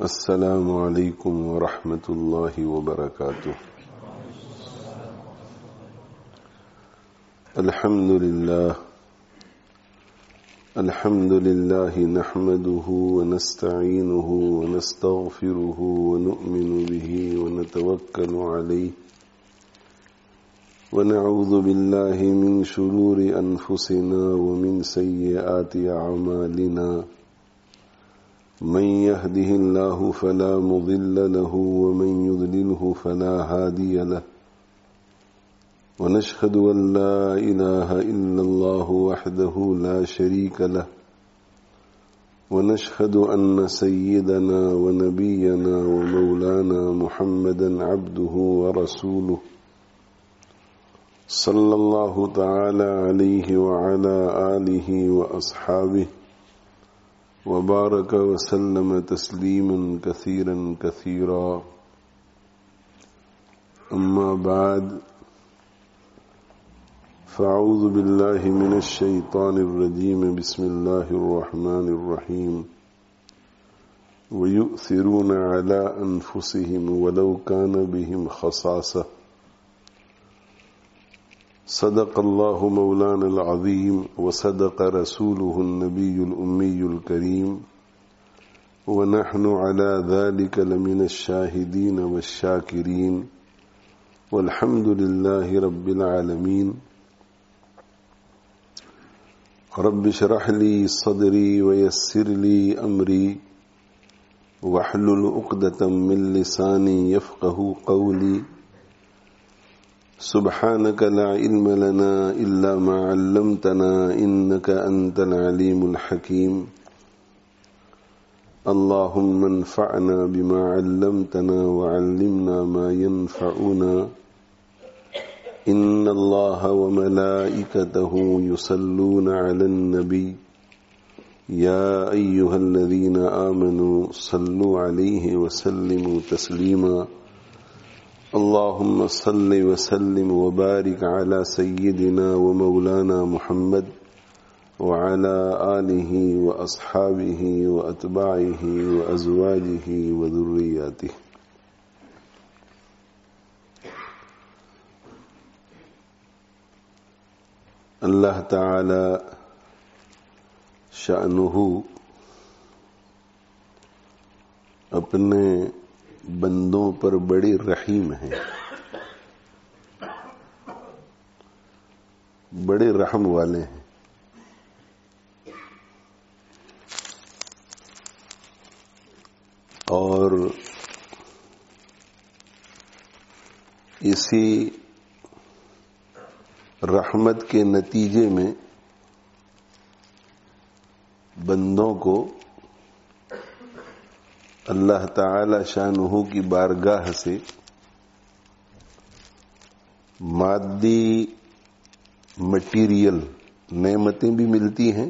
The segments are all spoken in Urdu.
السلام علیکم ورحمۃ اللہ وبرکاتہ۔ الحمد للہ نحمده ونستعینه ونستغفره ونؤمن به ونتوکل علیہ ونعوذ باللہ من شرور انفسنا ومن سیئات اعمالنا، من يهده الله فلا مضل له ومن يضلله فلا هادي له، ونشهد أن لا إله إلا الله وحده لا شريك له، ونشهد أن سيدنا ونبينا ومولانا محمدا عبده ورسوله صلى الله تعالى عليه وعلى آله وأصحابه وبارك وسلم تسليما كثيرا كثيرا، أما بعد، فأعوذ بالله من الشيطان الرجيم، بسم الله الرحمن الرحيم، ويؤثرون على أنفسهم ولو كان بهم خصاصة، صدق الله مولانا العظيم وصدق رسوله النبي الأمي الكريم، ونحن على ذلك لمن الشاهدين والشاكرين، والحمد لله رب العالمين۔ رب اشرح لي صدري ويسر لي أمري واحلل عقدة من لساني يفقه قولي، سبحانك لا علم لنا إلا ما علمتنا إنك أنت العليم الحكيم، اللهم انفعنا بما علمتنا وعلمنا ما ينفعنا، إن الله وملائكته يصلون على النبي يا أيها الذين آمنوا صلوا عليه وسلموا تسليما، اللهم صل وسلم وبارك على سيدنا ومولانا محمد وعلى آله وأصحابه وأتباعه وأزواجه وذرياته۔ اللہ تعالی شأنہ اپنے بندوں پر بڑی رحیم ہے، بڑے رحم والے ہیں۔ اور اسی رحمت کے نتیجے میں بندوں کو اللہ تعالی شانہ کی بارگاہ سے مادی مٹیریل نعمتیں بھی ملتی ہیں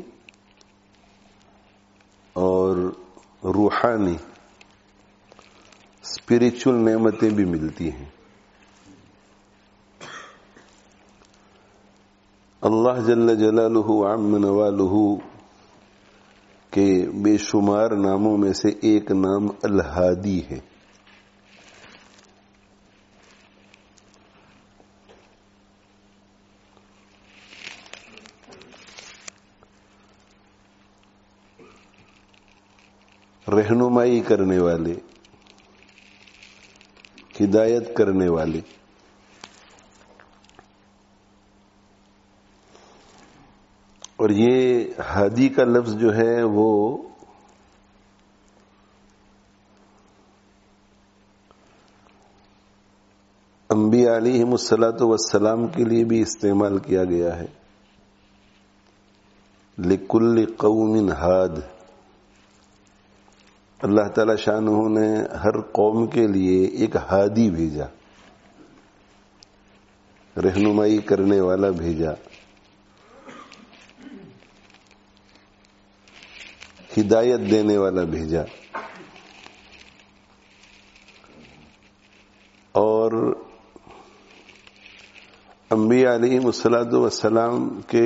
اور روحانی اسپریچول نعمتیں بھی ملتی ہیں۔ اللہ جل جلالہ عم نوالہ کے بے شمار ناموں میں سے ایک نام الہادی ہے۔ رہنمائی کرنے والے، ہدایت کرنے والے۔ اور یہ ہادی کا لفظ جو ہے وہ انبیاء علیہم الصلاۃ والسلام کے لیے بھی استعمال کیا گیا ہے۔ لکل قوم ہاد، اللہ تعالی شانہ نے ہر قوم کے لیے ایک ہادی بھیجا، رہنمائی کرنے والا بھیجا، ہدایت دینے والا بھیجا۔ اور انبیاء علیہم الصلاۃ والسلام کے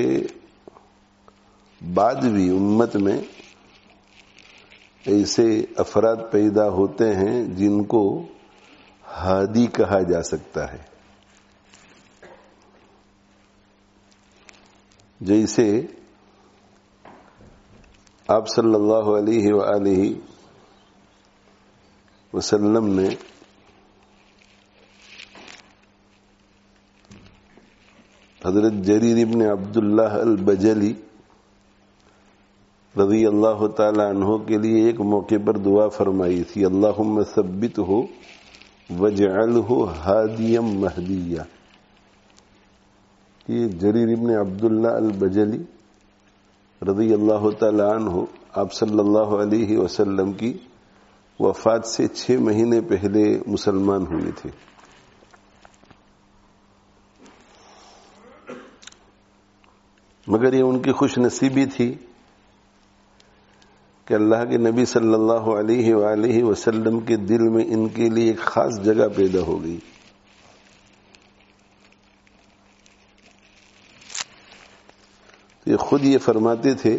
بعد بھی امت میں ایسے افراد پیدا ہوتے ہیں جن کو ہادی کہا جا سکتا ہے. جیسے آپ صلی اللہ علیہ وآلہ وسلم نے حضرت جریر ابن عبداللہ البجلی رضی اللہ تعالی عنہ کے لیے ایک موقع پر دعا فرمائی تھی، اللہم ثبتہ وجعلہ ہادیا مہدیا. یہ جریر ابن عبداللہ البجلی رضی اللہ تعالی عنہ آپ صلی اللہ علیہ وسلم کی وفات سے 6 مہینے پہلے مسلمان ہوئے تھے. مگر یہ ان کی خوش نصیبی تھی کہ اللہ کے نبی صلی اللہ علیہ وآلہ وسلم کے دل میں ان کے لیے ایک خاص جگہ پیدا ہو گئی. یہ خود یہ فرماتے تھے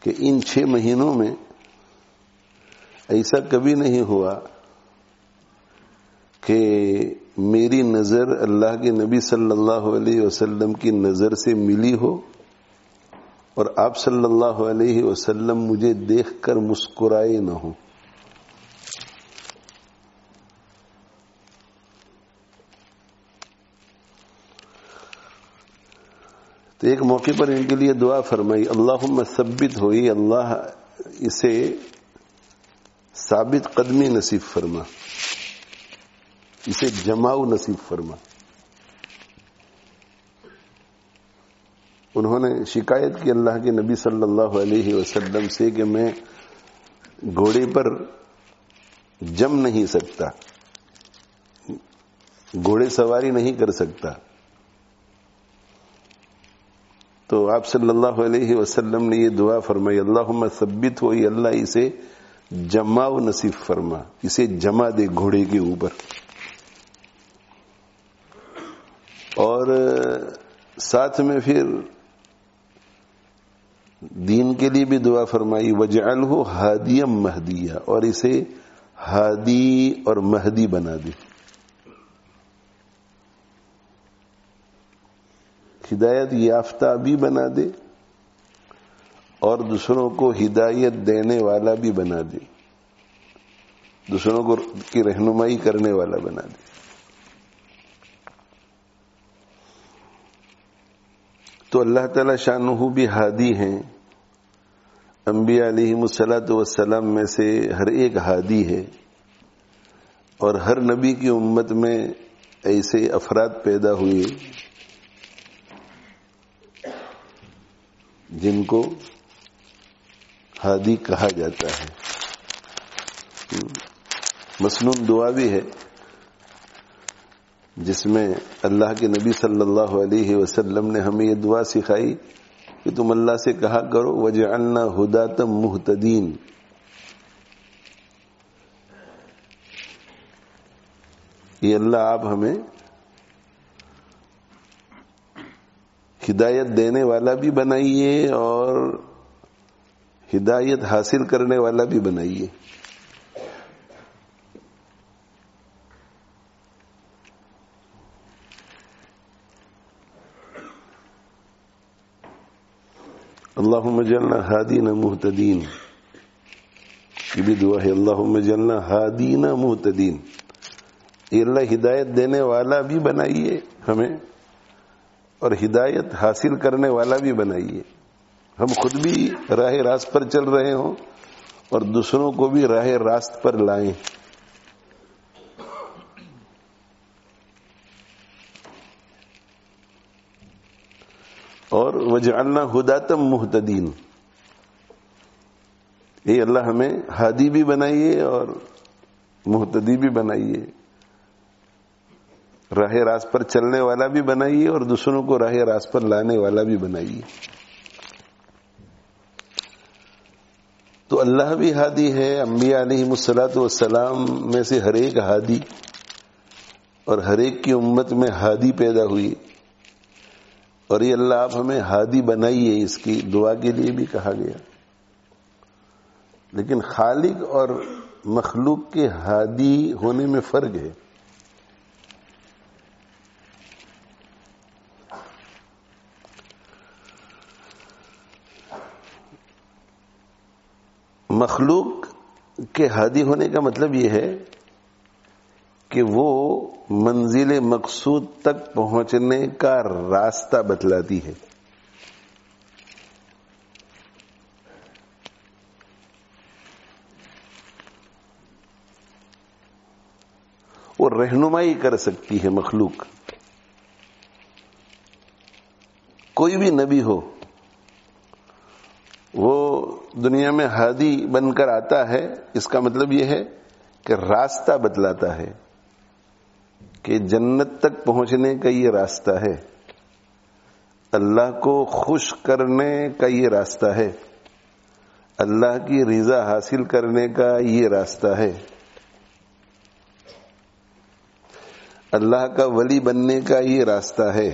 کہ ان 6 مہینوں میں ایسا کبھی نہیں ہوا کہ میری نظر اللہ کے نبی صلی اللہ علیہ وسلم کی نظر سے ملی ہو اور آپ صلی اللہ علیہ وسلم مجھے دیکھ کر مسکرائے نہ ہوں. تو ایک موقع پر ان کے لیے دعا فرمائی، اللہم ثبت ہوئی، اللہ اسے ثابت قدمی نصیب فرما، اسے جماؤ نصیب فرما. انہوں نے شکایت کی اللہ کے نبی صلی اللہ علیہ وسلم سے کہ میں گھوڑے پر جم نہیں سکتا، گھوڑے سواری نہیں کر سکتا. تو آپ صلی اللہ علیہ وسلم نے یہ دعا فرمائی، اللہم ثبت ہوئی، اللہ اسے جماؤ نصیب فرما، اسے جما دے گھوڑے کے اوپر. اور ساتھ میں پھر دین کے لیے بھی دعا فرمائی، وجعلہ ہادیا مہدیا، اور اسے ہادی اور مہدی بنا دے، ہدایت یافتہ بھی بنا دے اور دوسروں کو ہدایت دینے والا بھی بنا دے، دوسروں کو کی رہنمائی کرنے والا بنا دے. تو اللہ تعالی شانہ بھی ہادی ہیں. انبیاء علیہم الصلاۃ والسلام میں سے ہر ایک ہادی ہے، اور ہر نبی کی امت میں ایسے افراد پیدا ہوئے جن کو ہادی کہا جاتا ہے. مسنون دعا بھی ہے جس میں اللہ کے نبی صلی اللہ علیہ وسلم نے ہمیں یہ دعا سکھائی کہ تم اللہ سے کہا کرو وجعلنا ہداۃ مہتدین. یہ اللہ آپ ہمیں ہدایت دینے والا بھی بنائیے اور ہدایت حاصل کرنے والا بھی بنائیے. اللہم اجعلنا ہادین مہتدین، یہ بھی دعا ہے، اللہم اجعلنا ہادین مہتدین. یہ اللہ ہدایت دینے والا بھی بنائیے ہمیں اور ہدایت حاصل کرنے والا بھی بنائیے. ہم خود بھی راہ راست پر چل رہے ہوں اور دوسروں کو بھی راہ راست پر لائیں. اور وجعلنا ہداۃ مہتدین، یہ اللہ ہمیں ہادی بھی بنائیے اور مہتدی بھی بنائیے، راہ راست پر چلنے والا بھی بنائیے اور دوسروں کو راہ راست پر لانے والا بھی بنائیے. تو اللہ بھی ہادی ہے، انبیاء علیہم الصلاۃ والسلام میں سے ہر ایک ہادی، اور ہر ایک کی امت میں ہادی پیدا ہوئی. اور یہ اللہ آپ ہمیں ہادی بنائیے، اس کی دعا کے لیے بھی کہا گیا. لیکن خالق اور مخلوق کے ہادی ہونے میں فرق ہے. مخلوق کے ہادی ہونے کا مطلب یہ ہے کہ وہ منزل مقصود تک پہنچنے کا راستہ بتلاتی ہے. وہ رہنمائی کر سکتی ہے. مخلوق کوئی بھی نبی ہو وہ دنیا میں ہادی بن کر آتا ہے. اس کا مطلب یہ ہے کہ راستہ بتلاتا ہے کہ جنت تک پہنچنے کا یہ راستہ ہے, اللہ کو خوش کرنے کا یہ راستہ ہے, اللہ کی رضا حاصل کرنے کا یہ راستہ ہے, اللہ کا ولی بننے کا یہ راستہ ہے.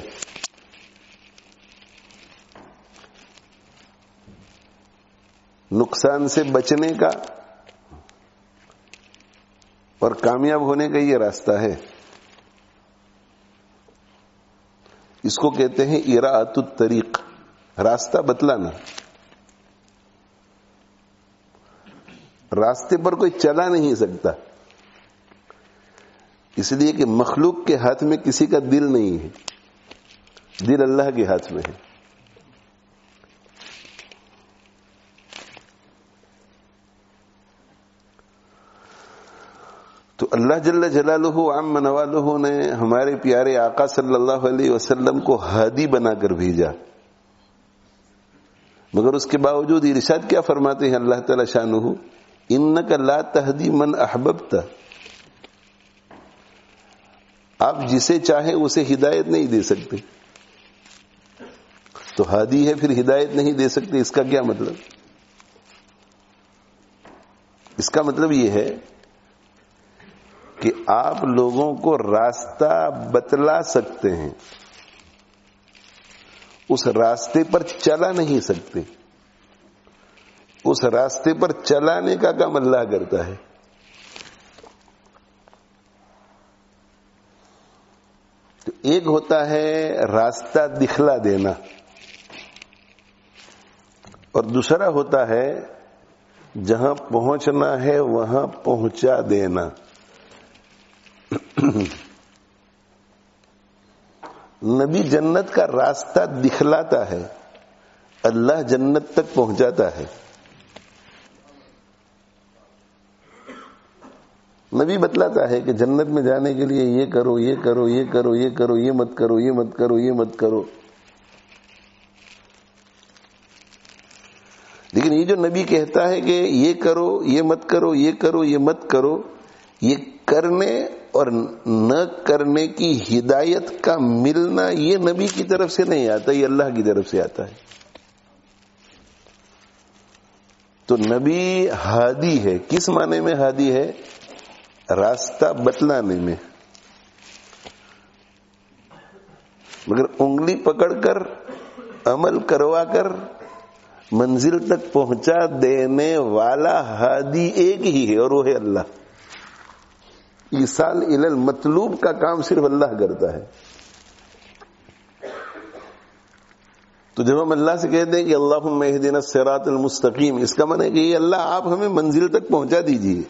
نقصان سے بچنے کا اور کامیاب ہونے کا یہ راستہ ہے. اس کو کہتے ہیں اراءۃ الطریق, راستہ بتلانا. راستے پر کوئی چلا نہیں سکتا, اس لیے کہ مخلوق کے ہاتھ میں کسی کا دل نہیں ہے, دل اللہ کے ہاتھ میں ہے. تو اللہ جل جلالہ عم نوالہ نے ہمارے پیارے آقا صلی اللہ علیہ وسلم کو ہادی بنا کر بھیجا, مگر اس کے باوجود ارشاد کیا فرماتے ہیں اللہ تعالی شانہ, انک لا تہدی من احببت, آپ جسے چاہیں اسے ہدایت نہیں دے سکتے. تو ہادی ہے پھر ہدایت نہیں دے سکتے, اس کا کیا مطلب؟ اس کا مطلب یہ ہے کہ آپ لوگوں کو راستہ بتلا سکتے ہیں, اس راستے پر چلا نہیں سکتے. اس راستے پر چلانے کا کام اللہ کرتا ہے. تو ایک ہوتا ہے راستہ دکھلا دینا, اور دوسرا ہوتا ہے جہاں پہنچنا ہے وہاں پہنچا دینا. نبی جنت کا راستہ دکھلاتا ہے, اللہ جنت تک پہنچاتا ہے. نبی بتلاتا ہے کہ جنت میں جانے کے لیے یہ کرو, یہ کرو, یہ کرو, یہ کرو, یہ مت کرو, یہ مت کرو, یہ مت کرو. لیکن یہ جو نبی کہتا ہے کہ یہ کرو, یہ مت کرو, یہ کرو, یہ مت کرو, یہ کرنے اور نہ کرنے کی ہدایت کا ملنا یہ نبی کی طرف سے نہیں آتا, یہ اللہ کی طرف سے آتا ہے. تو نبی ہادی ہے. کس معنی میں ہادی ہے؟ راستہ بتلانے میں. مگر انگلی پکڑ کر عمل کروا کر منزل تک پہنچا دینے والا ہادی ایک ہی ہے, اور وہ ہے اللہ. ایصال الی المطلوب کا کام صرف اللہ کرتا ہے. تو جب ہم اللہ سے کہتے ہیں کہ اللہم اہدنا الصراط المستقیم, اس کا معنی ہے کہ یہ اللہ آپ ہمیں منزل تک پہنچا دیجئے,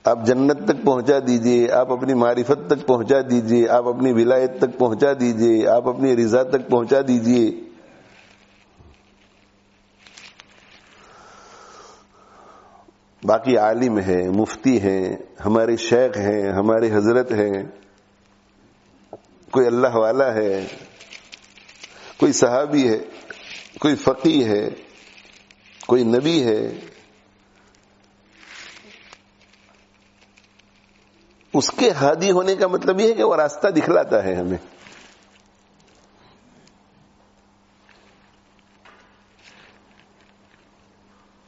آپ جنت تک پہنچا دیجئے, آپ اپنی معرفت تک پہنچا دیجئے, آپ اپنی ولایت تک پہنچا دیجئے, آپ اپنی رضا تک پہنچا دیجئے. باقی عالم ہیں, مفتی ہیں, ہمارے شیخ ہیں, ہمارے حضرت ہیں, کوئی اللہ والا ہے, کوئی صحابی ہے, کوئی فقیہ ہے, کوئی نبی ہے, اس کے ہادی ہونے کا مطلب یہ ہے کہ وہ راستہ دکھلاتا ہے ہمیں.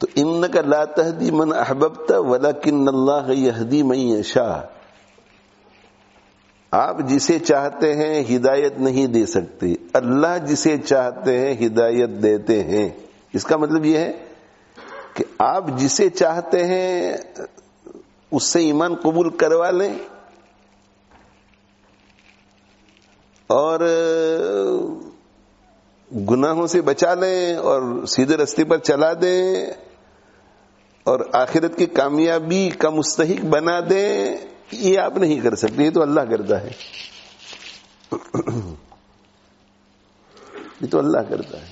تو انک لا تہدی من احببت ولکن اللہ یہدی من یشاء, آپ جسے چاہتے ہیں ہدایت نہیں دے سکتے, اللہ جسے چاہتے ہیں ہدایت دیتے ہیں. اس کا مطلب یہ ہے کہ آپ جسے چاہتے ہیں اس سے ایمان قبول کروا لیں اور گناہوں سے بچا لیں اور سیدھے راستے پر چلا دیں اور آخرت کی کامیابی کا مستحق بنا دیں، یہ آپ نہیں کر سکتے، یہ تو اللہ کرتا ہے، یہ تو اللہ کرتا ہے۔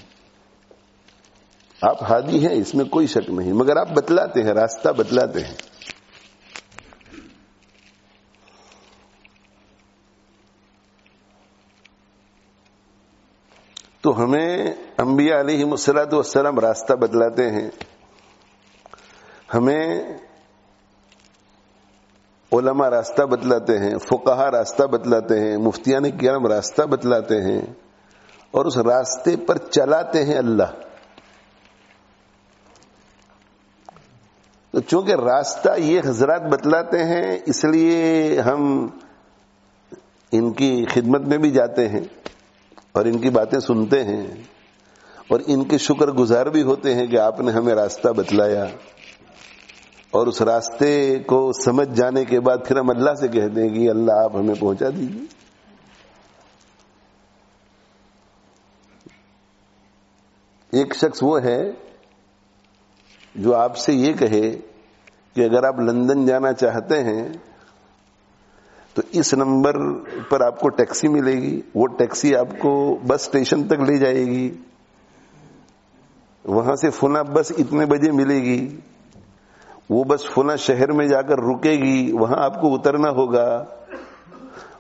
آپ ہادی ہیں، اس میں کوئی شک نہیں، مگر آپ بتلاتے ہیں، راستہ بتلاتے ہیں۔ تو ہمیں انبیاء علیہ الصلوۃ والسلام راستہ بتلاتے ہیں، ہمیں علماء راستہ بتلاتے ہیں، فقہا راستہ بتلاتے ہیں، مفتیان کرام راستہ بتلاتے ہیں، اور اس راستے پر چلاتے ہیں اللہ۔ تو چونکہ راستہ یہ حضرات بتلاتے ہیں، اس لیے ہم ان کی خدمت میں بھی جاتے ہیں اور ان کی باتیں سنتے ہیں اور ان کے شکر گزار بھی ہوتے ہیں کہ آپ نے ہمیں راستہ بتلایا، اور اس راستے کو سمجھ جانے کے بعد پھر ہم اللہ سے کہتے ہیں کہ اللہ آپ ہمیں پہنچا دیجیے۔ ایک شخص وہ ہے جو آپ سے یہ کہے کہ اگر آپ لندن جانا چاہتے ہیں تو اس نمبر پر آپ کو ٹیکسی ملے گی، وہ ٹیکسی آپ کو بس اسٹیشن تک لے جائے گی، وہاں سے فلاں بس اتنے بجے ملے گی، وہ بس فلاں شہر میں جا کر رکے گی، وہاں آپ کو اترنا ہوگا،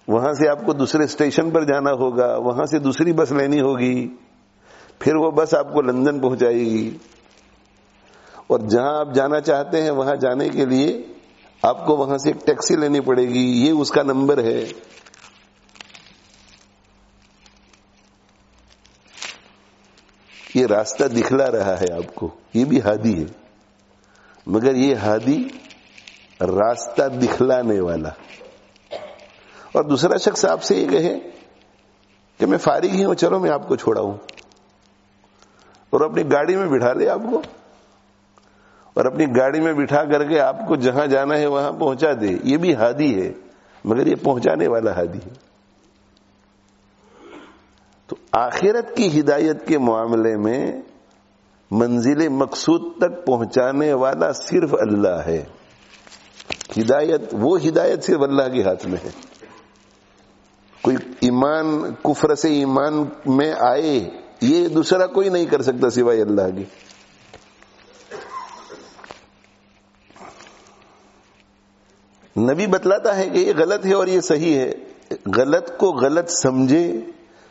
وہاں سے آپ کو دوسرے اسٹیشن پر جانا ہوگا، وہاں سے دوسری بس لینی ہوگی، پھر وہ بس آپ کو لندن پہنچائے گی، اور جہاں آپ جانا چاہتے ہیں وہاں جانے کے لیے آپ کو وہاں سے ایک ٹیکسی لینی پڑے گی، یہ اس کا نمبر ہے۔ یہ راستہ دکھلا رہا ہے آپ کو، یہ بھی ہادی ہے، مگر یہ ہادی راستہ دکھلانے والا۔ اور دوسرا شخص آپ سے یہ کہے کہ میں فارغ ہی ہوں، چلو میں آپ کو چھوڑاؤں، اور اپنی گاڑی میں بٹھا لے آپ کو، اور اپنی گاڑی میں بٹھا کر کے آپ کو جہاں جانا ہے وہاں پہنچا دے، یہ بھی ہادی ہے، مگر یہ پہنچانے والا ہادی ہے۔ تو آخرت کی ہدایت کے معاملے میں منزل مقصود تک پہنچانے والا صرف اللہ ہے۔ ہدایت، وہ ہدایت صرف اللہ کے ہاتھ میں ہے۔ کوئی ایمان، کفر سے ایمان میں آئے، یہ دوسرا کوئی نہیں کر سکتا سوائے اللہ کے۔ نبی بتلاتا ہے کہ یہ غلط ہے اور یہ صحیح ہے، غلط کو غلط سمجھے،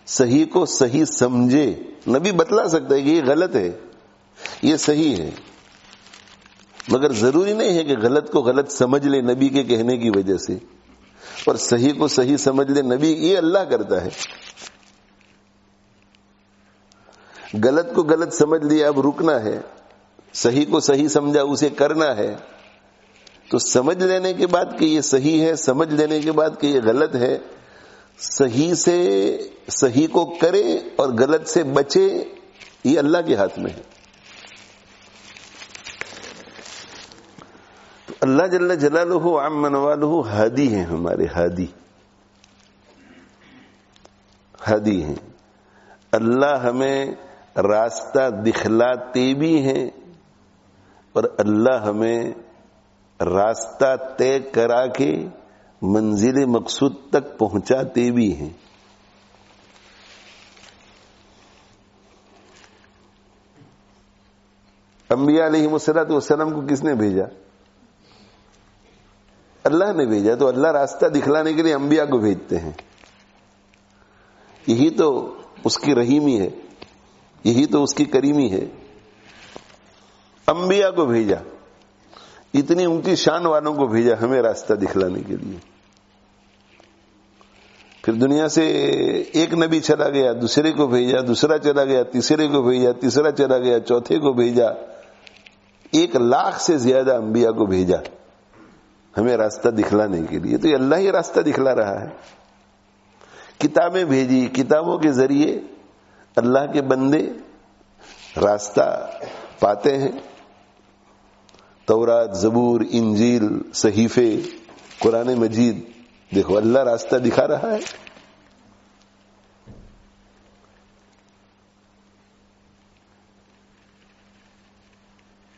صحیح کو صحیح سمجھے۔ نبی بتلا سکتا ہے کہ یہ غلط ہے، یہ صحیح ہے، مگر ضروری نہیں ہے کہ غلط کو غلط سمجھ لے نبی کے کہنے کی وجہ سے، اور صحیح کو صحیح سمجھ لے نبی، یہ اللہ کرتا ہے۔ غلط کو غلط سمجھ لیا، اب رکنا ہے، صحیح کو صحیح سمجھا، اسے کرنا ہے، تو سمجھ لینے کے بعد کہ یہ صحیح ہے، سمجھ لینے کے بعد کہ یہ غلط ہے، صحیح سے صحیح کو کرے اور غلط سے بچے، یہ اللہ کے ہاتھ میں ہے۔ تو اللہ جل جلالہ عم نوالہ ہادی ہیں، ہمارے ہادی، ہادی ہیں۔ اللہ ہمیں راستہ دکھلاتے بھی ہیں اور اللہ ہمیں راستہ طے کرا کے منزل مقصود تک پہنچاتے بھی ہیں۔ انبیاء علیہ الصلوۃ والسلام کو کس نے بھیجا؟ اللہ نے بھیجا، تو اللہ راستہ دکھلانے کے لیے انبیاء کو بھیجتے ہیں۔ یہی تو اس کی رحیمی ہے، یہی تو اس کی کریمی ہے۔ انبیاء کو بھیجا، اتنی اونچی شان والوں کو بھیجا ہمیں راستہ دکھلانے کے لیے۔ پھر دنیا سے ایک نبی چلا گیا، دوسرے کو بھیجا، دوسرا چلا گیا، تیسرے کو بھیجا، تیسرا چلا گیا، چوتھے کو بھیجا، 1,00,000 سے زیادہ انبیاء کو بھیجا ہمیں راستہ دکھلانے کے لیے۔ تو یہ اللہ ہی راستہ دکھلا رہا ہے۔ کتابیں بھیجی، کتابوں کے ذریعے اللہ کے بندے راستہ پاتے ہیں، تورات، زبور، انجیل، صحیفے، قرآن مجید، دیکھو اللہ راستہ دکھا رہا ہے.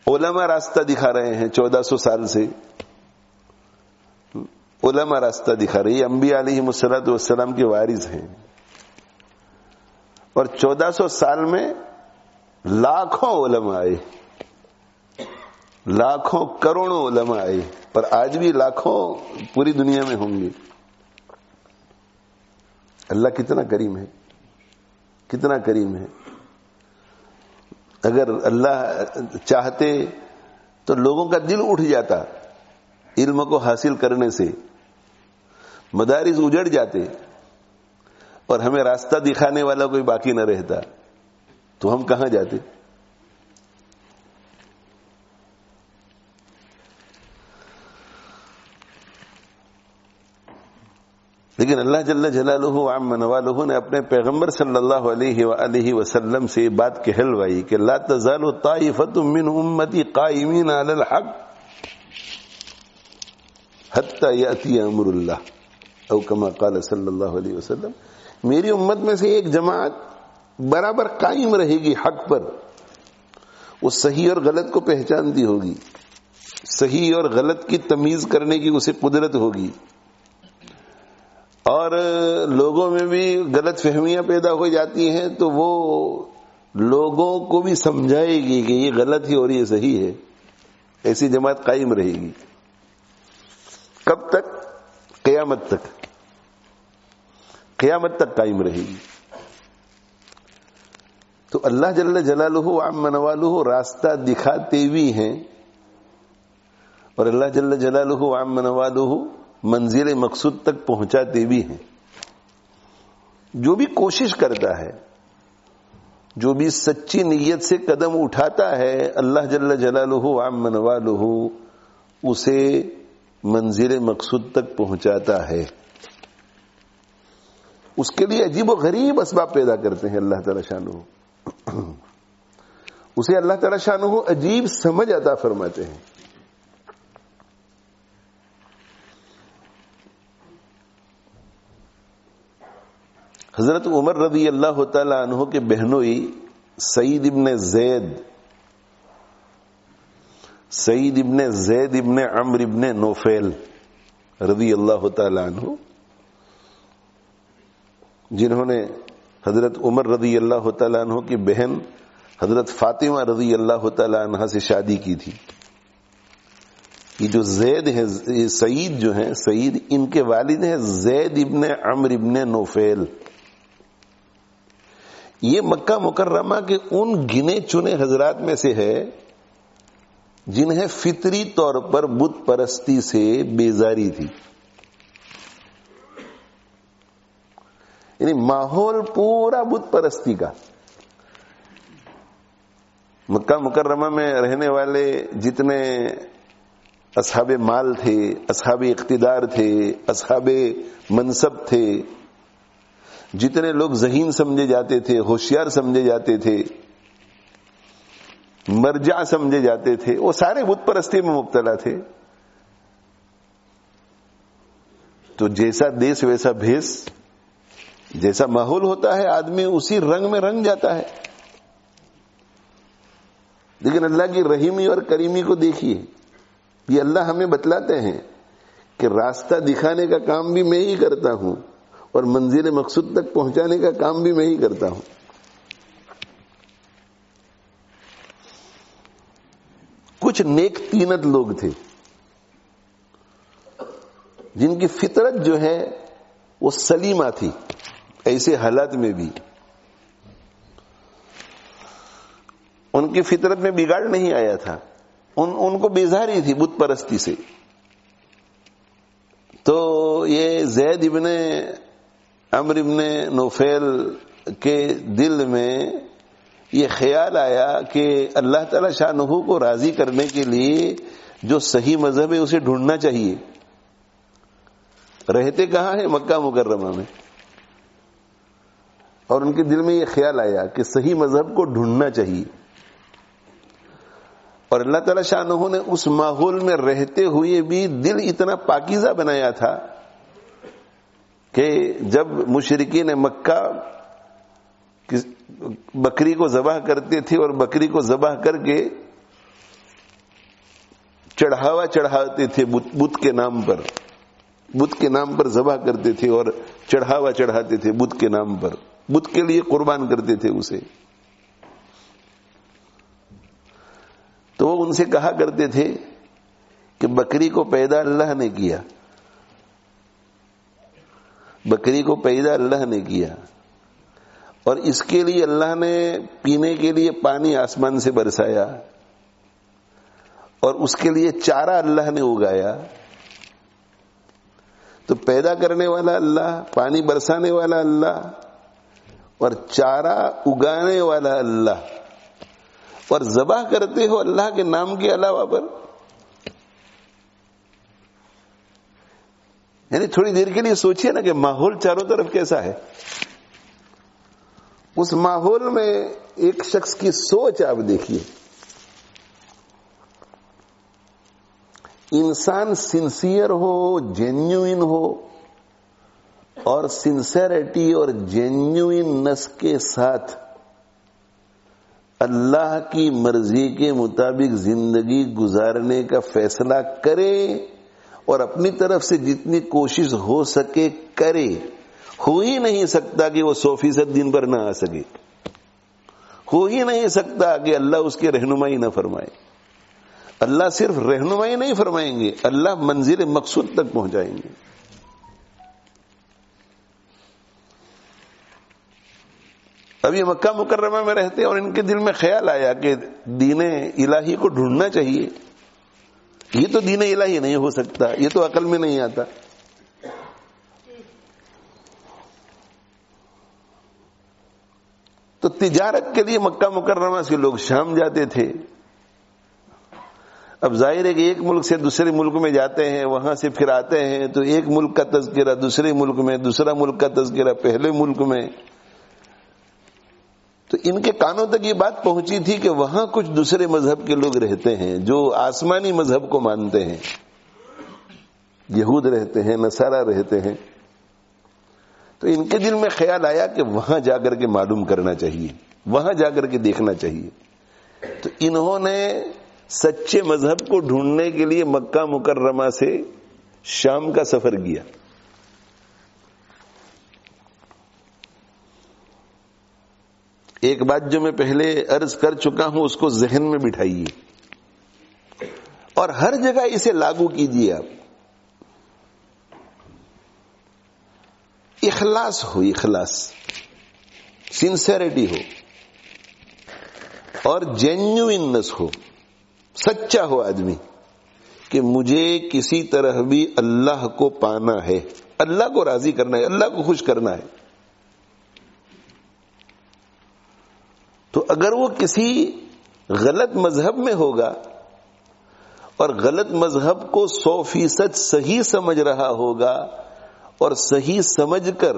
علماء راستہ دکھا رہے ہیں 1400 سال سے. علماء راستہ دکھا رہے ہیں. انبیاء علیہ السلام کے وارث ہیں. اور 1400 سال میں لاکھوں علماء آئے, لاکھوں کروڑوں علماء آئے, پر آج بھی لاکھوں پوری دنیا میں ہوں گے. اللہ کتنا کریم ہے, کتنا کریم ہے. اگر اللہ چاہتے تو لوگوں کا دل اٹھ جاتا علم کو حاصل کرنے سے, مدارس اجڑ جاتے اور ہمیں راستہ دکھانے والا کوئی باقی نہ رہتا, تو ہم کہاں جاتے؟ لیکن اللہ جل جلالہ عم نوالہ نے اپنے پیغمبر صلی اللہ علیہ وآلہ وسلم سے بات کہلوائی کہ لا تزال طائفۃ من امتی قائمین علی الحق حتی یأتی امر اللہ, او کما قال صلی اللہ علیہ وسلم. میری امت میں سے ایک جماعت برابر قائم رہے گی حق پر, وہ صحیح اور غلط کو پہچانتی ہوگی, صحیح اور غلط کی تمیز کرنے کی اسے قدرت ہوگی, اور لوگوں میں بھی غلط فہمیاں پیدا ہو جاتی ہیں تو وہ لوگوں کو بھی سمجھائے گی کہ یہ غلط ہے اور یہ صحیح ہے. ایسی جماعت قائم رہے گی. کب تک؟ قیامت تک. قیامت تک قائم رہے گی. تو اللہ جل جلالہ عم نوالہ راستہ دکھاتے بھی ہیں, اور اللہ جل جلالہ عم نوالہ منزل مقصود تک پہنچاتے بھی ہیں. جو بھی کوشش کرتا ہے, جو بھی سچی نیت سے قدم اٹھاتا ہے, اللہ جل جلالہ عم نوالہ اسے منزل مقصود تک پہنچاتا ہے. اس کے لیے عجیب و غریب اسباب پیدا کرتے ہیں اللہ تعالی شانہ. اسے اللہ تعالی شانہ عجیب سمجھ عطا فرماتے ہیں. حضرت عمر رضی اللہ تعالی عنہ کے بہنوئی سعید ابن زید ابن عمرو ابن نوفیل رضی اللہ تعالی عنہ, جنہوں نے حضرت عمر رضی اللہ تعالی عنہ کی بہن حضرت فاطمہ رضی اللہ تعالی عنہ سے شادی کی تھی. یہ جو زید ہیں, سعید جو ہیں, سعید ان کے والد ہیں زید ابن عمرو ابن نوفیل. یہ مکہ مکرمہ کے ان گنے چنے حضرات میں سے ہے جنہیں فطری طور پر بت پرستی سے بیزاری تھی. یعنی ماحول پورا بت پرستی کا. مکہ مکرمہ میں رہنے والے جتنے اصحاب مال تھے, اصحاب اقتدار تھے, اصحاب منصب تھے, جتنے لوگ ذہین سمجھے جاتے تھے, ہوشیار سمجھے جاتے تھے, مرجع سمجھے جاتے تھے, وہ سارے بت پرستی میں مبتلا تھے. تو جیسا دیس ویسا بھیس, جیسا ماحول ہوتا ہے آدمی اسی رنگ میں رنگ جاتا ہے. لیکن اللہ کی رحیمی اور کریمی کو دیکھیے, یہ اللہ ہمیں بتلاتے ہیں کہ راستہ دکھانے کا کام بھی میں ہی کرتا ہوں اور منزل مقصود تک پہنچانے کا کام بھی میں ہی کرتا ہوں. کچھ نیک تینت لوگ تھے جن کی فطرت جو ہے وہ سلیمہ تھی, ایسے حالات میں بھی ان کی فطرت میں بگاڑ نہیں آیا تھا. ان کو بیزاری تھی بت پرستی سے. تو یہ زید ابن عمرو ابن نوفیل کے دل میں یہ خیال آیا کہ اللہ تعالی شانہ کو راضی کرنے کے لیے جو صحیح مذہب ہے اسے ڈھونڈنا چاہیے. رہتے کہاں ہیں؟ مکہ مکرمہ میں. اور ان کے دل میں یہ خیال آیا کہ صحیح مذہب کو ڈھونڈنا چاہیے. اور اللہ تعالی شانہ نے اس ماحول میں رہتے ہوئے بھی دل اتنا پاکیزہ بنایا تھا کہ جب مشرکین مکہ بکری کو ذبح کرتے تھے اور بکری کو ذبح کر کے چڑھاوا چڑھاتے تھے بت کے نام پر، بت کے نام پر ذبح کرتے تھے اور چڑھاوا چڑھاتے تھے بت کے نام پر، بت کے لیے قربان کرتے تھے اسے، تو وہ ان سے کہا کرتے تھے کہ بکری کو پیدا اللہ نے کیا، بکری کو پیدا اللہ نے کیا، اور اس کے لیے اللہ نے پینے کے لیے پانی آسمان سے برسایا، اور اس کے لیے چارہ اللہ نے اگایا۔ تو پیدا کرنے والا اللہ، پانی برسانے والا اللہ، اور چارہ اگانے والا اللہ، اور ذبح کرتے ہو اللہ کے نام کے علاوہ پر۔ یعنی تھوڑی دیر کے لیے سوچئے نا کہ ماحول چاروں طرف کیسا ہے۔ اس ماحول میں ایک شخص کی سوچ آپ دیکھیے، انسان سنسیئر ہو، جینیوئن ہو، اور سنسیریٹی اور جینیوئنس کے ساتھ اللہ کی مرضی کے مطابق زندگی گزارنے کا فیصلہ کرے اور اپنی طرف سے جتنی کوشش ہو سکے کرے۔ ہو ہی نہیں سکتا کہ وہ 100% دین پر نہ آ سکے، ہو ہی نہیں سکتا کہ اللہ اس کی رہنمائی نہ فرمائے۔ اللہ صرف رہنمائی نہیں فرمائیں گے، اللہ منزل مقصود تک پہنچائیں گے۔ اب یہ مکہ مکرمہ میں رہتے ہیں اور ان کے دل میں خیال آیا کہ دین الہی کو ڈھونڈنا چاہیے، یہ تو دین الہی نہیں ہو سکتا، یہ تو عقل میں نہیں آتا۔ تو تجارت کے لیے مکہ مکرمہ سے لوگ شام جاتے تھے۔ اب ظاہر ہے کہ ایک ملک سے دوسرے ملک میں جاتے ہیں، وہاں سے پھر آتے ہیں تو ایک ملک کا تذکرہ دوسرے ملک میں، دوسرا ملک کا تذکرہ پہلے ملک میں۔ تو ان کے کانوں تک یہ بات پہنچی تھی کہ وہاں کچھ دوسرے مذہب کے لوگ رہتے ہیں جو آسمانی مذہب کو مانتے ہیں، یہود رہتے ہیں، نصارہ رہتے ہیں۔ تو ان کے دل میں خیال آیا کہ وہاں جا کر کے معلوم کرنا چاہیے، وہاں جا کر کے دیکھنا چاہیے۔ تو انہوں نے سچے مذہب کو ڈھونڈنے کے لیے مکہ مکرمہ سے شام کا سفر کیا۔ ایک بات جو میں پہلے عرض کر چکا ہوں اس کو ذہن میں بٹھائیے اور ہر جگہ اسے لاگو کیجیے۔ آپ اخلاص ہو، اخلاص، سنسیریٹی ہو اور جینیوئنس ہو، سچا ہو آدمی کہ مجھے کسی طرح بھی اللہ کو پانا ہے، اللہ کو راضی کرنا ہے، اللہ کو خوش کرنا ہے۔ تو اگر وہ کسی غلط مذہب میں ہوگا اور غلط مذہب کو 100% صحیح سمجھ رہا ہوگا اور صحیح سمجھ کر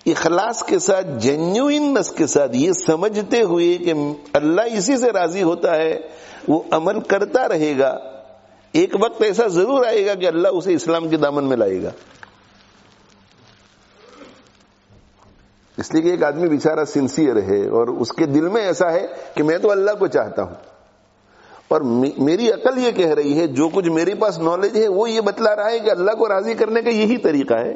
اخلاص کے ساتھ، جینیوئنس کے ساتھ، یہ سمجھتے ہوئے کہ اللہ اسی سے راضی ہوتا ہے، وہ عمل کرتا رہے گا، ایک وقت ایسا ضرور آئے گا کہ اللہ اسے اسلام کے دامن میں لائے گا۔ اس لیے کہ ایک آدمی بیچارہ سنسیئر ہے اور اس کے دل میں ایسا ہے کہ میں تو اللہ کو چاہتا ہوں اور میری عقل یہ کہہ رہی ہے، جو کچھ میرے پاس نالج ہے وہ یہ بتلا رہا ہے کہ اللہ کو راضی کرنے کا یہی طریقہ ہے،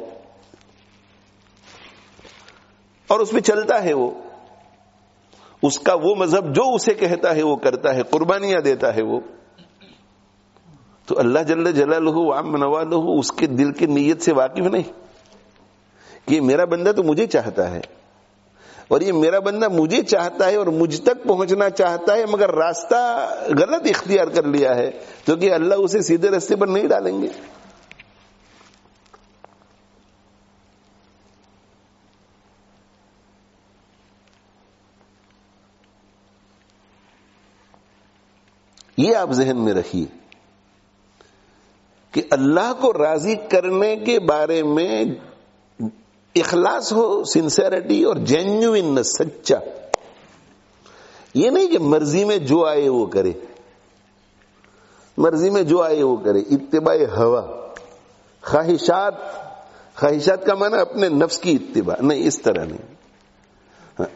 اور اس میں چلتا ہے، وہ اس کا وہ مذہب جو اسے کہتا ہے وہ کرتا ہے، قربانیاں دیتا ہے وہ۔ تو اللہ جل جلالہ وعم نوالہ اس کے دل کی نیت سے واقف نہیں کہ میرا بندہ تو مجھے چاہتا ہے اور یہ میرا بندہ مجھے چاہتا ہے اور مجھ تک پہنچنا چاہتا ہے، مگر راستہ غلط اختیار کر لیا ہے، تو کہ اللہ اسے سیدھے راستے پر نہیں ڈالیں گے۔ یہ آپ ذہن میں رکھیے کہ اللہ کو راضی کرنے کے بارے میں اخلاص ہو، سنسیریٹی اور جینیوئنس، سچا، یہ نہیں کہ مرضی میں جو آئے وہ کرے، مرضی میں جو آئے وہ کرے. اتباع ہوا, خواہشات کا معنی اپنے نفس کی اتباع نہیں, اس طرح نہیں.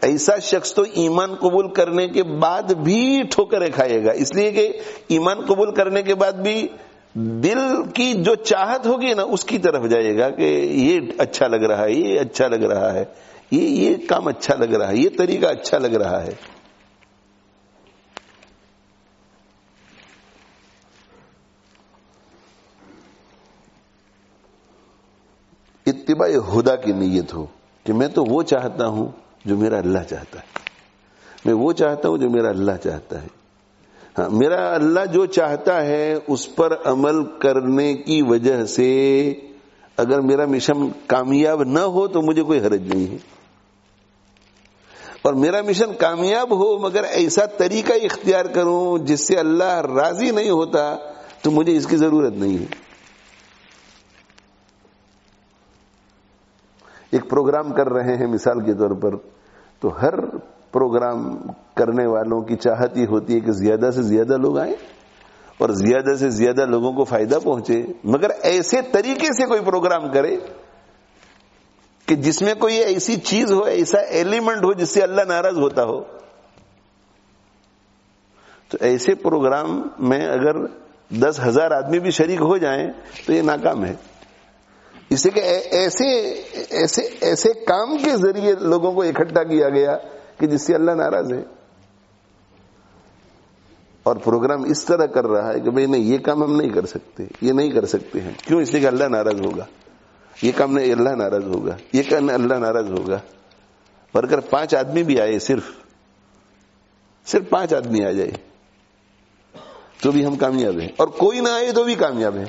ایسا شخص تو ایمان قبول کرنے کے بعد بھی ٹھوکریں کھائے گا, اس لیے کہ ایمان قبول کرنے کے بعد بھی دل کی جو چاہت ہوگی نا اس کی طرف جائے گا کہ یہ اچھا لگ رہا ہے, یہ اچھا لگ رہا ہے, یہ کام اچھا لگ رہا ہے, یہ طریقہ اچھا لگ رہا ہے. اتباع ہدا کی نیت ہو کہ میں تو وہ چاہتا ہوں جو میرا اللہ چاہتا ہے, میں وہ چاہتا ہوں جو میرا اللہ چاہتا ہے. ہاں, میرا اللہ جو چاہتا ہے اس پر عمل کرنے کی وجہ سے اگر میرا مشن کامیاب نہ ہو تو مجھے کوئی حرج نہیں ہے, اور میرا مشن کامیاب ہو مگر ایسا طریقہ اختیار کروں جس سے اللہ راضی نہیں ہوتا تو مجھے اس کی ضرورت نہیں ہے. ایک پروگرام کر رہے ہیں مثال کے طور پر, تو ہر پروگرام کرنے والوں کی چاہت یہ ہوتی ہے کہ زیادہ سے زیادہ لوگ آئیں اور زیادہ سے زیادہ لوگوں کو فائدہ پہنچے, مگر ایسے طریقے سے کوئی پروگرام کرے کہ جس میں کوئی ایسی چیز ہو, ایسا ایلیمنٹ ہو جس سے اللہ ناراض ہوتا ہو. تو ایسے پروگرام میں اگر 10,000 آدمی بھی شریک ہو جائیں تو یہ ناکام ہے, اس لیے کہ ایسے کام کے ذریعے لوگوں کو اکٹھا کیا گیا کہ جس سے اللہ ناراض ہے. اور پروگرام اس طرح کر رہا ہے کہ بھئی نہیں, یہ کام ہم نہیں کر سکتے, یہ نہیں کر سکتے ہیں, کیوں؟ اس لیے کہ اللہ ناراض ہوگا, یہ کام نہیں, اللہ ناراض ہوگا, یہ کام اللہ ناراض ہوگا. اور اگر 5 آدمی بھی آئے, صرف 5 آدمی آ جائے تو بھی ہم کامیاب ہیں, اور کوئی نہ آئے تو بھی کامیاب ہیں.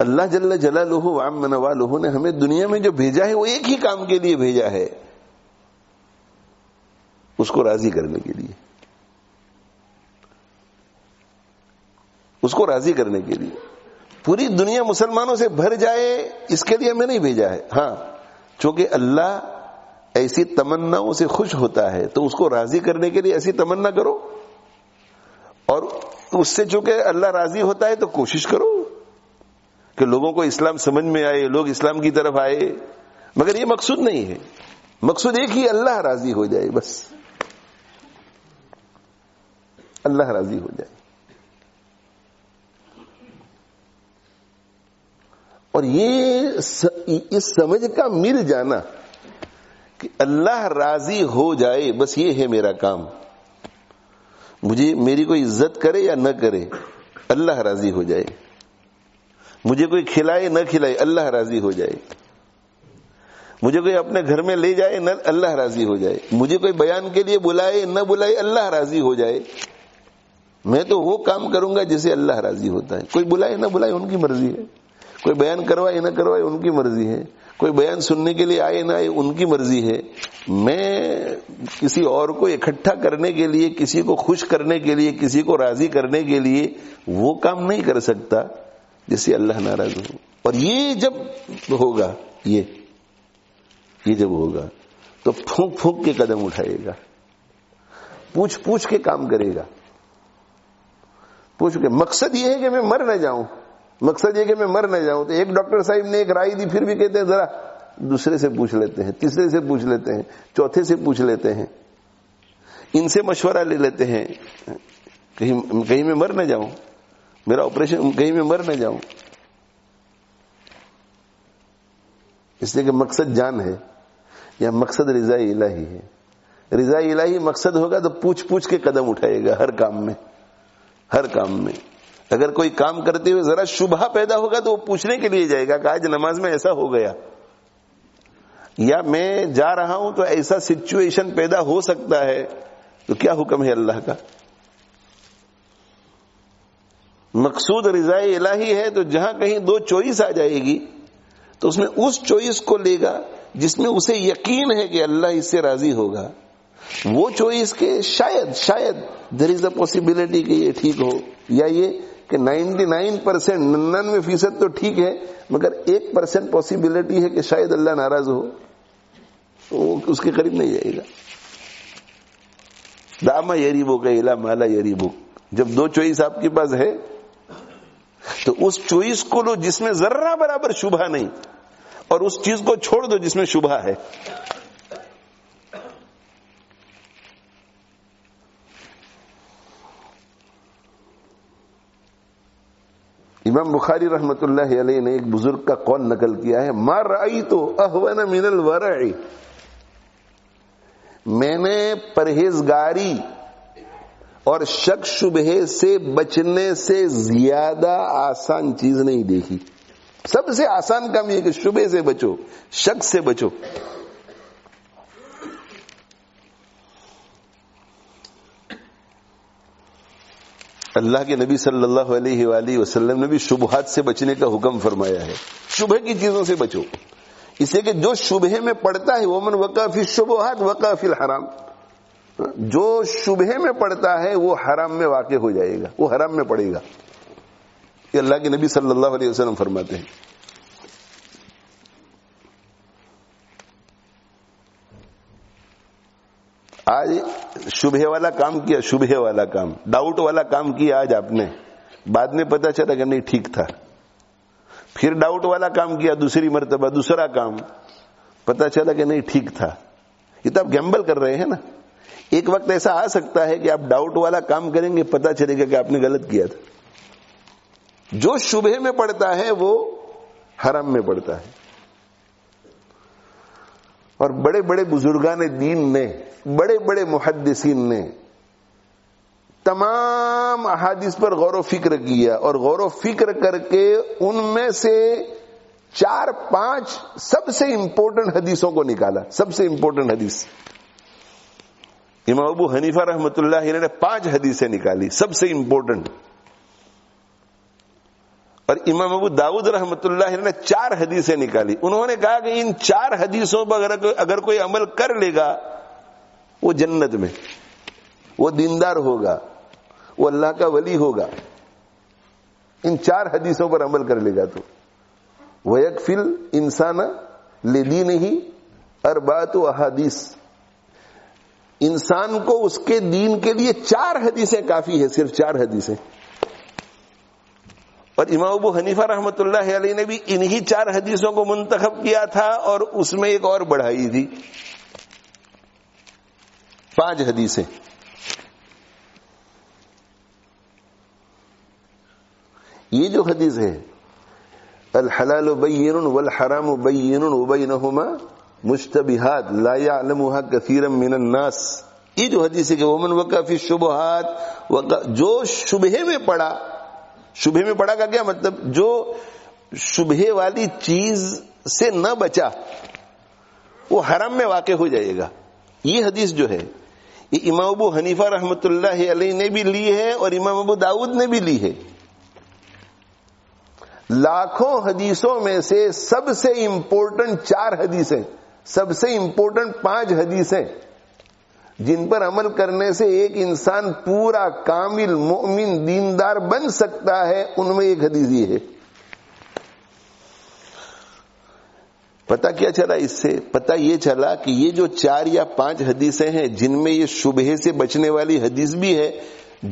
اللہ جل جلالہ وعم نوالہ نے ہمیں دنیا میں جو بھیجا ہے وہ ایک ہی کام کے لیے بھیجا ہے, اس کو راضی کرنے کے لیے, اس کو راضی کرنے کے لیے. پوری دنیا مسلمانوں سے بھر جائے اس کے لیے ہمیں نہیں بھیجا ہے. ہاں, چونکہ اللہ ایسی تمناؤں سے خوش ہوتا ہے تو اس کو راضی کرنے کے لیے ایسی تمنا کرو, اور اس سے چونکہ اللہ راضی ہوتا ہے تو کوشش کرو کہ لوگوں کو اسلام سمجھ میں آئے, لوگ اسلام کی طرف آئے. مگر یہ مقصود نہیں ہے, مقصود ایک ہی, اللہ راضی ہو جائے, بس اللہ راضی ہو جائے. اور یہ اس سمجھ کا مل جانا کہ اللہ راضی ہو جائے, بس یہ ہے میرا کام. مجھے میری کوئی عزت کرے یا نہ کرے, اللہ راضی ہو جائے. مجھے کوئی کھلائے نہ کھلائے, اللہ راضی ہو جائے. مجھے کوئی اپنے گھر میں لے جائے نہ, اللہ راضی ہو جائے. مجھے کوئی بیان کے لیے بلائے نہ بلائے, اللہ راضی ہو جائے. میں تو وہ کام کروں گا جسے اللہ راضی ہوتا ہے. کوئی بلائے نہ بلائے ان کی مرضی ہے, کوئی بیان کروائے نہ کروائے ان کی مرضی ہے, کوئی بیان سننے کے لیے آئے نہ آئے ان کی مرضی ہے. میں کسی اور کو اکٹھا کرنے کے لیے, کسی کو خوش کرنے کے لیے, کسی کو راضی کرنے کے لیے وہ کام نہیں کر سکتا جس سے اللہ ناراض ہو. اور یہ جب ہوگا, یہ جب ہوگا تو پھونک پھونک کے قدم اٹھائے گا, پوچھ پوچھ کے کام کرے گا, پوچھ کے. مقصد یہ ہے کہ میں مر نہ جاؤں, مقصد یہ کہ میں مر نہ جاؤں. تو ایک ڈاکٹر صاحب نے ایک رائے دی, پھر بھی کہتے ہیں ذرا دوسرے سے پوچھ لیتے ہیں, تیسرے سے پوچھ لیتے ہیں, چوتھے سے پوچھ لیتے ہیں, ان سے مشورہ لے لیتے ہیں, کہیں میں مر نہ جاؤں, میرا آپریشن کہیں میں مر نہ جاؤں. اس لیے کہ مقصد جان ہے, یا مقصد رضا الہی ہے. رضا الہی مقصد ہوگا تو پوچھ پوچھ کے قدم اٹھائے گا ہر کام میں, ہر کام میں. اگر کوئی کام کرتے ہوئے ذرا شبہ پیدا ہوگا تو وہ پوچھنے کے لیے جائے گا کہ آج نماز میں ایسا ہو گیا, یا میں جا رہا ہوں تو ایسا سچویشن پیدا ہو سکتا ہے, تو کیا حکم ہے اللہ کا. مقصود رضا الہی ہے تو جہاں کہیں 2 چوائس آ جائے گی تو اس میں اس چوائس کو لے گا جس میں اسے یقین ہے کہ اللہ اس سے راضی ہوگا. وہ چوائس کے شاید دیر از اے پاسبلٹی کہ یہ ٹھیک ہو, یا یہ کہ 99% تو ٹھیک ہے مگر 1% پاسبلٹی ہے کہ شاید اللہ ناراض ہو, وہ اس کے قریب نہیں جائے گا. داما یریبک الی ما لا یریبک. جب دو چوائس آپ کے پاس ہے تو اس چوائس کو لو جس میں ذرہ برابر شبہ نہیں, اور اس چیز کو چھوڑ دو جس میں شبہ ہے. امام بخاری رحمت اللہ علیہ نے ایک بزرگ کا قول نقل کیا ہے, ما رأیت اہون من الورع, میں نے پرہیزگاری اور شک شبہے سے بچنے سے زیادہ آسان چیز نہیں دیکھی. سب سے آسان کام یہ کہ شبہے سے بچو, شک سے بچو. اللہ کے نبی صلی اللہ علیہ وآلہ وسلم نے بھی شبہات سے بچنے کا حکم فرمایا ہے. شبہ کی چیزوں سے بچو, اس لیے کہ جو شبہے میں پڑتا ہے ومن وقع فی الشبہات وقع فی الحرام, جو شبہے میں پڑتا ہے وہ حرام میں واقع ہو جائے گا, وہ حرام میں پڑے گا. یہ اللہ کے نبی صلی اللہ علیہ وسلم فرماتے ہیں. آج شبہ والا کام کیا, شبہ والا کام, ڈاؤٹ والا کام کیا آج آپ نے, بعد میں پتا چلا کہ نہیں ٹھیک تھا. پھر ڈاؤٹ والا کام کیا دوسری مرتبہ, دوسرا کام, پتا چلا کہ نہیں ٹھیک تھا. یہ تو آپ گیمبل کر رہے ہیں نا. ایک وقت ایسا آ سکتا ہے کہ آپ ڈاؤٹ والا کام کریں گے, پتا چلے گا کہ آپ نے غلط کیا تھا. جو شبہ میں پڑتا ہے وہ حرام میں پڑتا ہے. اور بڑے بڑے بزرگان دین نے, بڑے بڑے محدثین نے تمام احادیث پر غور و فکر کیا, اور غور و فکر کر کے ان میں سے 4-5 سب سے امپورٹنٹ حدیثوں کو نکالا. سب سے امپورٹنٹ حدیث امام ابو حنیفہ رحمۃ اللہ علیہ نے 5 حدیثیں نکالی سب سے امپورٹنٹ, اور امام ابو داؤد رحمۃ اللہ علیہ نے 4 حدیثیں نکالی. انہوں نے کہا کہ ان 4 حدیثوں پر اگر کوئی عمل کر لے گا وہ جنت میں, وہ دیندار ہوگا, وہ اللہ کا ولی ہوگا. ان 4 حدیثوں پر عمل کر لے گا تو وَيَكْفِي الْإِنسَانَ لِدِينِهِ 4 احادیث. انسان کو اس کے دین کے لیے 4 حدیثیں کافی ہے, صرف 4 حدیثیں. اور امام ابو حنیفہ رحمۃ اللہ علیہ نے بھی انہی 4 حدیثوں کو منتخب کیا تھا, اور اس میں ایک اور بڑھائی تھی, 5 حدیثیں. یہ جو حدیث ہے الحلال بین والحرام بین وبینہما مشتبہات لا یعلمها کثیر من الناس, یہ جو حدیث ہے کہ ومن وقع فی الشبہات, جو شبہے میں پڑا. شبہے میں پڑا کا کیا مطلب, جو شبہے والی چیز سے نہ بچا وہ حرام میں واقع ہو جائے گا. یہ حدیث جو ہے یہ امام ابو حنیفہ رحمۃ اللہ علیہ نے بھی لی ہے اور امام ابو داؤد نے بھی لی ہے. لاکھوں حدیثوں میں سے سب سے امپورٹنٹ 4 حدیثیں, سب سے امپورٹنٹ 5 حدیثیں جن پر عمل کرنے سے ایک انسان پورا کامل مومن دیندار بن سکتا ہے, ان میں ایک حدیث یہ ہے. پتہ کیا چلا اس سے؟ پتہ یہ چلا کہ یہ جو 4 یا 5 حدیثیں ہیں جن میں یہ شبہے سے بچنے والی حدیث بھی ہے,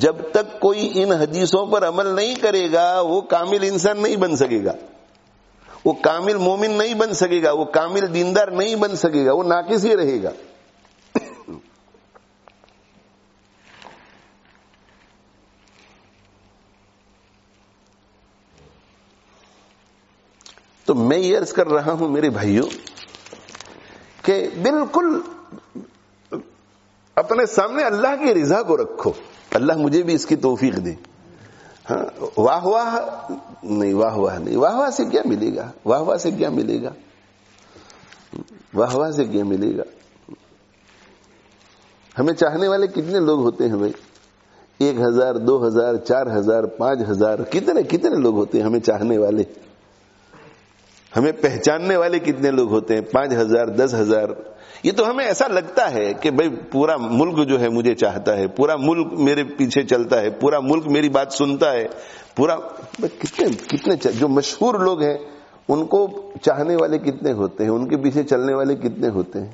جب تک کوئی ان حدیثوں پر عمل نہیں کرے گا وہ کامل انسان نہیں بن سکے گا, وہ کامل مومن نہیں بن سکے گا, وہ کامل دیندار نہیں بن سکے گا, وہ ناقص ہی رہے گا. تو میں یہ عرض کر رہا ہوں میرے بھائیوں کہ بالکل اپنے سامنے اللہ کی رضا کو رکھو. اللہ مجھے بھی اس کی توفیق دے. ہاں, واہ واہ نہیں, واہ واہ نہیں, واہ واہ سے کیا ملے گا, واہ واہ سے کیا ملے گا, واہ واہ سے کیا ملے گا. ہمیں چاہنے والے کتنے لوگ ہوتے ہیں بھائی, 1000 2000 4000 5000 کتنے لوگ ہوتے ہیں ہمیں چاہنے والے. ہمیں پہچاننے والے کتنے لوگ ہوتے ہیں, 5000 10,000. یہ تو ہمیں ایسا لگتا ہے کہ بھئی پورا ملک جو ہے مجھے چاہتا ہے, پورا ملک میرے پیچھے چلتا ہے, پورا ملک میری بات سنتا ہے, پورا کتنے جو مشہور لوگ ہیں ان کو چاہنے والے کتنے ہوتے ہیں, ان کے پیچھے چلنے والے کتنے ہوتے ہیں,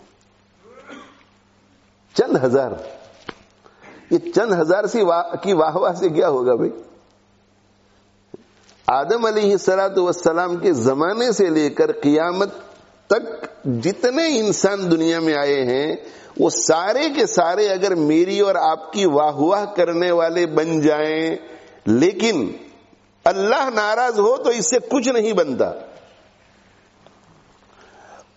چند ہزار. یہ چند ہزار کی واہ واہ سے کیا ہوگا بھائی؟ آدم علیہ السلام کے زمانے سے لے کر قیامت تک جتنے انسان دنیا میں آئے ہیں وہ سارے کے سارے اگر میری اور آپ کی واہ واہ کرنے والے بن جائیں، لیکن اللہ ناراض ہو تو اس سے کچھ نہیں بنتا.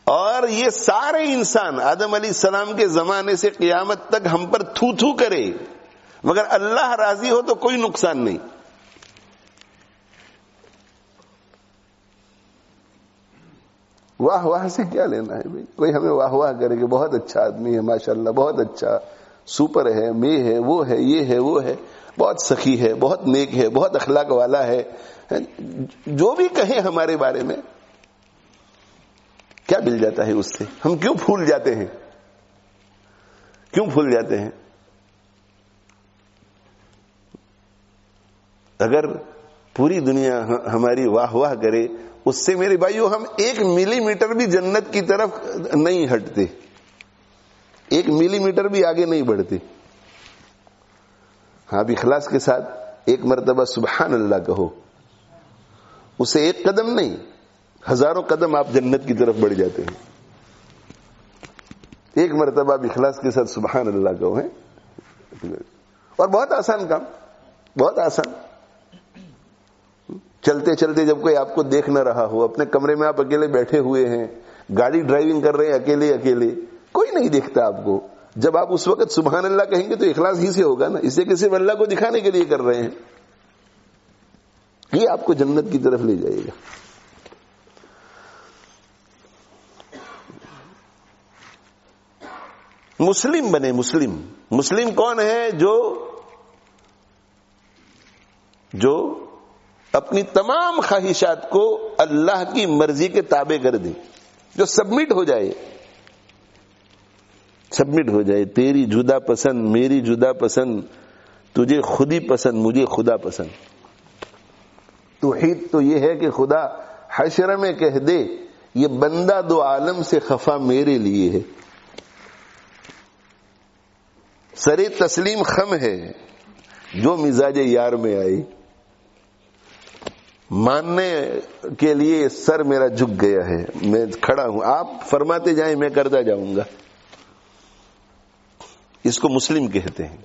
اور یہ سارے انسان آدم علیہ السلام کے زمانے سے قیامت تک ہم پر تھو تھو کرے، مگر اللہ راضی ہو تو کوئی نقصان نہیں. واہ واہ سے کیا لینا ہے بھائی؟ کوئی ہمیں واہ واہ کرے کہ بہت اچھا آدمی ہے، ماشاءاللہ بہت اچھا، سپر ہے، میں ہے، وہ ہے، یہ ہے، وہ ہے، بہت سخی ہے، بہت نیک ہے، بہت اخلاق والا ہے، جو بھی کہیں ہمارے بارے میں، کیا مل جاتا ہے اس سے؟ ہم کیوں پھول جاتے ہیں؟ کیوں پھول جاتے ہیں؟ اگر پوری دنیا ہماری واہ واہ کرے، اس سے میرے بھائیو ہم 1 ملی میٹر بھی جنت کی طرف نہیں ہٹتے، 1 ملی میٹر بھی آگے نہیں بڑھتے. ہاں بھی اخلاص کے ساتھ 1 مرتبہ سبحان اللہ کہو، اسے 1 قدم نہیں، ہزاروں قدم آپ جنت کی طرف بڑھ جاتے ہیں. 1 مرتبہ بھی اخلاص کے ساتھ سبحان اللہ کہو ہے. اور بہت آسان کام، بہت آسان. چلتے چلتے جب کوئی آپ کو دیکھ نہ رہا ہو، اپنے کمرے میں آپ اکیلے بیٹھے ہوئے ہیں، گاڑی ڈرائیونگ کر رہے ہیں اکیلے اکیلے، کوئی نہیں دیکھتا آپ کو، جب آپ اس وقت سبحان اللہ کہیں گے تو اخلاص ہی سے ہوگا نا، اسے کہ صرف اللہ کو دکھانے کے لیے کر رہے ہیں. یہ آپ کو جنت کی طرف لے جائے گا. مسلم بنے. مسلم کون ہے؟ جو اپنی تمام خواہشات کو اللہ کی مرضی کے تابع کر دے، جو سبمٹ ہو جائے. تیری جدا پسند، میری جدا پسند، تجھے خودی پسند، مجھے خدا پسند. توحید تو یہ ہے کہ خدا حشر میں کہہ دے یہ بندہ 2 عالم سے خفا میرے لیے ہے. سر تسلیم خم ہے جو مزاج یار میں آئی، ماننے کے لیے سر میرا جھک گیا ہے، میں کھڑا ہوں، آپ فرماتے جائیں میں کرتا جاؤں گا. اس کو مسلم کہتے ہیں،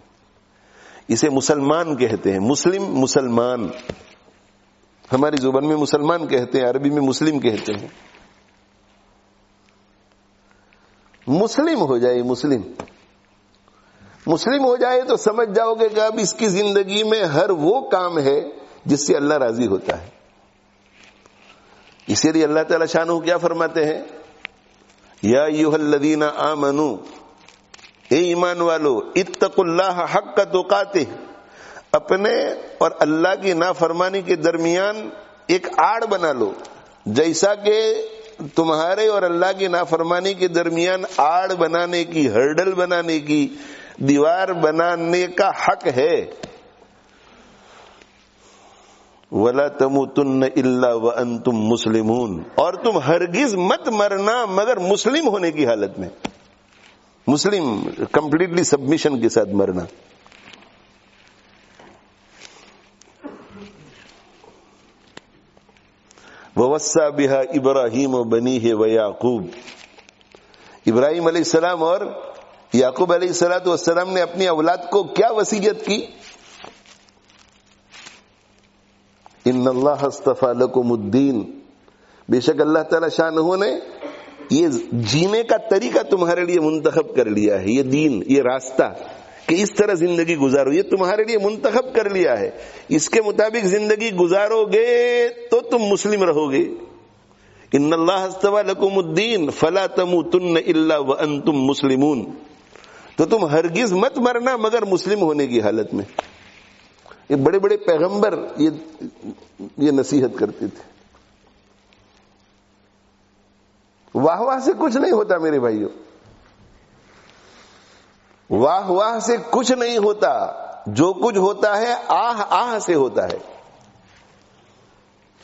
اسے مسلمان کہتے ہیں. مسلمان ہماری زبان میں مسلمان کہتے ہیں، عربی میں مسلم کہتے ہیں. مسلم ہو جائے، مسلم ہو جائے تو سمجھ جاؤ گے کہ اب اس کی زندگی میں ہر وہ کام ہے جس سے اللہ راضی ہوتا ہے. اسی لیے اللہ تعالی شانہ کیا فرماتے ہیں؟ یا ایھا الذین آمنو، اے ایمان والو، اتقوا اللہ حق تقاتہ، اپنے اور اللہ کی نافرمانی کے درمیان ایک آڑ بنا لو، جیسا کہ تمہارے اور اللہ کی نافرمانی کے درمیان آڑ بنانے کی، ہرڈل بنانے کی، دیوار بنانے کا حق ہے. وَلَا تَمُوتُنَّ إِلَّا وَأَنْتُمْ مُسْلِمُونَ، اور تم ہرگز مت مرنا مگر مسلم ہونے کی حالت میں. مسلم کمپلیٹلی سبمیشن کے ساتھ مرنا. وَوَصَّى بِهَا إِبْرَاهِيمُ بَنِيهِ وَيَعْقُوبُ، ابراہیم علیہ السلام اور یعقوب علیہ السلام نے اپنی اولاد کو کیا وصیت کی؟ ان اللہ اصطفیٰ لکم الدین، بے شک اللہ تعالی شانہ نے یہ جینے کا طریقہ تمہارے لیے منتخب کر لیا ہے. یہ دین، یہ راستہ کہ اس طرح زندگی گزارو، یہ تمہارے لیے منتخب کر لیا ہے. اس کے مطابق زندگی گزارو گے تو تم مسلم رہو گے. ان اللہ اصطفیٰ لکم الدین فلا تموتن الا وانتم مسلمون، تو تم ہرگز مت مرنا مگر مسلم ہونے کی حالت میں. یہ بڑے بڑے پیغمبر یہ نصیحت کرتے تھے. واہ واہ سے کچھ نہیں ہوتا میرے بھائیوں، واہ واہ سے کچھ نہیں ہوتا. جو کچھ ہوتا ہے آہ آہ سے ہوتا ہے.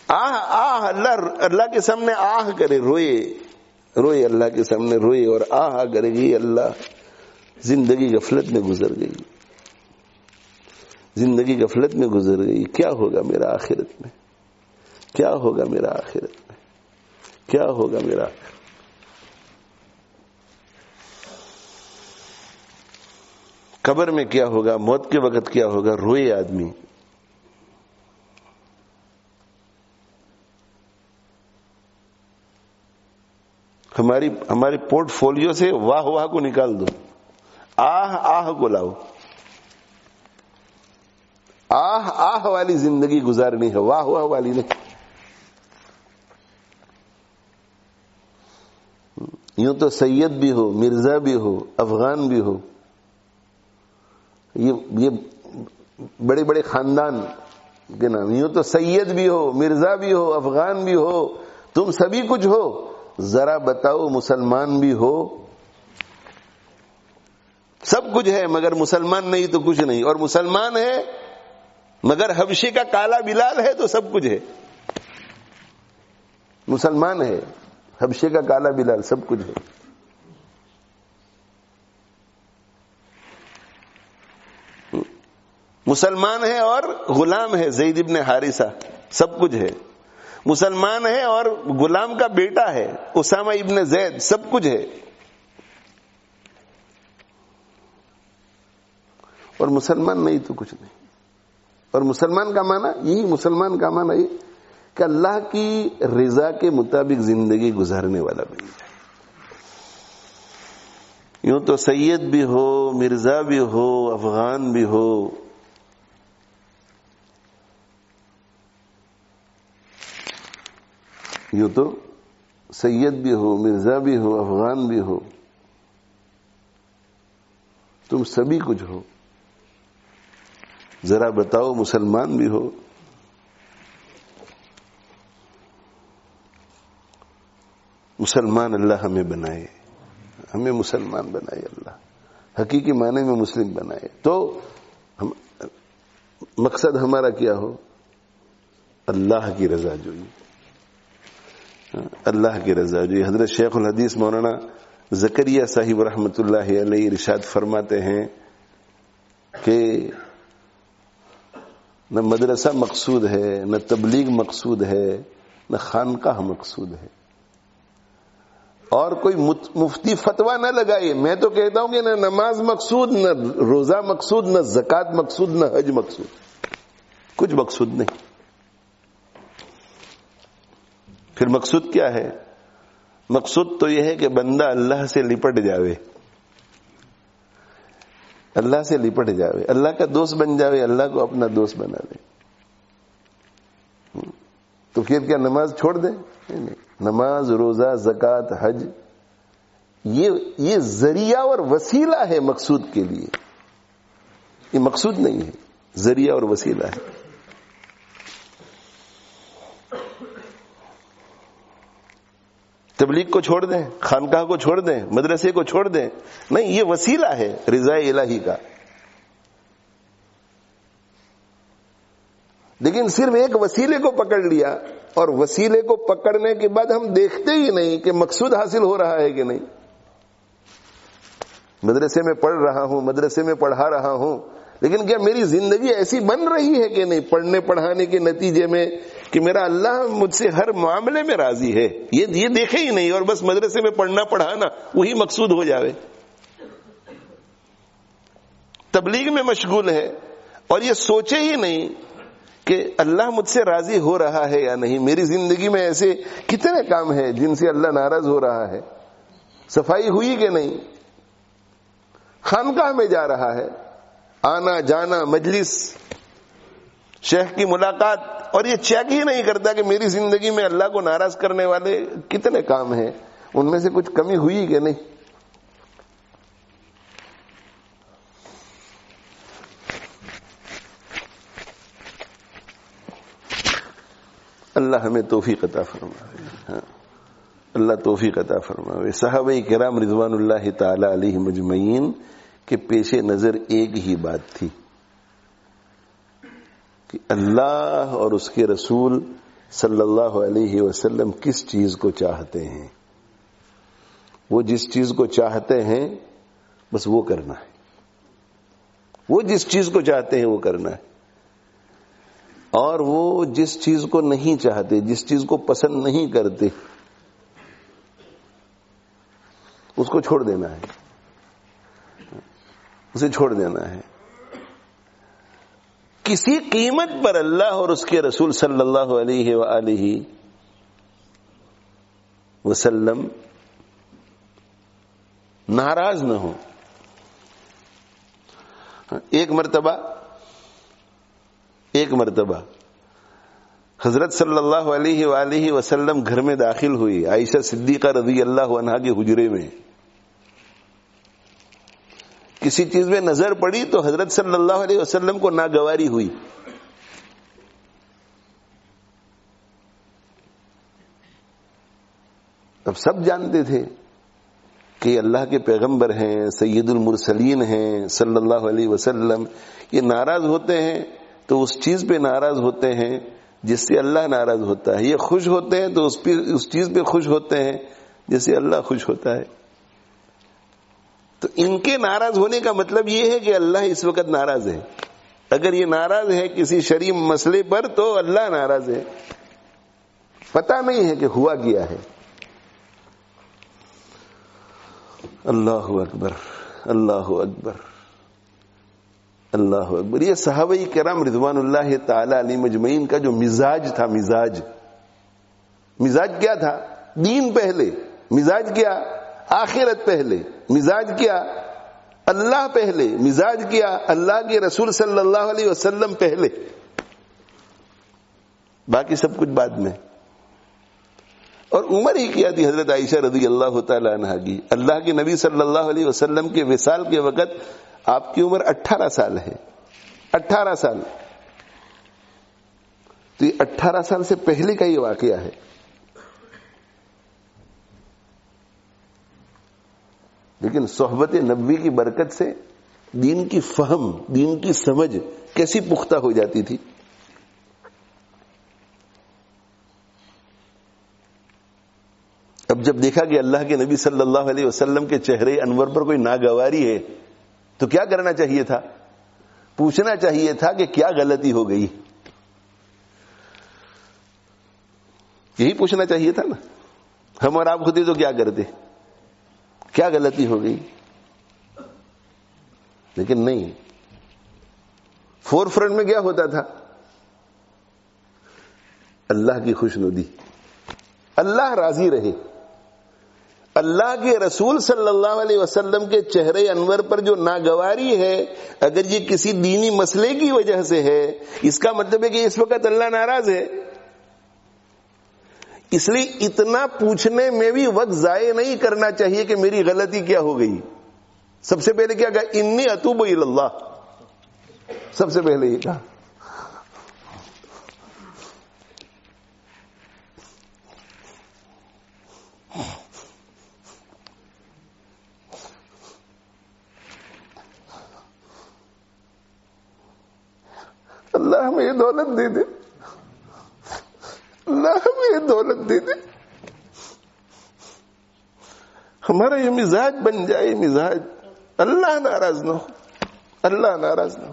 آہ آہ، اللہ کے سامنے آہ کرے، روئے اللہ کے سامنے روئے اور آہ کرے گی اللہ زندگی غفلت میں گزر گئی. زندگی غفلت میں گزر گئی. کیا ہوگا میرا آخرت میں؟ کیا ہوگا میرا آخرت میں؟ کیا ہوگا میرا آخرت؟ قبر میں کیا ہوگا؟ موت کے وقت کیا ہوگا؟ روئے آدمی. ہمارے پورٹ فولیو سے واہ واہ کو نکال دو, آہ آہ کو لاؤ. آہ آہ والی زندگی گزارنی ہے, واہ واہ والی نہیں. یوں تو سید بھی ہو, مرزا بھی ہو, افغان بھی ہو, یہ بڑے بڑے خاندان کے نام. یوں تو سید بھی ہو, مرزا بھی ہو, افغان بھی ہو, تم سبھی کچھ ہو. ذرا بتاؤ مسلمان بھی ہو؟ سب کچھ ہے مگر مسلمان نہیں تو کچھ نہیں. اور مسلمان ہے مگر حبشے کا کالا بلال ہے تو سب کچھ ہے. مسلمان ہے, حبشے کا کالا بلال, سب کچھ ہے. مسلمان ہے اور غلام ہے, زید ابن حارثہ, سب کچھ ہے. مسلمان ہے اور غلام کا بیٹا ہے, اسامہ ابن زید, سب کچھ ہے. اور مسلمان نہیں تو کچھ نہیں. اور مسلمان کا معنی یہی, مسلمان کا معنی یہ کہ اللہ کی رضا کے مطابق زندگی گزارنے والا بن جائے. یوں تو سید بھی ہو, مرزا بھی ہو, افغان بھی ہو, یوں تو سید بھی ہو, مرزا بھی ہو, افغان بھی ہو, تم سبھی کچھ ہو. ذرا بتاؤ مسلمان بھی ہو. مسلمان اللہ ہمیں بنائے, ہمیں مسلمان بنائے اللہ, حقیقی معنی میں مسلم بنائے. تو مقصد ہمارا کیا ہو؟ اللہ کی رضا جوئی, اللہ کی رضا جوئی. حضرت شیخ الحدیث مولانا زکریا صاحب رحمۃ اللہ علیہ ارشاد فرماتے ہیں کہ نہ مدرسہ مقصود ہے, نہ تبلیغ مقصود ہے, نہ خانقاہ مقصود ہے, اور کوئی مفتی فتویٰ نہ لگائے. میں تو کہتا ہوں کہ نہ نماز مقصود, نہ روزہ مقصود, نہ زکوٰۃ مقصود, نہ حج مقصود, کچھ مقصود نہیں. پھر مقصود کیا ہے؟ مقصود تو یہ ہے کہ بندہ اللہ سے لپٹ جاوے, اللہ سے لپٹ جاوے, اللہ کا دوست بن جاوے, اللہ کو اپنا دوست بنا لے. تو پھر کیا نماز چھوڑ دیں؟ نہیں. نماز, روزہ, زکوٰۃ, حج یہ ذریعہ اور وسیلہ ہے مقصود کے لیے, یہ مقصود نہیں ہے, ذریعہ اور وسیلہ ہے. تبلیغ کو چھوڑ دیں, خانقاہ کو چھوڑ دیں, مدرسے کو چھوڑ دیں, نہیں, یہ وسیلہ ہے رضا الہی کا. لیکن صرف ایک وسیلے کو پکڑ لیا, اور وسیلے کو پکڑنے کے بعد ہم دیکھتے ہی نہیں کہ مقصود حاصل ہو رہا ہے کہ نہیں. مدرسے میں پڑھ رہا ہوں, مدرسے میں پڑھا رہا ہوں, لیکن کیا میری زندگی ایسی بن رہی ہے کہ نہیں پڑھنے پڑھانے کے نتیجے میں کہ میرا اللہ مجھ سے ہر معاملے میں راضی ہے؟ یہ دیکھے ہی نہیں, اور بس مدرسے میں پڑھنا پڑھانا وہی مقصود ہو جاوے. تبلیغ میں مشغول ہے اور یہ سوچے ہی نہیں کہ اللہ مجھ سے راضی ہو رہا ہے یا نہیں. میری زندگی میں ایسے کتنے کام ہیں جن سے اللہ ناراض ہو رہا ہے. صفائی ہوئی کہ نہیں, خانقاہ میں جا رہا ہے, آنا جانا, مجلس, شیخ کی ملاقات, اور یہ چیک ہی نہیں کرتا کہ میری زندگی میں اللہ کو ناراض کرنے والے کتنے کام ہیں, ان میں سے کچھ کمی ہوئی کہ نہیں. اللہ ہمیں توفیق عطا فرمائے, اللہ توفیق عطا فرمائے. صحابہ کرام رضوان اللہ تعالی علیہم اجمعین کے پیش نظر ایک ہی بات تھی کہ اللہ اور اس کے رسول صلی اللہ علیہ وسلم کس چیز کو چاہتے ہیں. وہ جس چیز کو چاہتے ہیں بس وہ کرنا ہے, وہ جس چیز کو چاہتے ہیں وہ کرنا ہے، اور وہ جس چیز کو نہیں چاہتے، جس چیز کو پسند نہیں کرتے، اس کو چھوڑ دینا ہے، اسے چھوڑ دینا ہے۔ کسی قیمت پر اللہ اور اس کے رسول صلی اللہ علیہ وآلہ وسلم ناراض نہ ہو۔ ایک مرتبہ حضرت صلی اللہ علیہ وآلہ وسلم گھر میں داخل ہوئی، عائشہ صدیقہ رضی اللہ عنہا کے حجرے میں، کسی چیز میں نظر پڑی تو حضرت صلی اللہ علیہ وسلم کو ناگواری ہوئی۔ اب سب جانتے تھے کہ اللہ کے پیغمبر ہیں، سید المرسلین ہیں صلی اللہ علیہ وسلم، یہ ناراض ہوتے ہیں تو اس چیز پہ ناراض ہوتے ہیں جس سے اللہ ناراض ہوتا ہے، یہ خوش ہوتے ہیں تو اس چیز پہ خوش ہوتے ہیں جس سے اللہ خوش ہوتا ہے۔ تو ان کے ناراض ہونے کا مطلب یہ ہے کہ اللہ اس وقت ناراض ہے۔ اگر یہ ناراض ہے کسی شرعی مسئلے پر تو اللہ ناراض ہے، پتہ نہیں ہے کہ ہوا کیا ہے۔ اللہ اکبر، اللہ اکبر، اللہ اکبر۔ یہ صحابہ کرام رضوان اللہ تعالی علیہم اجمعین کا جو مزاج تھا، مزاج کیا تھا؟ دین پہلے، مزاج کیا؟ آخرت پہلے، مزاج کیا؟ اللہ پہلے، مزاج کیا؟ اللہ کے رسول صلی اللہ علیہ وسلم پہلے، باقی سب کچھ بعد میں۔ اور عمر ہی کیا تھی حضرت عائشہ رضی اللہ تعالی عنہا کی؟ اللہ کے نبی صلی اللہ علیہ وسلم کے وصال کے وقت آپ کی عمر 18 سال ہے، 18 سال۔ تو یہ 18 سال سے پہلے کا یہ واقعہ ہے۔ لیکن صحبت نبوی کی برکت سے دین کی فہم، دین کی سمجھ کیسی پختہ ہو جاتی تھی۔ اب جب دیکھا کہ اللہ کے نبی صلی اللہ علیہ وسلم کے چہرے انور پر کوئی ناگواری ہے تو کیا کرنا چاہیے تھا؟ پوچھنا چاہیے تھا کہ کیا غلطی ہو گئی؟ یہی پوچھنا چاہیے تھا نا۔ ہم اور آپ ہوتے تو کیا کرتے؟ کیا غلطی ہو گئی؟ لیکن نہیں، فور فرنٹ میں کیا ہوتا تھا؟ اللہ کی خوشنودی، اللہ راضی رہے۔ اللہ کے رسول صلی اللہ علیہ وسلم کے چہرے انور پر جو ناگواری ہے، اگر یہ کسی دینی مسئلے کی وجہ سے ہے، اس کا مطلب ہے کہ اس وقت اللہ ناراض ہے۔ اس لیے اتنا پوچھنے میں بھی وقت ضائع نہیں کرنا چاہیے کہ میری غلطی کیا ہو گئی۔ سب سے پہلے کیا کہا؟ انی اتوب الی اللہ، سب سے پہلے یہ کہا۔ اللہ ہمیں یہ دولت دے دے، اللہ ہمیں یہ دولت دے دے، ہمارا یہ مزاج بن جائے، مزاج اللہ ناراض نہ ہو، اللہ ناراض نہ ہو۔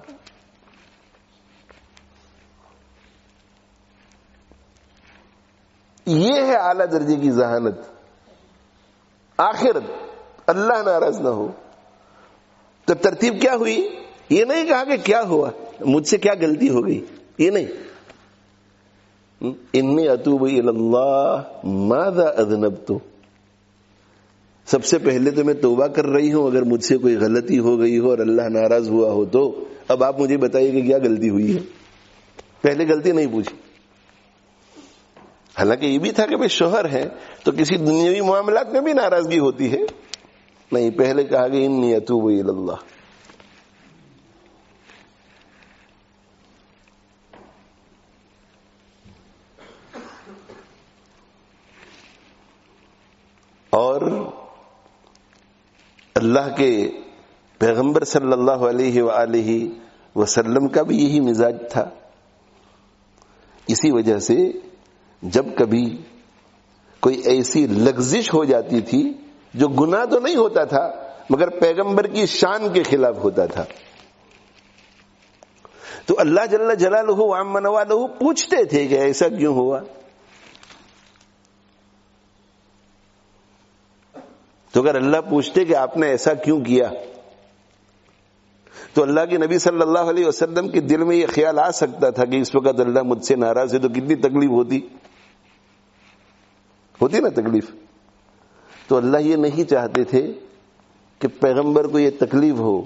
یہ ہے اعلی درجے کی ذہانت، آخرت اللہ ناراض نہ ہو۔ تو ترتیب کیا ہوئی؟ یہ نہیں کہا کہ کیا ہوا، مجھ سے کیا غلطی ہو گئی، یہ نہیں۔ انی اتوب الی اللہ ماذا اذنبت، سب سے پہلے تو میں توبہ کر رہی ہوں اگر مجھ سے کوئی غلطی ہو گئی ہو اور اللہ ناراض ہوا ہو تو۔ اب آپ مجھے بتائیے کہ کیا غلطی ہوئی ہے؟ پہلے غلطی نہیں پوچھی۔ حالانکہ یہ بھی تھا کہ بھئی شوہر ہے تو کسی دنیاوی معاملات میں بھی ناراضگی ہوتی ہے، نہیں، پہلے کہا کہ انی اتوب الی اللہ۔ اور اللہ کے پیغمبر صلی اللہ علیہ وآلہ وسلم کا بھی یہی مزاج تھا۔ اسی وجہ سے جب کبھی کوئی ایسی لغزش ہو جاتی تھی جو گناہ تو نہیں ہوتا تھا مگر پیغمبر کی شان کے خلاف ہوتا تھا، تو اللہ جل جلالہ وعم نوالہ پوچھتے تھے کہ ایسا کیوں ہوا. تو اگر اللہ پوچھتے کہ آپ نے ایسا کیوں کیا تو اللہ کے نبی صلی اللہ علیہ وسلم کے دل میں یہ خیال آ سکتا تھا کہ اس وقت اللہ مجھ سے ناراض ہے تو کتنی تکلیف ہوتی نا تکلیف. تو اللہ یہ نہیں چاہتے تھے کہ پیغمبر کو یہ تکلیف ہو،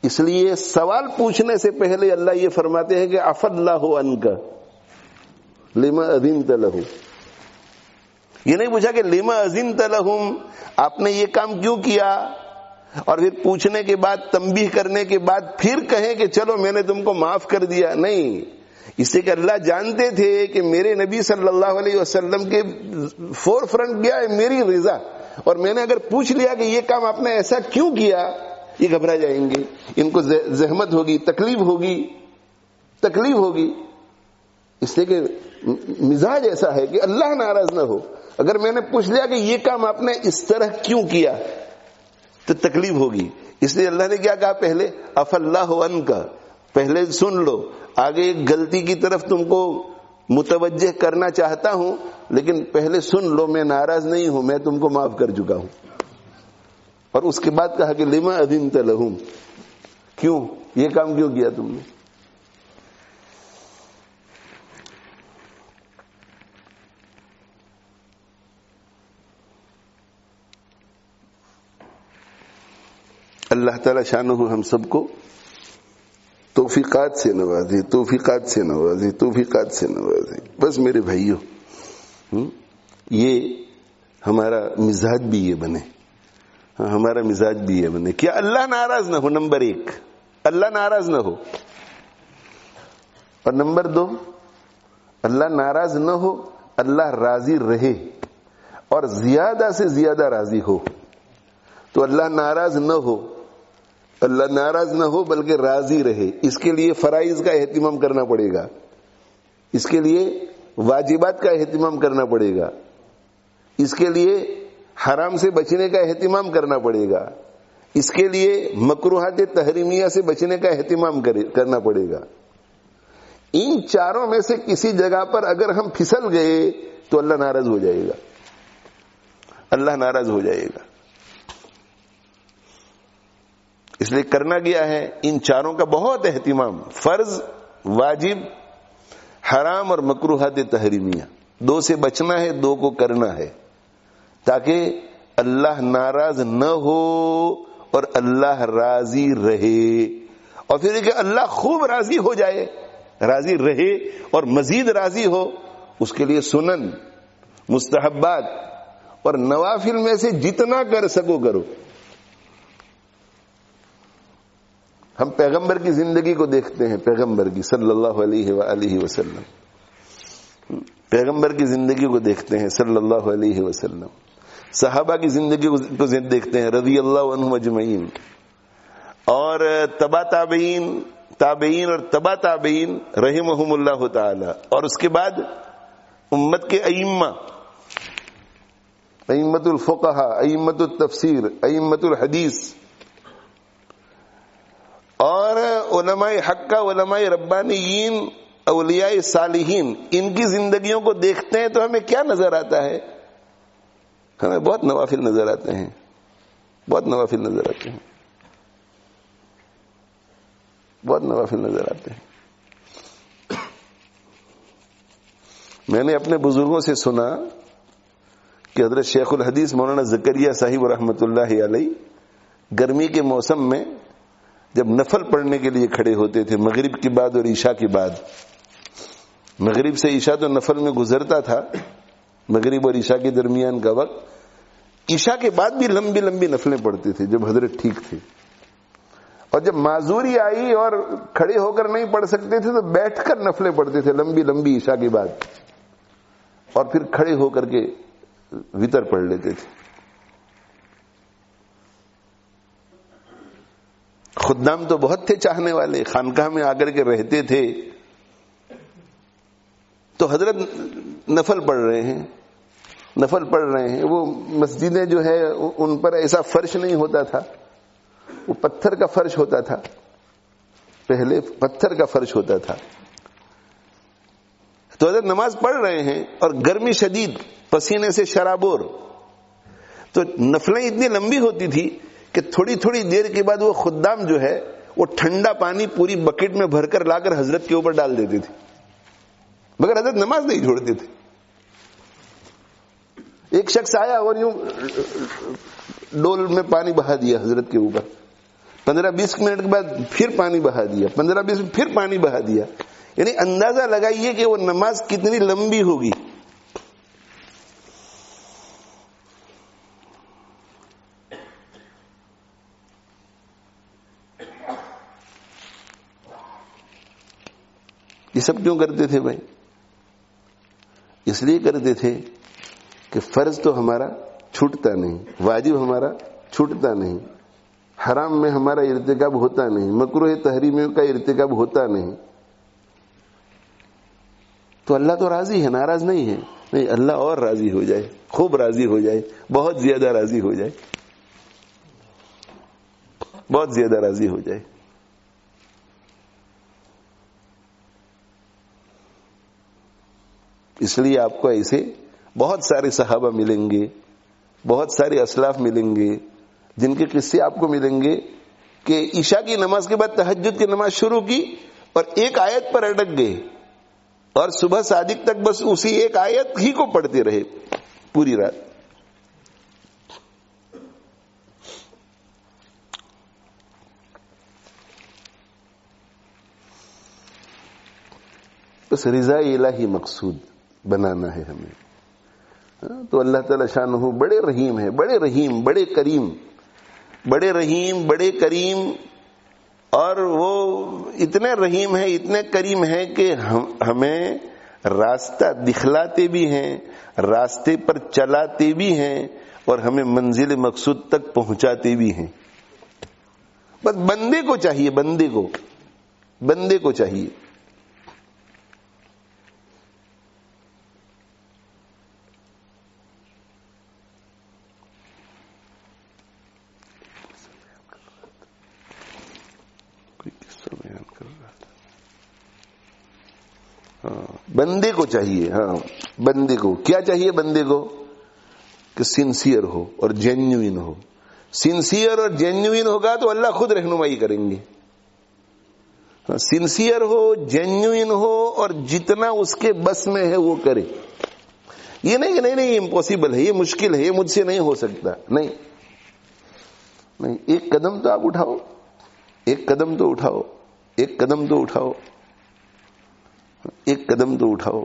اس لیے سوال پوچھنے سے پہلے اللہ یہ فرماتے ہیں کہ عفا اللہ عنک لما اذنت لہ. یہ نہیں پوچھا کہ لما اذنت لہم، آپ نے یہ کام کیوں کیا، اور پھر پوچھنے کے بعد تنبیہ کرنے کے بعد پھر کہیں کہ چلو میں نے تم کو معاف کر دیا. نہیں، اس سے کہ اللہ جانتے تھے کہ میرے نبی صلی اللہ علیہ وسلم کے فور فرنٹ کیا ہے میری رضا، اور میں نے اگر پوچھ لیا کہ یہ کام آپ نے ایسا کیوں کیا، یہ گھبرا جائیں گے، ان کو زحمت ہوگی، تکلیف ہوگی. اس سے کہ مزاج ایسا ہے کہ اللہ ناراض نہ ہو. اگر میں نے پوچھ لیا کہ یہ کام آپ نے اس طرح کیوں کیا تو تکلیف ہوگی. اس لیے اللہ نے کیا کہا، پہلے عفا اللہ عنک، پہلے سن لو، آگے ایک غلطی کی طرف تم کو متوجہ کرنا چاہتا ہوں لیکن پہلے سن لو، میں ناراض نہیں ہوں، میں تم کو معاف کر چکا ہوں. اور اس کے بعد کہا کہ لما اذنت لہم، کیوں یہ کام کیوں کیا تم نے. اللہ تعالی شانہ ہم سب کو توفیقات سے نوازے. بس میرے بھائیوں، یہ ہمارا مزاج بھی یہ بنے، ہمارا مزاج بھی یہ بنے. کیا اللہ ناراض نہ ہو، نمبر 1 اللہ ناراض نہ ہو، اور نمبر 2 اللہ ناراض نہ ہو، اللہ راضی رہے اور زیادہ سے زیادہ راضی ہو. تو اللہ ناراض نہ ہو بلکہ راضی رہے. اس کے لیے فرائض کا اہتمام کرنا پڑے گا، اس کے لیے واجبات کا اہتمام کرنا پڑے گا، اس کے لیے حرام سے بچنے کا اہتمام کرنا پڑے گا، اس کے لیے مکروہات تحریمیہ سے بچنے کا اہتمام کرنا پڑے گا. ان چاروں میں سے کسی جگہ پر اگر ہم پھسل گئے تو اللہ ناراض ہو جائے گا. اس لیے کرنا گیا ہے ان چاروں کا بہت اہتمام، فرض، واجب، حرام اور مکروہات تحریمیہ. 2 سے بچنا ہے، 2 کو کرنا ہے، تاکہ اللہ ناراض نہ ہو اور اللہ راضی رہے. اور پھر کہ اللہ خوب راضی ہو جائے، راضی رہے اور مزید راضی ہو، اس کے لیے سنن، مستحبات اور نوافل میں سے جتنا کر سکو کرو. ہم پیغمبر کی زندگی کو دیکھتے ہیں، پیغمبر کی صلی اللہ علیہ وآلہ وسلم، پیغمبر کی زندگی کو دیکھتے ہیں صلی اللہ علیہ وسلم، صحابہ کی زندگی کو دیکھتے ہیں رضی اللہ عنہم اجمعین، اور تبع تابعین اور تبع تابعین رحمہم اللہ تعالی. اور اس کے بعد امت کے ائمہ، ائمۃ الفقہاء، ائمۃ التفسیر، ائمۃ الحدیث اور علماء حق، علماء ربانیین، اولیاء صالحین، ان کی زندگیوں کو دیکھتے ہیں تو ہمیں کیا نظر آتا ہے؟ ہمیں بہت نوافل نظر آتے ہیں. میں نے اپنے بزرگوں سے سنا کہ حضرت شیخ الحدیث مولانا زکریا صاحب رحمۃ اللہ علیہ گرمی کے موسم میں جب نفل پڑھنے کے لیے کھڑے ہوتے تھے مغرب کے بعد اور عشاء کے بعد، مغرب سے عشاء تو نفل میں گزرتا تھا، مغرب اور عشاء کے درمیان کا وقت، عشاء کے بعد بھی لمبی لمبی نفلیں پڑھتے تھے جب حضرت ٹھیک تھے. اور جب معذوری آئی اور کھڑے ہو کر نہیں پڑھ سکتے تھے تو بیٹھ کر نفلیں پڑھتے تھے لمبی لمبی عشاء کے بعد، اور پھر کھڑے ہو کر کے وتر پڑھ لیتے تھے. خدام تو بہت تھے چاہنے والے، خانقاہ میں آ کر کے رہتے تھے. تو حضرت نفل پڑھ رہے ہیں، وہ مسجدیں جو ہے ان پر ایسا فرش نہیں ہوتا تھا، وہ پتھر کا فرش ہوتا تھا. پہلے پتھر کا فرش ہوتا تھا. تو حضرت نماز پڑھ رہے ہیں اور گرمی شدید، پسینے سے شرابور، تو نفلیں اتنی لمبی ہوتی تھی کہ تھوڑی تھوڑی دیر کے بعد وہ خدام جو ہے وہ ٹھنڈا پانی پوری بکٹ میں بھر کر لا کر حضرت کے اوپر ڈال دیتے تھے، مگر حضرت نماز نہیں چھوڑتے تھے. ایک شخص آیا اور یوں ڈول میں پانی بہا دیا حضرت کے اوپر، 15-20 منٹ کے بعد پھر پانی بہا دیا، 15-20 منٹ پھر پانی بہا دیا. یعنی اندازہ لگائیے کہ وہ نماز کتنی لمبی ہوگی. یہ سب کیوں کرتے تھے بھائی؟ اس لیے کرتے تھے کہ فرض تو ہمارا چھوٹتا نہیں، واجب ہمارا چھوٹتا نہیں، حرام میں ہمارا ارتکاب ہوتا نہیں، مکروہ تحریمی کا ارتکاب ہوتا نہیں. تو اللہ تو راضی ہے، ناراض نہیں ہے. نہیں، اللہ اور راضی ہو جائے، خوب راضی ہو جائے، بہت زیادہ راضی ہو جائے، بہت زیادہ راضی ہو جائے. اس لیے آپ کو ایسے بہت سارے صحابہ ملیں گے، بہت سارے اسلاف ملیں گے جن کے قصے آپ کو ملیں گے کہ عشاء کی نماز کے بعد تہجد کی نماز شروع کی اور ایک آیت پر اٹک گئے اور صبح صادق تک بس اسی ایک آیت ہی کو پڑھتے رہے پوری رات. بس رضا الہی مقصود بنانا ہے ہمیں. تو اللہ تعالی شانہ بڑے رحیم ہے، بڑے رحیم، بڑے کریم، بڑے رحیم، بڑے کریم. اور وہ اتنے رحیم ہے، اتنے کریم ہے کہ ہمیں راستہ دکھلاتے بھی ہیں، راستے پر چلاتے بھی ہیں اور ہمیں منزل مقصود تک پہنچاتے بھی ہیں. بس بندے کو چاہیے، بندے کو چاہیے. بندے کو چاہیے. ہاں، بندے کو کیا چاہیے؟ بندے کو کہ سنسیئر ہو اور جینیوئن ہو. سنسیئر اور جینیوئن ہوگا تو اللہ خود رہنمائی کریں گے. سنسیئر ہو، جینیوئن ہو اور جتنا اس کے بس میں ہے وہ کرے. یہ نہیں کہ نہیں امپوسیبل ہے، یہ مشکل ہے، یہ مجھ سے نہیں ہو سکتا. نہیں، ایک قدم تو آپ اٹھاؤ، ایک قدم تو اٹھاؤ، ایک قدم تو اٹھاؤ، ایک قدم تو اٹھاؤ.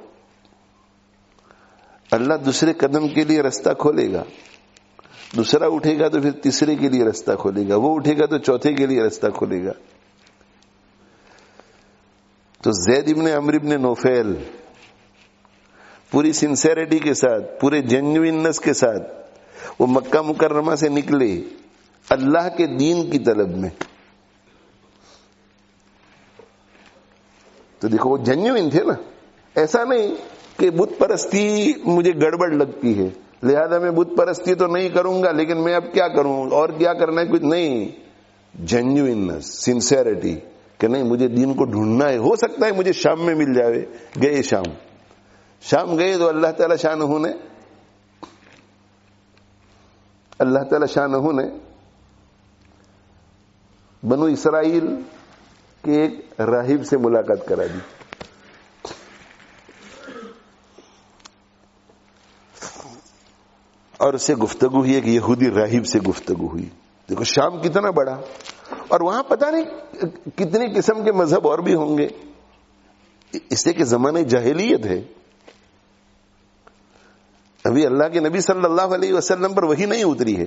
اللہ دوسرے قدم کے لیے رستہ کھولے گا، دوسرا اٹھے گا تو پھر تیسرے کے لیے رستہ کھولے گا، وہ اٹھے گا تو چوتھے کے لیے رستہ کھولے گا. تو زید ابن عمرو ابن نوفل پوری سنسیریٹی کے ساتھ، پورے جینوئنس کے ساتھ وہ مکہ مکرمہ سے نکلے اللہ کے دین کی طلب میں. تو دیکھو وہ جینوئن تھے نا. ایسا نہیں کہ بت پرستی مجھے گڑبڑ لگتی ہے لہذا میں بت پرستی تو نہیں کروں گا، لیکن میں اب کیا کروں اور کیا کرنا ہے، کچھ نہیں. جینوئنس، سنسیریٹی کہ نہیں مجھے دین کو ڈھونڈنا ہے، ہو سکتا ہے مجھے شام میں مل جائے. گئے شام گئے تو اللہ تعالی شانہ نے بنو اسرائیل کے ایک راہب سے ملاقات کرا دی. اور اس سے گفتگو ہوئی، ایک یہودی راہب سے گفتگو ہوئی. دیکھو شام کتنا بڑا، اور وہاں پتہ نہیں کتنی قسم کے مذہب اور بھی ہوں گے، اس لیے کہ زمانے جاہلیت ہے. ابھی اللہ کے نبی صلی اللہ علیہ وسلم پر وحی نہیں اتری ہے،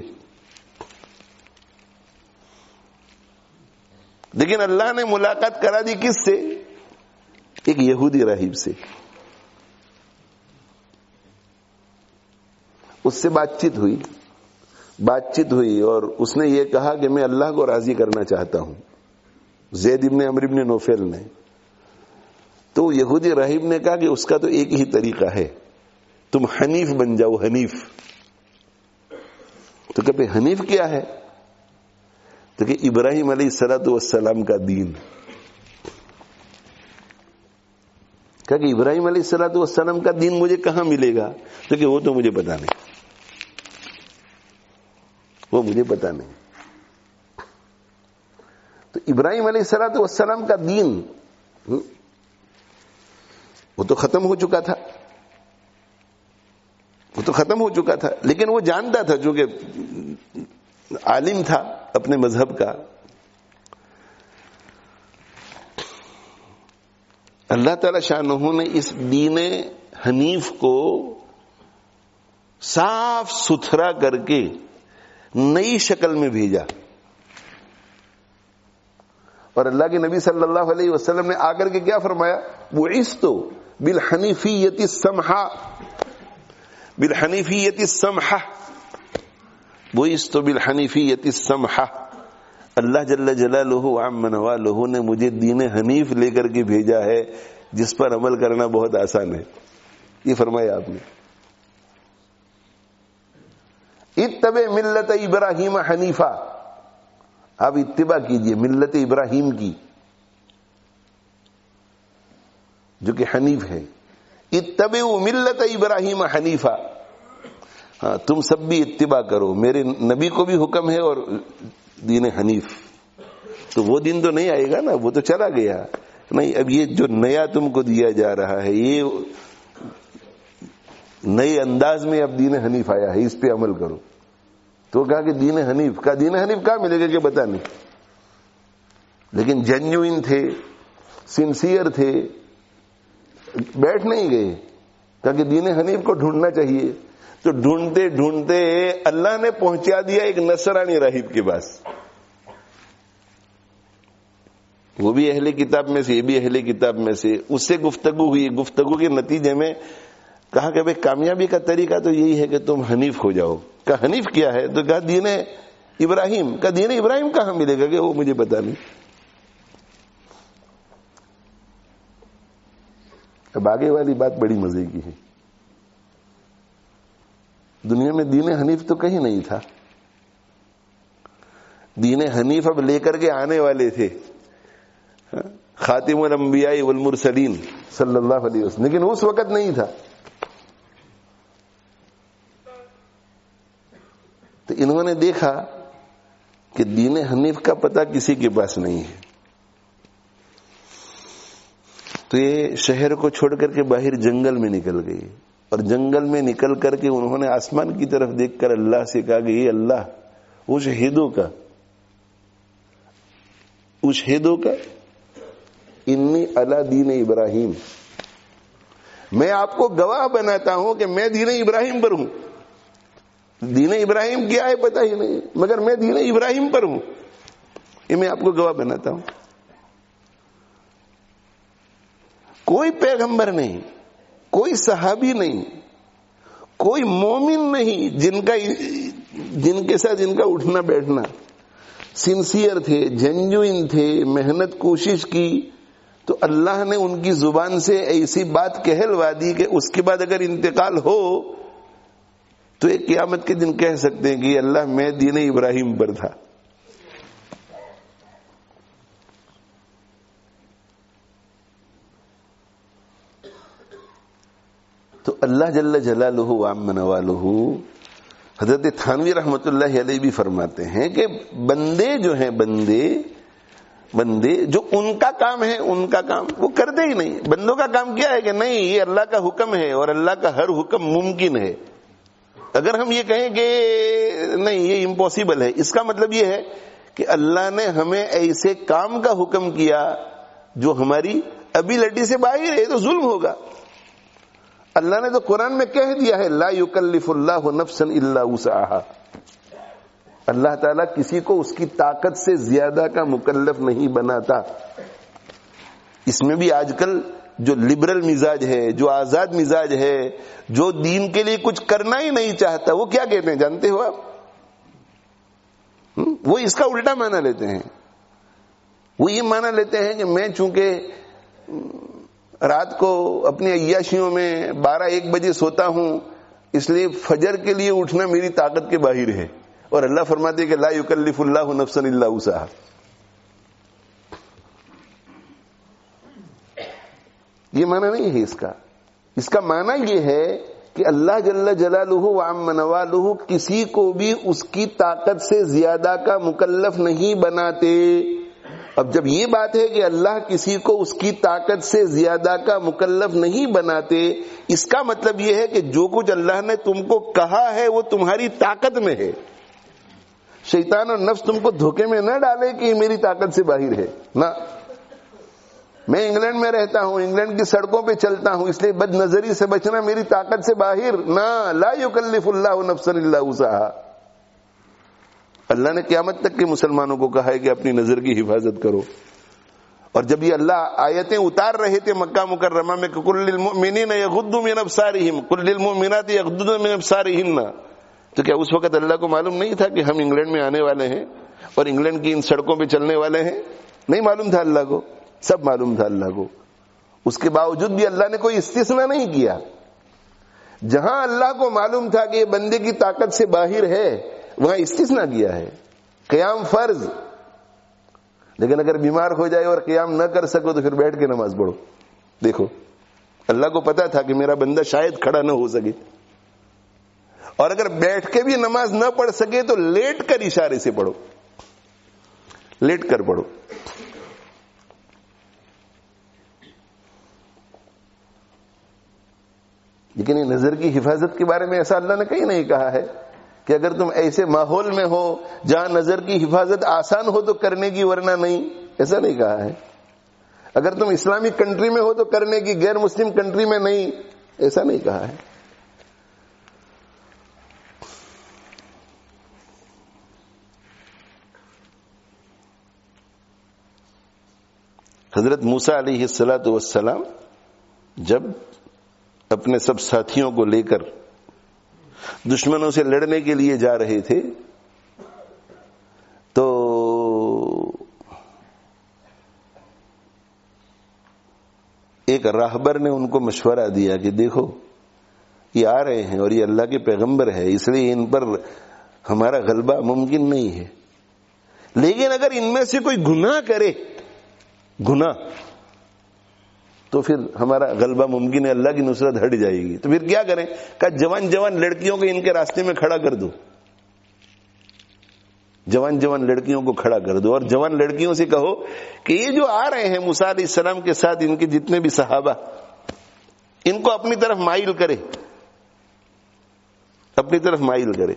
لیکن اللہ نے ملاقات کرا دی کس سے؟ ایک یہودی راہب سے. اس سے بات چیت ہوئی اور اس نے یہ کہا کہ میں اللہ کو راضی کرنا چاہتا ہوں. زید ابن عمرو ابن نوفل نے. تو یہودی راہب نے کہا کہ اس کا تو ایک ہی طریقہ ہے، تم حنیف بن جاؤ. حنیف تو کہ حنیف کیا ہے؟ تو کہ ابراہیم علیہ الصلوۃ والسلام کا دین. کہا کہ ابراہیم علیہ السلام کا دین مجھے کہاں ملے گا؟ تو کہ وہ تو مجھے پتا نہیں، وہ مجھے پتا نہیں. تو ابراہیم علیہ السلام کا دین وہ تو ختم ہو چکا تھا، وہ تو ختم ہو چکا تھا، لیکن وہ جانتا تھا، چونکہ عالم تھا اپنے مذہب کا. اللہ تعالی شانہ نے اس دین حنیف کو صاف ستھرا کر کے نئی شکل میں بھیجا. اور اللہ کے نبی صلی اللہ علیہ وسلم نے آ کر کے کیا فرمایا؟ بعثت بالحنیفیۃ السمحہ، بالحنیفیۃ السمحہ، بعثت بالحنیفیۃ السمحہ. اللہ جل جلالہ وعم نوالہ نے مجھے دین حنیف لے کر کے بھیجا ہے جس پر عمل کرنا بہت آسان ہے. یہ فرمایا آپ نے. اتبع ملت ابراہیم حنیفہ، آپ اتباع کیجئے ملت ابراہیم کی جو کہ حنیف ہے. اتبعوا ملت ابراہیم حنیفہ، ہاں تم سب بھی اتباع کرو، میرے نبی کو بھی حکم ہے اور دین حنیف. تو وہ دن تو نہیں آئے گا نا، وہ تو چلا گیا. نہیں، اب یہ جو نیا تم کو دیا جا رہا ہے، یہ نئے انداز میں اب دین حنیف آیا ہے، اس پہ عمل کرو. تو کہا کہ دین حنیف کا، دین حنیف کہاں ملے گا کہ پتا نہیں، لیکن جینیوئن تھے، سنسیئر تھے، بیٹھ نہیں گئے. کہا کہ دین حنیف کو ڈھونڈنا چاہیے. تو ڈھونڈتے ڈھونڈتے اللہ نے پہنچا دیا ایک نصرانی راہب کے پاس. وہ بھی اہل کتاب میں سے، یہ بھی اہل کتاب میں سے. اس سے گفتگو ہوئی، گفتگو کے نتیجے میں کہا کہ بھئی کامیابی کا طریقہ تو یہی ہے کہ تم حنیف ہو جاؤ. کہا حنیف کیا ہے؟ تو کہا دین ابراہیم. کہا دین ابراہیم کہاں ملے گا کہ وہ مجھے پتا نہیں. اب آگے والی بات بڑی مزے کی ہے. دنیا میں دین حنیف تو کہیں نہیں تھا. دین حنیف اب لے کر کے آنے والے تھے خاتم الانبیاء والمرسلین صلی اللہ علیہ وسلم، لیکن اس وقت نہیں تھا. تو انہوں نے دیکھا کہ دین حنیف کا پتہ کسی کے پاس نہیں ہے. تو یہ شہر کو چھوڑ کر کے باہر جنگل میں نکل گئی، اور جنگل میں نکل کر کے انہوں نے آسمان کی طرف دیکھ کر اللہ سے کہا کہ یہ اللہ اشہدو کا انی علی دین ابراہیم، میں آپ کو گواہ بناتا ہوں کہ میں دین ابراہیم پر ہوں. دین ابراہیم کیا ہے پتہ ہی نہیں، مگر میں دین ابراہیم پر ہوں، یہ میں آپ کو گواہ بناتا ہوں. کوئی پیغمبر نہیں، کوئی صحابی نہیں، کوئی مومن نہیں جن کے ساتھ ان کا اٹھنا بیٹھنا سنسیئر تھے، جینیوئن تھے، محنت کوشش کی، تو اللہ نے ان کی زبان سے ایسی بات کہلوا دی کہ اس کے بعد اگر انتقال ہو تو ایک قیامت کے دن کہہ سکتے ہیں کہ اللہ میں دین ابراہیم پر تھا. تو اللہ جل جلالہ وعم نوالہ، حضرت تھانوی رحمۃ اللہ علیہ بھی فرماتے ہیں کہ بندے جو ہیں، بندے جو ان کا کام ہے، ان کا کام وہ کرتے ہی نہیں. بندوں کا کام کیا ہے کہ نہیں، یہ اللہ کا حکم ہے اور اللہ کا ہر حکم ممکن ہے. اگر ہم یہ کہیں کہ نہیں یہ امپاسبل ہے، اس کا مطلب یہ ہے کہ اللہ نے ہمیں ایسے کام کا حکم کیا جو ہماری ابیلٹی سے باہر ہے، تو ظلم ہوگا. اللہ نے تو قرآن میں کہہ دیا ہے لا یکلف اللہ نفسا الا وسعہا، اللہ تعالیٰ کسی کو اس کی طاقت سے زیادہ کا مکلف نہیں بناتا. اس میں بھی آج کل جو لبرل مزاج ہے، جو آزاد مزاج ہے، جو دین کے لیے کچھ کرنا ہی نہیں چاہتا، وہ کیا کہتے ہیں جانتے ہو آپ؟ وہ اس کا الٹا معنی لیتے ہیں. وہ یہ معنی لیتے ہیں کہ میں چونکہ رات کو اپنی عیاشیوں میں 12-1 بجے سوتا ہوں، اس لیے فجر کے لیے اٹھنا میری طاقت کے باہر ہے، اور اللہ فرماتے ہیں کہ لا یکلف اللہ نفسا الا وسعہا. یہ معنی نہیں ہے اس کا معنی یہ ہے کہ اللہ جل جلالہ و عم نوالہ کسی کو بھی اس کی طاقت سے زیادہ کا مکلف نہیں بناتے. اب جب یہ بات ہے کہ اللہ کسی کو اس کی طاقت سے زیادہ کا مکلف نہیں بناتے، اس کا مطلب یہ ہے کہ جو کچھ اللہ نے تم کو کہا ہے وہ تمہاری طاقت میں ہے. شیطان اور نفس تم کو دھوکے میں نہ ڈالے کہ یہ میری طاقت سے باہر ہے. نہ، میں انگلینڈ میں رہتا ہوں، انگلینڈ کی سڑکوں پہ چلتا ہوں، اس لیے بد نظری سے بچنا میری طاقت سے باہر. نہ، لا یکلف اللہ نفسا الا وسعہا. اللہ نے قیامت تک کے مسلمانوں کو کہا ہے کہ اپنی نظر کی حفاظت کرو. اور جب یہ اللہ آیتیں اتار رہے تھے مکہ مکرمہ میں کہ قل للمؤمنین یغضوا من ابصارہم قل للمؤمنات یغضضن من ابصارہن، تو کیا اس وقت اللہ کو معلوم نہیں تھا کہ ہم انگلینڈ میں آنے والے ہیں اور انگلینڈ کی ان سڑکوں پہ چلنے والے ہیں؟ نہیں معلوم تھا اللہ کو، سب معلوم تھا اللہ کو. اس کے باوجود بھی اللہ نے کوئی استثناء نہیں کیا. جہاں اللہ کو معلوم تھا کہ یہ بندے کی طاقت سے باہر ہے وہاں استثناء کیا ہے. قیام فرض، لیکن اگر بیمار ہو جائے اور قیام نہ کر سکو تو پھر بیٹھ کے نماز پڑھو. دیکھو اللہ کو پتا تھا کہ میرا بندہ شاید کھڑا نہ ہو سکے، اور اگر بیٹھ کے بھی نماز نہ پڑھ سکے تو لیٹ کر اشارے سے پڑھو، لیٹ کر پڑھو. لیکن یہ نظر کی حفاظت کے بارے میں ایسا اللہ نے کہیں نہیں کہا ہے کہ اگر تم ایسے ماحول میں ہو جہاں نظر کی حفاظت آسان ہو تو کرنے کی، ورنہ نہیں، ایسا نہیں کہا ہے. اگر تم اسلامک کنٹری میں ہو تو کرنے کی، غیر مسلم کنٹری میں نہیں، ایسا نہیں کہا ہے. حضرت موسیٰ علیہ الصلاۃ والسلام جب اپنے سب ساتھیوں کو لے کر دشمنوں سے لڑنے کے لیے جا رہے تھے تو ایک راہبر نے ان کو مشورہ دیا کہ دیکھو یہ آ رہے ہیں اور یہ اللہ کے پیغمبر ہے، اس لیے ان پر ہمارا غلبہ ممکن نہیں ہے، لیکن اگر ان میں سے کوئی گناہ کرے، گناہ، تو پھر ہمارا غلبہ ممکن ہے، اللہ کی نصرت ہٹ جائے گی. تو پھر کیا کریں؟ کہ جوان جوان لڑکیوں کو ان کے راستے میں کھڑا کر دو، جوان جوان لڑکیوں کو کھڑا کر دو، اور جوان لڑکیوں سے کہو کہ یہ جو آ رہے ہیں موسیٰ علیہ السلام کے ساتھ ان کے جتنے بھی صحابہ، ان کو اپنی طرف مائل کرے، اپنی طرف مائل کرے.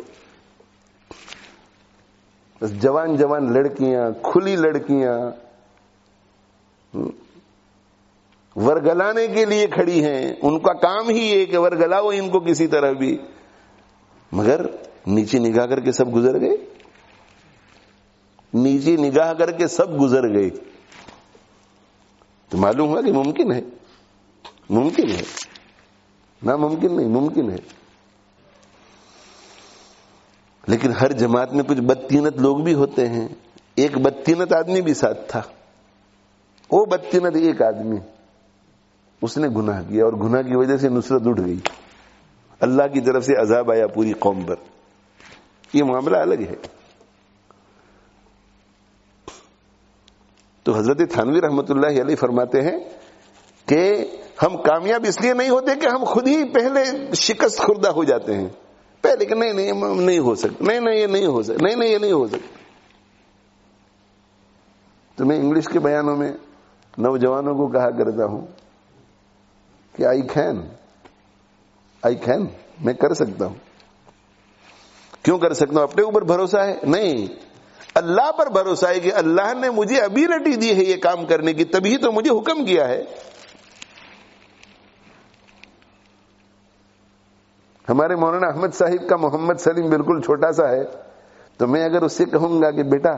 بس جوان جوان لڑکیاں، کھلی لڑکیاں ورگلانے کے لیے کھڑی ہیں، ان کا کام ہی ہے کہ ورگلاؤ ان کو کسی طرح بھی. مگر نیچے نگاہ کر کے سب گزر گئے، نیچے نگاہ کر کے سب گزر گئے. تو معلوم ہوا کہ ممکن ہے، ممکن ہے، ناممکن نہیں، ممکن ہے. لیکن ہر جماعت میں کچھ بدتینت لوگ بھی ہوتے ہیں. ایک بدتینت آدمی بھی ساتھ تھا. وہ بدتینت ایک آدمی، اس نے گناہ کیا اور گناہ کی وجہ سے نصرت اٹھ گئی، اللہ کی طرف سے عذاب آیا پوری قوم پر. یہ معاملہ الگ ہے. تو حضرت تھانوی رحمت اللہ علیہ فرماتے ہیں کہ ہم کامیاب اس لیے نہیں ہوتے کہ ہم خود ہی پہلے شکست خوردہ ہو جاتے ہیں پہلے کہ نہیں ہو سکتا، نہیں یہ نہیں ہو سکتا، نہیں یہ نہیں ہو سکتا. تو میں انگلش کے بیانوں میں نوجوانوں کو کہا کرتا ہوں کہ آئی کین، میں کر سکتا ہوں. کیوں کر سکتا ہوں؟ اپنے اوپر بھروسہ ہے؟ نہیں، اللہ پر بھروسہ ہے کہ اللہ نے مجھے ابیلٹی دی ہے یہ کام کرنے کی، تبھی تو مجھے حکم کیا ہے. ہمارے مولانا احمد صاحب کا محمد سلیم بالکل چھوٹا سا ہے، تو میں اگر اس سے کہوں گا کہ بیٹا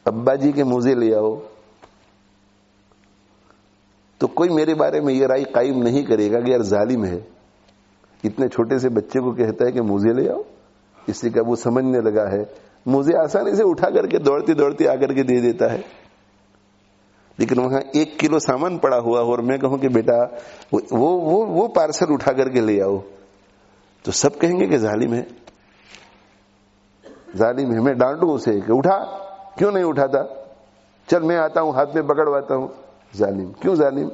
ابا جی کے موزے لے آؤ، تو کوئی میرے بارے میں یہ رائے قائم نہیں کرے گا کہ یار ظالم ہے، اتنے چھوٹے سے بچے کو کہتا ہے کہ موزے لے آؤ، اس لیے کہ وہ سمجھنے لگا ہے. موزے آسانی سے اٹھا کر کے دوڑتے دوڑتے آ کر کے دے دیتا ہے. لیکن وہاں 1 کلو سامان پڑا ہوا اور میں کہوں کہ بیٹا وہ پارسل اٹھا کر کے لے آؤ، تو سب کہیں گے کہ ظالم ہے، ظالم ہے. میں ڈانٹوں اسے کہ اٹھا، کیوں نہیں اٹھاتا، چل میں آتا ہوں ہاتھ میں پکڑواتا ہوں. ظالم. کیوں ظالم؟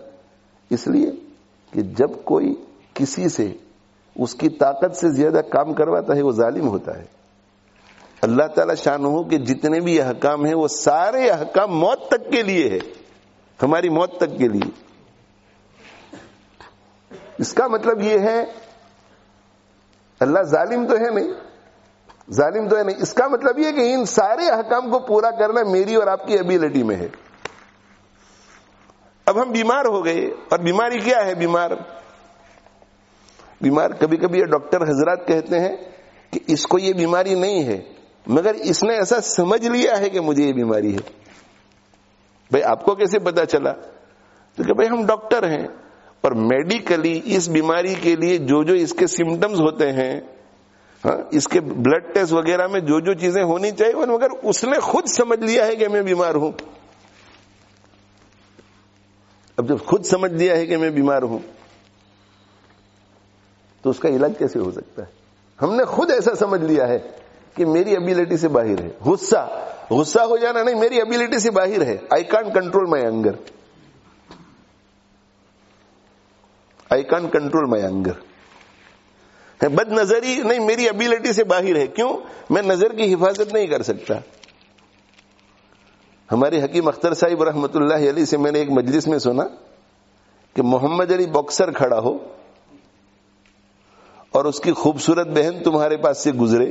اس لیے کہ جب کوئی کسی سے اس کی طاقت سے زیادہ کام کرواتا ہے وہ ظالم ہوتا ہے. اللہ تعالی شانہ کے جتنے بھی احکام ہیں وہ سارے احکام موت تک کے لیے ہے, ہماری موت تک کے لیے. اس کا مطلب یہ ہے اللہ ظالم تو ہے نہیں, ظالم تو ہے نہیں. اس کا مطلب یہ کہ ان سارے احکام کو پورا کرنا میری اور آپ کی ایبیلٹی میں ہے. اب ہم بیمار ہو گئے, اور بیماری کیا ہے؟ بیمار کبھی کبھی ڈاکٹر حضرات کہتے ہیں کہ اس کو یہ بیماری نہیں ہے, مگر اس نے ایسا سمجھ لیا ہے کہ مجھے یہ بیماری ہے. بھائی آپ کو کیسے پتا چلا؟ تو کہ بھائی ہم ڈاکٹر ہیں, اور میڈیکلی اس بیماری کے لیے جو اس کے سمٹمز ہوتے ہیں, اس کے بلڈ ٹیسٹ وغیرہ میں جو چیزیں ہونی چاہیے, مگر اس نے خود سمجھ لیا ہے کہ میں بیمار ہوں. اب جب خود سمجھ لیا ہے کہ میں بیمار ہوں تو اس کا علاج کیسے ہو سکتا ہے؟ ہم نے خود ایسا سمجھ لیا ہے کہ میری ابیلٹی سے باہر ہے. غصہ ہو جانا نہیں, میری ابیلٹی سے باہر ہے. I can't control my anger, I can't control my anger. بد نظری نہیں, میری ابیلٹی سے باہر ہے. کیوں؟ میں نظر کی حفاظت نہیں کر سکتا. ہمارے حکیم اختر صاحب رحمۃ اللہ علیہ سے میں نے ایک مجلس میں سنا کہ محمد علی باکسر کھڑا ہو اور اس کی خوبصورت بہن تمہارے پاس سے گزرے,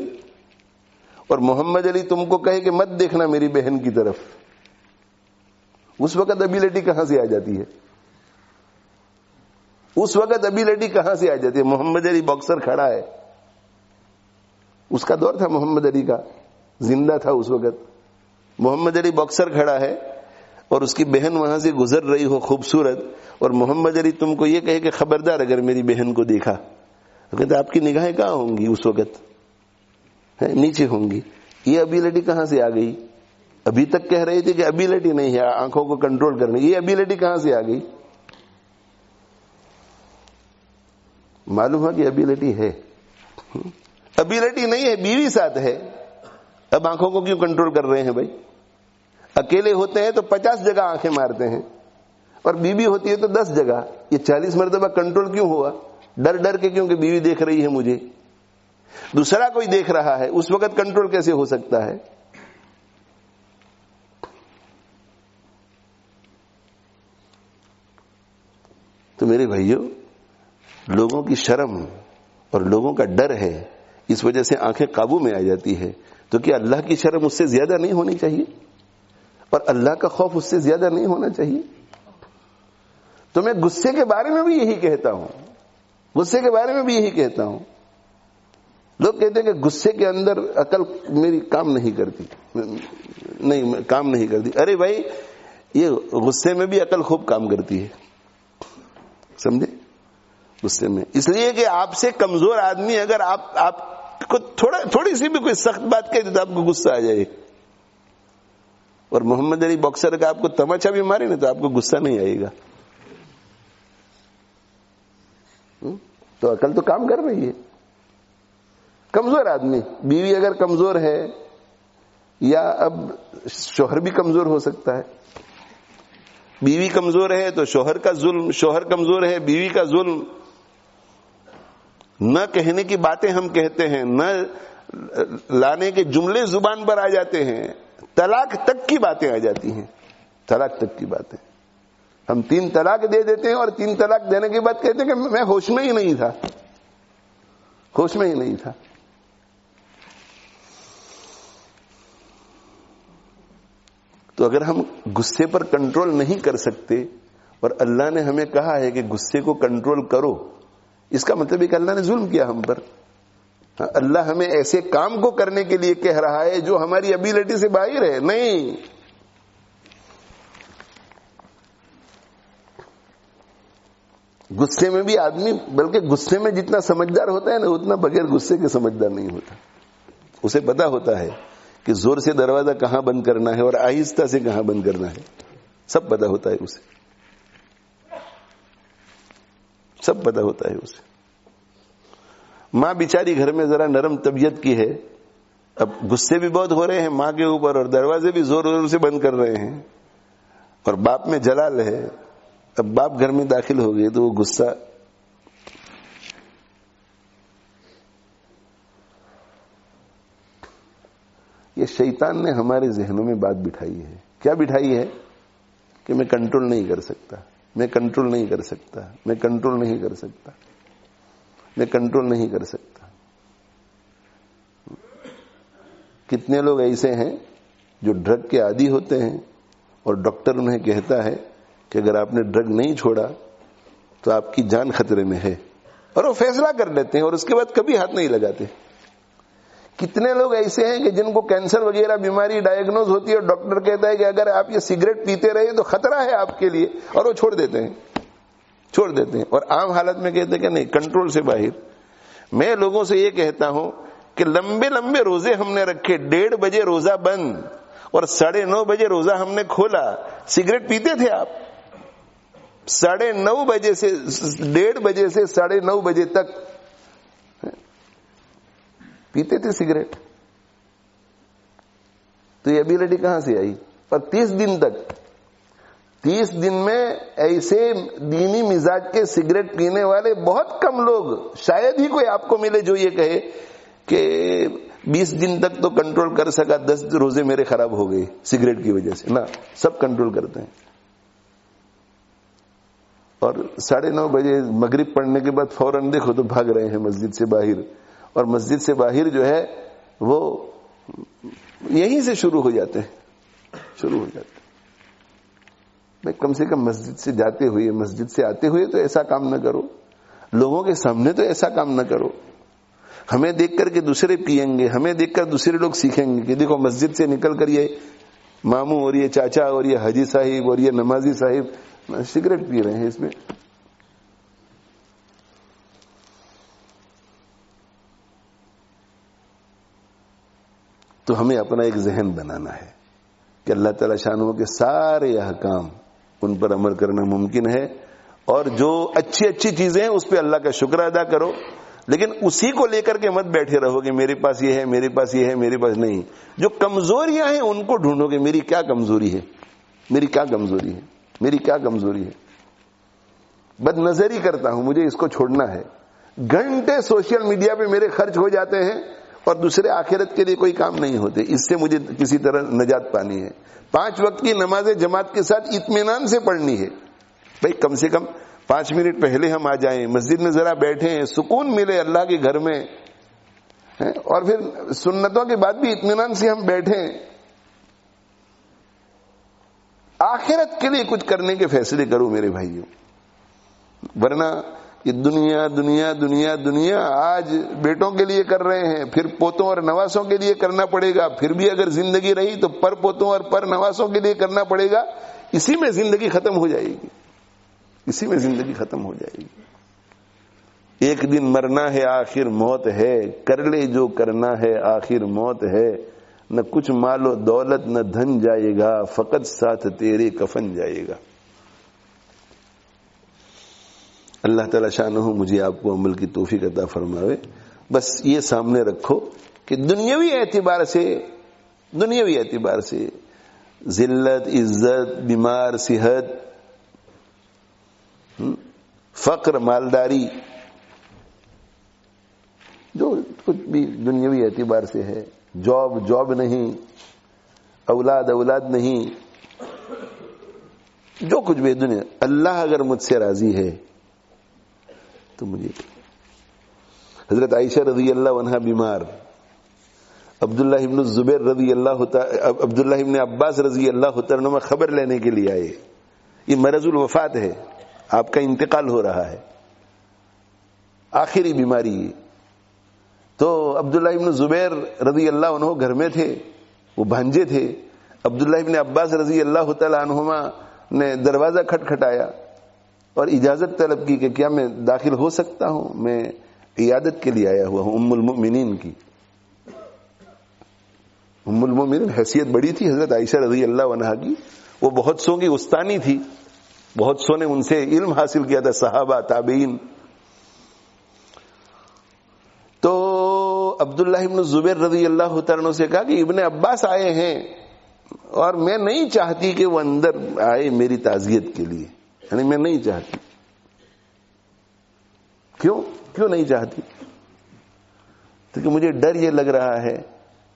اور محمد علی تم کو کہے کہ مت دیکھنا میری بہن کی طرف. اس وقت ابیلٹی کہاں سے آ جاتی ہے؟ اس وقت ابیلٹی کہاں سے آ جاتی ہے؟ محمد علی باکسر کھڑا ہے, اس کا دور تھا محمد علی کا, زندہ تھا اس وقت. محمد علی باکسر کھڑا ہے اور اس کی بہن وہاں سے گزر رہی ہو خوبصورت, اور محمد علی تم کو یہ کہے کہ خبردار اگر میری بہن کو دیکھا. کہتے آپ کی نگاہیں کہاں ہوں گی اس وقت؟ نیچے ہوں گی. یہ ابیلٹی کہاں سے آ گئی؟ ابھی تک کہہ رہے تھے کہ ابیلٹی نہیں ہے آنکھوں کو کنٹرول کرنے, یہ ابیلٹی کہاں سے آ گئی؟ معلوم ہے کہ ابیلٹی ہے. ابیلٹی نہیں ہے, بیوی ساتھ ہے. اب آنکھوں کو کیوں کنٹرول کر رہے ہیں بھائی؟ اکیلے ہوتے ہیں تو 50 جگہ آنکھیں مارتے ہیں, اور بیوی ہوتی ہے تو 10 جگہ. یہ 40 مرتبہ کنٹرول کیوں ہوا؟ ڈر کے, کیوں کہ بیوی دیکھ رہی ہے مجھے, دوسرا کوئی دیکھ رہا ہے. اس وقت کنٹرول کیسے ہو سکتا ہے؟ تو میرے بھائیوں, لوگوں کی شرم اور لوگوں کا ڈر ہے, اس وجہ سے آنکھیں قابو میں آ جاتی ہے. تو کیا اللہ کی شرم اس سے زیادہ نہیں ہونی چاہیے؟ اور اللہ کا خوف اس سے زیادہ نہیں ہونا چاہیے؟ تو میں غصے کے بارے میں بھی یہی کہتا ہوں, غصے کے بارے میں بھی یہی کہتا ہوں. لوگ کہتے ہیں کہ غصے کے اندر عقل میری کام نہیں کرتی, نہیں کام نہیں کرتی. ارے بھائی, یہ غصے میں بھی عقل خوب کام کرتی ہے, سمجھے؟ غصے میں اس لیے کہ آپ سے کمزور آدمی اگر آپ کو تھوڑی سی بھی کوئی سخت بات کہے تو آپ کو غصہ آ جائے, اور محمد علی باکسر کا آپ کو تماچا بھی مارے نا تو آپ کو غصہ نہیں آئے گا. تو عقل تو کام کر رہی ہے. کمزور آدمی, بیوی اگر کمزور ہے, یا اب شوہر بھی کمزور ہو سکتا ہے. بیوی کمزور ہے تو شوہر کا ظلم, شوہر کمزور ہے بیوی کا ظلم. نہ کہنے کی باتیں ہم کہتے ہیں, نہ لانے کے جملے زبان پر آ جاتے ہیں, طلاق تک کی باتیں آ جاتی ہیں, طلاق تک کی باتیں. ہم 3 طلاق دے دیتے ہیں, اور 3 طلاق دینے کے بعد کہتے ہیں کہ میں ہوش میں ہی نہیں تھا, ہوش میں ہی نہیں تھا. تو اگر ہم غصے پر کنٹرول نہیں کر سکتے, اور اللہ نے ہمیں کہا ہے کہ غصے کو کنٹرول کرو, اس کا مطلب ہے کہ اللہ نے ظلم کیا ہم پر. اللہ ہمیں ایسے کام کو کرنے کے لیے کہہ رہا ہے جو ہماری ابیلٹی سے باہر ہے. نہیں, غصے میں بھی آدمی, بلکہ غصے میں جتنا سمجھدار ہوتا ہے نا, اتنا بغیر غصے کے سمجھدار نہیں ہوتا. اسے پتا ہوتا ہے کہ زور سے دروازہ کہاں بند کرنا ہے اور آہستہ سے کہاں بند کرنا ہے, سب پتا ہوتا ہے اسے, سب پتا ہوتا ہے اسے. ماں بیچاری گھر میں ذرا نرم طبیعت کی ہے, اب غصے بھی بہت ہو رہے ہیں ماں کے اوپر, اور دروازے بھی زور زور سے بند کر رہے ہیں, اور باپ میں جلال ہے. اب باپ گھر میں داخل ہو گئے تو وہ غصہ. یہ شیطان نے ہمارے ذہنوں میں بات بٹھائی ہے. کیا بٹھائی ہے؟ کہ میں کنٹرول نہیں کر سکتا, میں کنٹرول نہیں کر سکتا, میں کنٹرول نہیں کر سکتا, میں کنٹرول نہیں کر سکتا. کتنے لوگ ایسے ہیں جو ڈرگ کے عادی ہوتے ہیں اور ڈاکٹر انہیں کہتا ہے کہ اگر آپ نے ڈرگ نہیں چھوڑا تو آپ کی جان خطرے میں ہے, اور وہ فیصلہ کر لیتے ہیں اور اس کے بعد کبھی ہاتھ نہیں لگاتے. کتنے لوگ ایسے ہیں کہ جن کو کینسر وغیرہ بیماری ڈائگنوز ہوتی ہے اور ڈاکٹر کہتا ہے کہ اگر آپ یہ سگریٹ پیتے رہے تو خطرہ ہے آپ کے لیے, اور وہ چھوڑ دیتے ہیں, اور عام حالت میں کہتے ہیں کہ نہیں, کنٹرول سے باہر. میں لوگوں سے یہ کہتا ہوں کہ لمبے لمبے روزے ہم نے رکھے, 1:30 بجے روزہ بند اور 9:30 بجے روزہ ہم نے کھولا. سگریٹ پیتے تھے آپ؟ 9:30 بجے سے 1:30 بجے سے 9:30 بجے تک پیتے تھے سگریٹ. تو یہ ابیلٹی کہاں سے آئی؟ اور 30 دن میں ایسے دینی مزاج کے سگریٹ پینے والے بہت کم لوگ, شاید ہی کوئی آپ کو ملے جو یہ کہے کہ 20 دن تک تو کنٹرول کر سکا, 10 روزے میرے خراب ہو گئے سگریٹ کی وجہ سے. نہ, سب کنٹرول کرتے ہیں. اور 9:30 بجے مغرب پڑھنے کے بعد فوراً دیکھو تو بھاگ رہے ہیں مسجد سے باہر, اور مسجد سے باہر جو ہے وہ یہیں سے شروع ہو جاتے ہیں. میں کم سے کم مسجد سے جاتے ہوئے, مسجد سے آتے ہوئے تو ایسا کام نہ کرو, لوگوں کے سامنے تو ایسا کام نہ کرو. ہمیں دیکھ کر کے دوسرے پیئیں گے, ہمیں دیکھ کر دوسرے لوگ سیکھیں گے کہ دیکھو مسجد سے نکل کر یہ ماموں اور یہ چاچا اور یہ حاجی صاحب اور یہ نمازی صاحب سگریٹ پی رہے ہیں. اس میں تو ہمیں اپنا ایک ذہن بنانا ہے کہ اللہ تعالی شانوں کے سارے احکام ان پر عمل کرنا ممکن ہے, اور جو اچھی اچھی چیزیں ہیں اس پہ اللہ کا شکر ادا کرو, لیکن اسی کو لے کر کے مت بیٹھے رہو کہ میرے پاس یہ ہے, میرے پاس یہ ہے, میرے پاس نہیں. جو کمزوریاں ہیں ان کو ڈھونڈو کہ میری کیا کمزوری ہے, میری کیا کمزوری ہے, میری کیا کمزوری ہے. بد نظری کرتا ہوں, مجھے اس کو چھوڑنا ہے. گھنٹے سوشل میڈیا پہ میرے خرچ ہو جاتے ہیں اور دوسرے آخرت کے لیے کوئی کام نہیں ہوتے. اس سے مجھے کسی طرح نجات پانی ہے. 5 وقت کی نمازیں جماعت کے ساتھ اطمینان سے پڑھنی ہے. بھائی کم سے کم 5 منٹ پہلے ہم آ جائیں, مسجد میں ذرا بیٹھیں, سکون ملے اللہ کے گھر میں, اور پھر سنتوں کے بعد بھی اطمینان سے ہم بیٹھیں. آخرت کے لیے کچھ کرنے کے فیصلے کرو میرے بھائیوں, ورنہ یہ دنیا دنیا دنیا دنیا آج بیٹوں کے لیے کر رہے ہیں, پھر پوتوں اور نواسوں کے لیے کرنا پڑے گا, پھر بھی اگر زندگی رہی تو پر پوتوں اور پر نواسوں کے لیے کرنا پڑے گا. اسی میں زندگی ختم ہو جائے گی, اسی میں زندگی ختم ہو جائے گی. ایک دن مرنا ہے آخر موت ہے, کر لے جو کرنا ہے آخر موت ہے. نہ کچھ مال و دولت نہ دھن جائے گا, فقط ساتھ تیرے کفن جائے گا. اللہ تعالی شانہ مجھے آپ کو عمل کی توفیق عطا فرماوے. بس یہ سامنے رکھو کہ دنیاوی اعتبار سے ذلت, عزت, بیمار, صحت, فقر, مالداری, جو کچھ بھی دنیاوی اعتبار سے ہے, جاب نہیں, اولاد نہیں, جو کچھ بھی دنیا, اللہ اگر مجھ سے راضی ہے تو مجھے. حضرت عائشہ رضی اللہ عنہا بیمار, عبداللہ ابن الزبیر رضی اللہ عبداللہ ابن عباس رضی اللہ تعالیٰ خبر لینے کے لیے آئے. یہ مرض الوفات ہے, آپ کا انتقال ہو رہا ہے, آخری بیماری. تو عبداللہ ابن زبیر رضی اللہ عنہ گھر میں تھے, وہ بھانجے تھے. عبداللہ ابن عباس رضی اللہ تعالیٰ عنہما نے دروازہ کھٹکھٹایا اور اجازت طلب کی کہ کیا میں داخل ہو سکتا ہوں, میں عیادت کے لیے آیا ہوا ہوں. ام المؤمنین کی, ام المؤمنین حیثیت بڑی تھی حضرت عائشہ رضی اللہ عنہا کی. وہ بہت سو کی استانی تھی, بہت سو نے ان سے علم حاصل کیا تھا, صحابہ, تابعین. تو عبداللہ ابن زبیر رضی اللہ تعالیٰ عنہ سے کہا کہ ابن عباس آئے ہیں, اور میں نہیں چاہتی کہ وہ اندر آئے میری تعزیت کے لیے، یعنی میں نہیں چاہتی. کیوں نہیں چاہتی؟ کیونکہ مجھے ڈر یہ لگ رہا ہے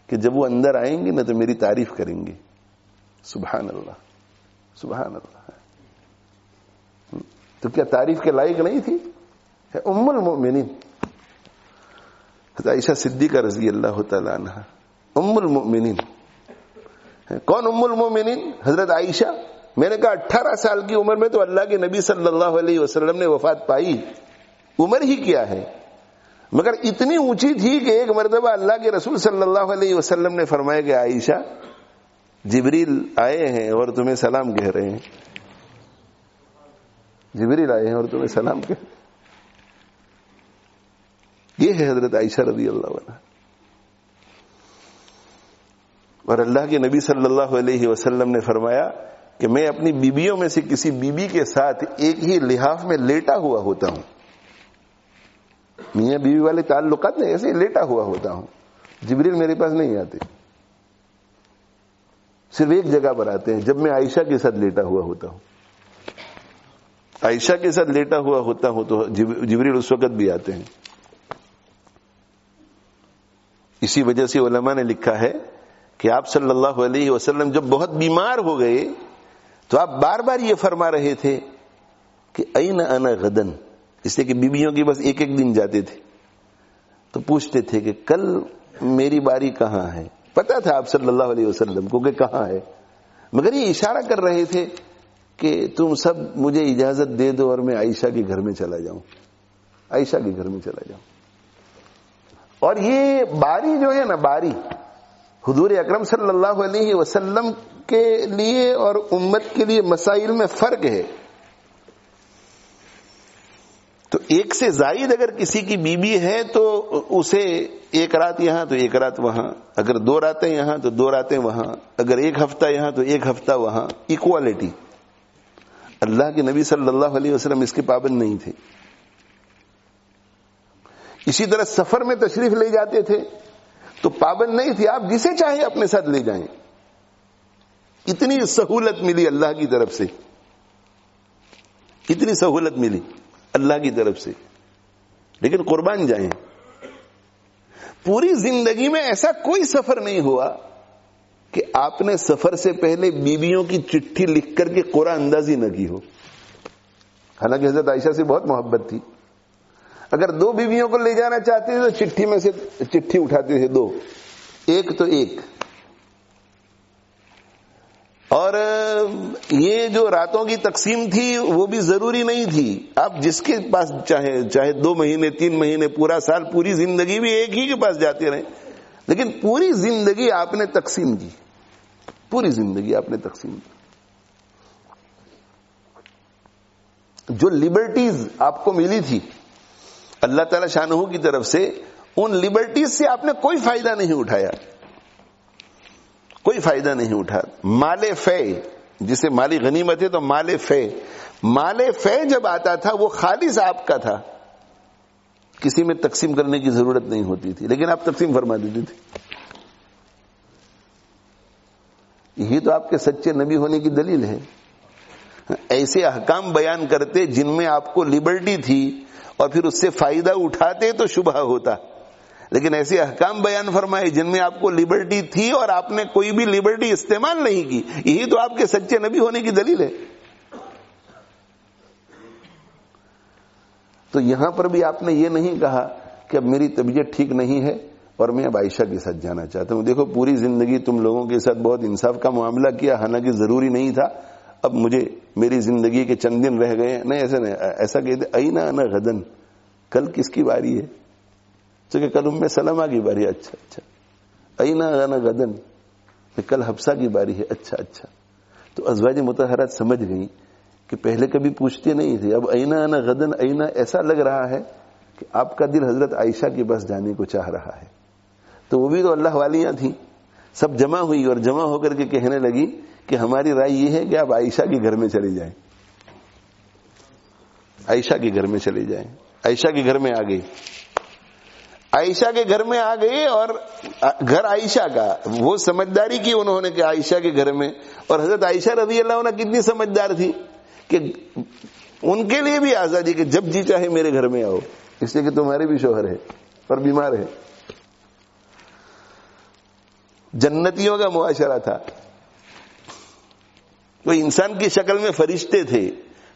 کہ جب وہ اندر آئیں گے نا تو میری تعریف کریں گے. سبحان اللہ، سبحان اللہ. تو کیا تعریف کے لائق نہیں تھی؟ ام المؤمنین عائشہ صدیقہ رضی اللہ تعالیٰ عنہ، ام المؤمنین. کون ام المؤمنین؟ حضرت عائشہ. میں نے کہا 18 سال کی عمر میں تو اللہ کے نبی صلی اللہ علیہ وسلم نے وفات پائی. عمر ہی کیا ہے، مگر اتنی اونچی تھی کہ ایک مرتبہ اللہ کے رسول صلی اللہ علیہ وسلم نے فرمایا کہ عائشہ، جبریل آئے ہیں اور تمہیں سلام کہہ رہے ہیں. جبریل آئے ہیں اور تمہیں سلام کہہ رہے ہیں. یہ ہے حضرت عائشہ رضی اللہ عنہ. اور اللہ کے نبی صلی اللہ علیہ وسلم نے فرمایا کہ میں اپنی بیویوں میں سے کسی بیوی کے ساتھ ایک ہی لحاف میں لیٹا ہوا ہوتا ہوں. میاں بیوی والے تعلقات میں ایسے لیٹا ہوا ہوتا ہوں. جبریل میرے پاس نہیں آتے، صرف ایک جگہ پر آتے ہیں جب میں عائشہ کے ساتھ لیٹا ہوا ہوتا ہوں. عائشہ کے ساتھ لیٹا ہوا ہوتا ہوں تو جبریل اس وقت بھی آتے ہیں. اسی وجہ سے علماء نے لکھا ہے کہ آپ صلی اللہ علیہ وسلم جب بہت بیمار ہو گئے تو آپ بار بار یہ فرما رہے تھے کہ این انا غدن، اس لیے کہ بیویوں کی بس ایک ایک دن جاتے تھے تو پوچھتے تھے کہ کل میری باری کہاں ہے. پتا تھا آپ صلی اللہ علیہ وسلم کو کہ کہاں ہے، مگر یہ اشارہ کر رہے تھے کہ تم سب مجھے اجازت دے دو اور میں عائشہ کے گھر میں چلا جاؤں، عائشہ کے گھر میں چلا جاؤں. اور یہ باری جو ہے نا، باری حضور اکرم صلی اللہ علیہ وسلم کے لیے اور امت کے لیے مسائل میں فرق ہے. تو ایک سے زائد اگر کسی کی بیوی ہے تو اسے ایک رات یہاں تو ایک رات وہاں، اگر 2 راتیں یہاں تو 2 راتیں وہاں، اگر 1 ہفتہ یہاں تو 1 ہفتہ وہاں. ایکوالٹی. اللہ کے نبی صلی اللہ علیہ وسلم اس کے پابند نہیں تھے. اسی طرح سفر میں تشریف لے جاتے تھے تو پابند نہیں تھی، آپ جسے چاہے اپنے ساتھ لے جائیں. اتنی سہولت ملی اللہ کی طرف سے، اتنی سہولت ملی اللہ کی طرف سے. لیکن قربان جائیں، پوری زندگی میں ایسا کوئی سفر نہیں ہوا کہ آپ نے سفر سے پہلے بیویوں کی چٹھی لکھ کر کے قرآن اندازی نہ کی ہو. حالانکہ حضرت عائشہ سے بہت محبت تھی. اگر 2 بیویوں کو لے جانا چاہتے تھے تو چٹھی میں سے چٹھی اٹھاتے تھے 2، ایک تو ایک. اور یہ جو راتوں کی تقسیم تھی وہ بھی ضروری نہیں تھی. آپ جس کے پاس چاہے 2 مہینے 3 مہینے پورا سال پوری زندگی بھی ایک ہی کے پاس جاتے رہیں، لیکن پوری زندگی آپ نے تقسیم کی، پوری زندگی آپ نے تقسیم کی. جو لبرٹیز آپ کو ملی تھی اللہ تعالی شانہ کی طرف سے، ان لبرٹیز سے آپ نے کوئی فائدہ نہیں اٹھایا، کوئی فائدہ نہیں اٹھا. مال فے، جسے مالی غنیمت ہے تو مال فے جب آتا تھا وہ خالص آپ کا تھا، کسی میں تقسیم کرنے کی ضرورت نہیں ہوتی تھی، لیکن آپ تقسیم فرما دیتے تھے. یہی تو آپ کے سچے نبی ہونے کی دلیل ہے. ایسے احکام بیان کرتے جن میں آپ کو لبرٹی تھی اور پھر اس سے فائدہ اٹھاتے تو شبہ ہوتا، لیکن ایسے احکام بیان فرمائے جن میں آپ کو لبرٹی تھی اور آپ نے کوئی بھی لبرٹی استعمال نہیں کی. یہی تو آپ کے سچے نبی ہونے کی دلیل ہے. تو یہاں پر بھی آپ نے یہ نہیں کہا کہ اب میری طبیعت ٹھیک نہیں ہے اور میں اب عائشہ کے ساتھ جانا چاہتا ہوں. دیکھو پوری زندگی تم لوگوں کے ساتھ بہت انصاف کا معاملہ کیا، حالانکہ ضروری نہیں تھا، اب مجھے میری زندگی کے چند دن رہ گئے. نہیں، ایسا نہیں. ایسا کہتے اینا انا غدن، کل کس کی باری ہے؟ تو کہ کل ام سلمہ کی باری ہے. اچھا. اینا انا غدن، کل حفصہ کی باری ہے. اچھا. تو ازواج مطہرات سمجھ گئیں کہ پہلے کبھی پوچھتے نہیں تھے، اب اینا انا غدن، اینا ایسا لگ رہا ہے کہ آپ کا دل حضرت عائشہ کے پاس جانے کو چاہ رہا ہے. تو وہ بھی تو اللہ والیاں تھیں، سب جمع ہوئی اور جمع ہو کر کے کہنے لگی کہ ہماری رائے یہ ہے کہ آپ عائشہ کے گھر میں چلے جائیں، عائشہ کے گھر میں چلے جائیں. عائشہ کے گھر میں آ گئی. عائشہ کے گھر میں آ گئے اور گھر عائشہ کا، وہ سمجھداری کی انہوں نے کہ عائشہ کے گھر میں، اور حضرت عائشہ رضی اللہ عنہ کتنی سمجھدار تھی کہ ان کے لیے بھی آزادی کہ جب جی چاہے میرے گھر میں آؤ، اس لیے کہ تمہارے بھی شوہر ہے اور بیمار ہے. جنتیوں کا معاشرہ تھا. وہ انسان کی شکل میں فرشتے تھے.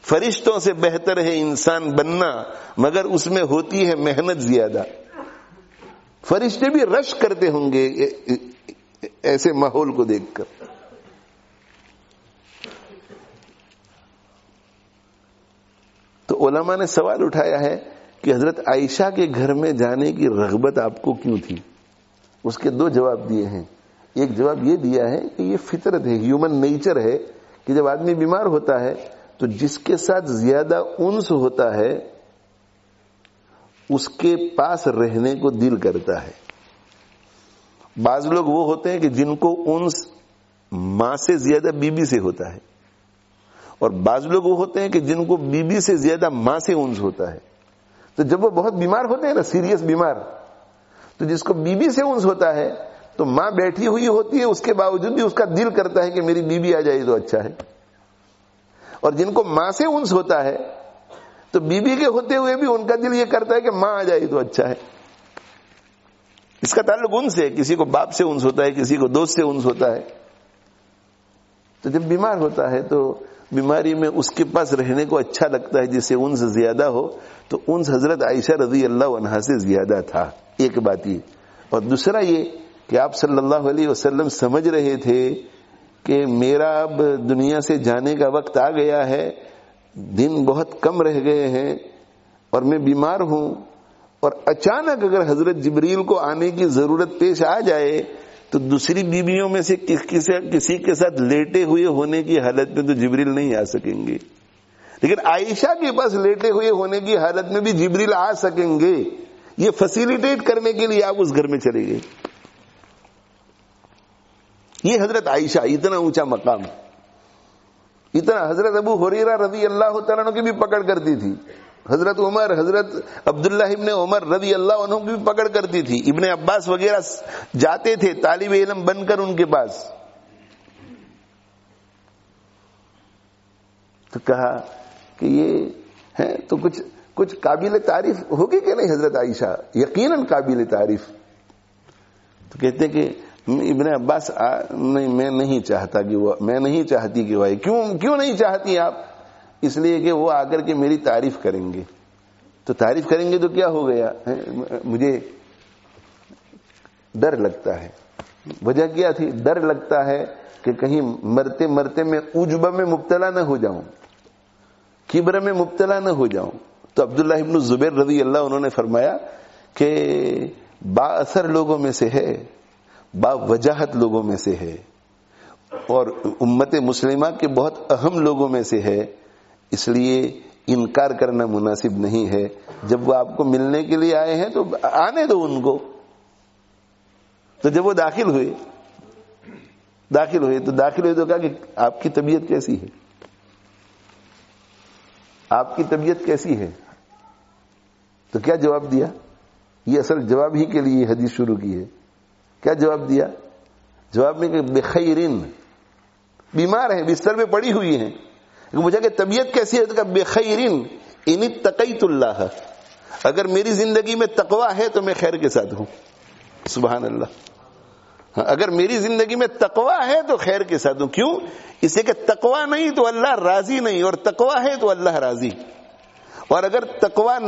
فرشتوں سے بہتر ہے انسان بننا، مگر اس میں ہوتی ہے محنت زیادہ. فرشتے بھی رش کرتے ہوں گے ایسے ماحول کو دیکھ کر. تو علماء نے سوال اٹھایا ہے کہ حضرت عائشہ کے گھر میں جانے کی رغبت آپ کو کیوں تھی؟ اس کے دو جواب دیے ہیں. ایک جواب یہ دیا ہے کہ یہ فطرت ہے، ہیومن نیچر ہے کہ جب آدمی بیمار ہوتا ہے تو جس کے ساتھ زیادہ انس ہوتا ہے اس کے پاس رہنے کو دل کرتا ہے. بعض لوگ وہ ہوتے ہیں کہ جن کو انس ماں سے زیادہ بیوی سے ہوتا ہے، اور بعض لوگ وہ ہوتے ہیں کہ جن کو بیوی سے زیادہ ماں سے انس ہوتا ہے. تو جب وہ بہت بیمار ہوتے ہیں نا، سیریس بیمار، تو جس کو بیوی سے انس ہوتا ہے تو ماں بیٹھی ہوئی ہوتی ہے، اس کے باوجود بھی اس کا دل کرتا ہے کہ میری بیوی آ جائے تو اچھا ہے. اور جن کو ماں سے انس ہوتا ہے تو بیوی کے ہوتے ہوئے بھی ان کا دل یہ کرتا ہے کہ ماں آ جائے تو اچھا ہے. اس کا تعلق انس سے، کسی کو باپ سے انس ہوتا ہے، کسی کو دوست سے انس ہوتا ہے. تو جب بیمار ہوتا ہے تو بیماری میں اس کے پاس رہنے کو اچھا لگتا ہے جس سے انس زیادہ ہو. تو انس حضرت عائشہ رضی اللہ عنہا سے زیادہ تھا. ایک بات یہ. اور دوسرا یہ کہ آپ صلی اللہ علیہ وسلم سمجھ رہے تھے کہ میرا اب دنیا سے جانے کا وقت آ گیا ہے، دن بہت کم رہ گئے ہیں اور میں بیمار ہوں، اور اچانک اگر حضرت جبریل کو آنے کی ضرورت پیش آ جائے تو دوسری بیویوں میں سے کسی کے ساتھ لیٹے ہوئے ہونے کی حالت میں تو جبریل نہیں آ سکیں گے، لیکن عائشہ کے پاس لیٹے ہوئے ہونے کی حالت میں بھی جبریل آ سکیں گے. یہ فیسیلیٹیٹ کرنے کے لیے آپ اس گھر میں چلے گئے. یہ حضرت عائشہ اتنا اونچا مقام، اتنا. حضرت ابو ہریرہ رضی اللہ تعالیٰ عنہ کی بھی پکڑ کرتی تھی. حضرت عمر، حضرت عبداللہ ابن عمر رضی اللہ عنہ کی بھی پکڑ کرتی تھی. ابن عباس وغیرہ جاتے تھے طالب علم بن کر ان کے پاس. تو کہا کہ یہ ہے تو کچھ قابل تعریف ہوگی کہ نہیں حضرت عائشہ؟ یقیناً قابل تعریف. تو کہتے کہ ابن عباس نہیں، میں نہیں چاہتا کہ وہ، میں نہیں چاہتی کہ وہ. کیوں نہیں چاہتی آپ؟ اس لیے کہ وہ آ کر کے میری تعریف کریں گے. تو تعریف کریں گے تو کیا ہو گیا؟ مجھے ڈر لگتا ہے. وجہ کیا تھی؟ ڈر لگتا ہے کہ کہیں مرتے مرتے میں عجب میں مبتلا نہ ہو جاؤں، کبر میں مبتلا نہ ہو جاؤں. تو عبداللہ ابن زبیر رضی اللہ انہوں نے فرمایا کہ با اثر لوگوں میں سے ہے، با وجاہت لوگوں میں سے ہے، اور امت مسلمہ کے بہت اہم لوگوں میں سے ہے، اس لیے انکار کرنا مناسب نہیں ہے. جب وہ آپ کو ملنے کے لیے آئے ہیں تو آنے دو ان کو. تو جب وہ داخل ہوئے تو کہا کہ آپ کی طبیعت کیسی ہے؟ آپ کی طبیعت کیسی ہے؟ تو کیا جواب دیا؟ یہ اصل جواب ہی کے لیے حدیث شروع کی ہے. کیا جواب دیا؟ جواب میں کہ بخیرن، بیمار ہیں، بستر میں پڑی ہوئی ہیں. مجھے کہ طبیعت کیسی ہے؟ تو کہا بخیرن ان اتقیت اللہ، اگر میری زندگی میں تقوی ہے تو میں خیر کے ساتھ ہوں. سبحان اللہ. اگر میری زندگی میں تقوی ہے تو خیر کے ساتھ ہوں. کیوں؟ اس لیے کہ تقوی نہیں تو اللہ راضی نہیں، اور تقوی ہے تو اللہ راضی. اور اگر تقوی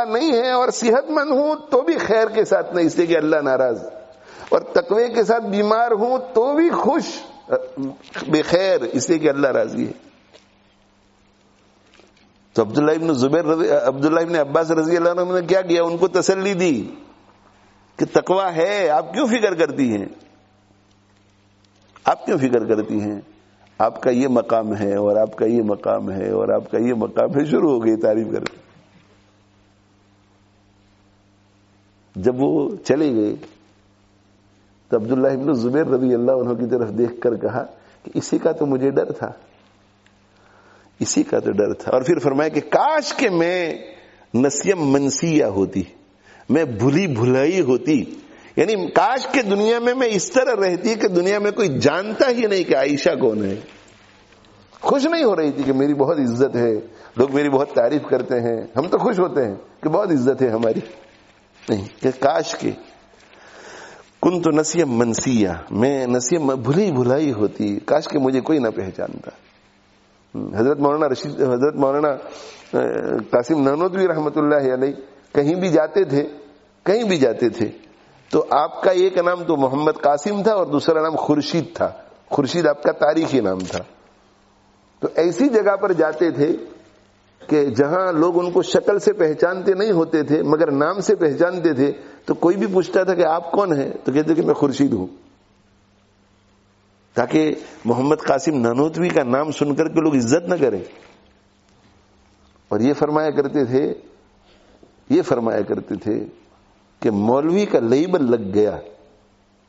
نہیں ہے اور صحت مند ہوں تو بھی خیر کے ساتھ نہیں، اس لیے کہ اللہ ناراض. اور تقوی کے ساتھ بیمار ہوں تو بھی خوش بخیر، اس لیے کہ اللہ راضی ہے. تو عبداللہ ابن عباس رضی اللہ عنہ نے کیا کیا؟ ان کو تسلی دی کہ تقوی ہے، آپ کیوں فکر کرتی ہیں؟ آپ کیوں فکر کرتی ہیں؟ آپ کا یہ مقام ہے اور آپ کا یہ مقام ہے اور آپ کا یہ مقام ہے. شروع ہو گئی تعریف کرتے. جب وہ چلے گئے تو عبداللہ ابن زبیر رضی اللہ عنہ کی طرف دیکھ کر کہا کہ اسی کا تو مجھے ڈر تھا، اسی کا تو ڈر تھا. اور پھر فرمایا کہ کاش کہ میں نسیم منسیہ ہوتی، میں بھلی بھلائی ہوتی. یعنی کاش کہ دنیا میں اس طرح رہتی کہ دنیا میں کوئی جانتا ہی نہیں کہ عائشہ کون ہے. خوش نہیں ہو رہی تھی کہ میری بہت عزت ہے, لوگ میری بہت تعریف کرتے ہیں, ہم تو خوش ہوتے ہیں کہ بہت عزت ہے ہماری. نہیں, کہ کاش کے کنت نسیا منسیا, میں نسیا بھلی بھلائی ہوتی, کاش کہ مجھے کوئی نہ پہچانتا. حضرت مولانا قاسم نانوتوی رحمۃ اللہ علیہ کہیں بھی جاتے تھے تو آپ کا ایک نام تو محمد قاسم تھا اور دوسرا نام خورشید تھا. خورشید آپ کا تاریخی نام تھا. تو ایسی جگہ پر جاتے تھے کہ جہاں لوگ ان کو شکل سے پہچانتے نہیں ہوتے تھے مگر نام سے پہچانتے تھے, تو کوئی بھی پوچھتا تھا کہ آپ کون ہیں تو کہتے کہ میں خورشید ہوں, تاکہ محمد قاسم نانوتوی کا نام سن کر کے لوگ عزت نہ کریں. اور یہ فرمایا کرتے تھے کہ مولوی کا لیبل لگ گیا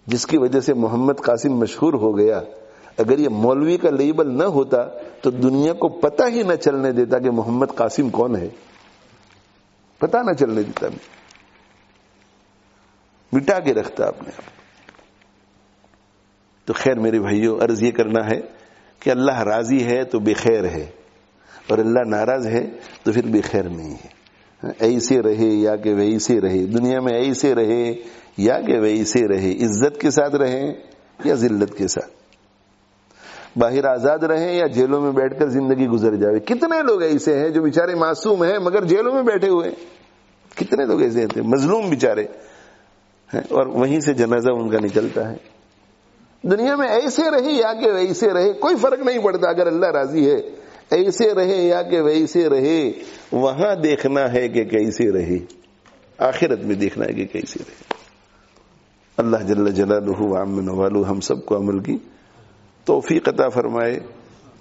جس کی وجہ سے محمد قاسم مشہور ہو گیا. اگر یہ مولوی کا لیبل نہ ہوتا تو دنیا کو پتہ ہی نہ چلنے دیتا کہ محمد قاسم کون ہے, پتہ نہ چلنے دیتا, مٹا کے رکھتا اپنے آپ. تو خیر میرے بھائیوں, عرض یہ کرنا ہے کہ اللہ راضی ہے تو بے خیر ہے, اور اللہ ناراض ہے تو پھر بے خیر نہیں ہے. ایسے رہے یا کہ ویسے رہے, دنیا میں ایسے رہے یا کہ ویسے رہے, عزت کے ساتھ رہیں یا ذلت کے ساتھ, باہر آزاد رہیں یا جیلوں میں بیٹھ کر زندگی گزر جائے. کتنے لوگ ایسے ہیں جو بیچارے معصوم ہیں مگر جیلوں میں بیٹھے ہوئے ہیں, کتنے لوگ ایسے ہیں مظلوم بیچارے, اور وہیں سے جنازہ ان کا نکلتا ہے. دنیا میں ایسے رہے یا کہ ویسے رہے کوئی فرق نہیں پڑتا, اگر اللہ راضی ہے ایسے رہے یا کہ ویسے رہے, وہاں دیکھنا ہے کہ کیسے رہے, آخرت میں دیکھنا ہے کہ کیسے رہے. اللہ جل جلالہ وعم نوالہ ہم سب کو عمل کی توفیق عطا فرمائے.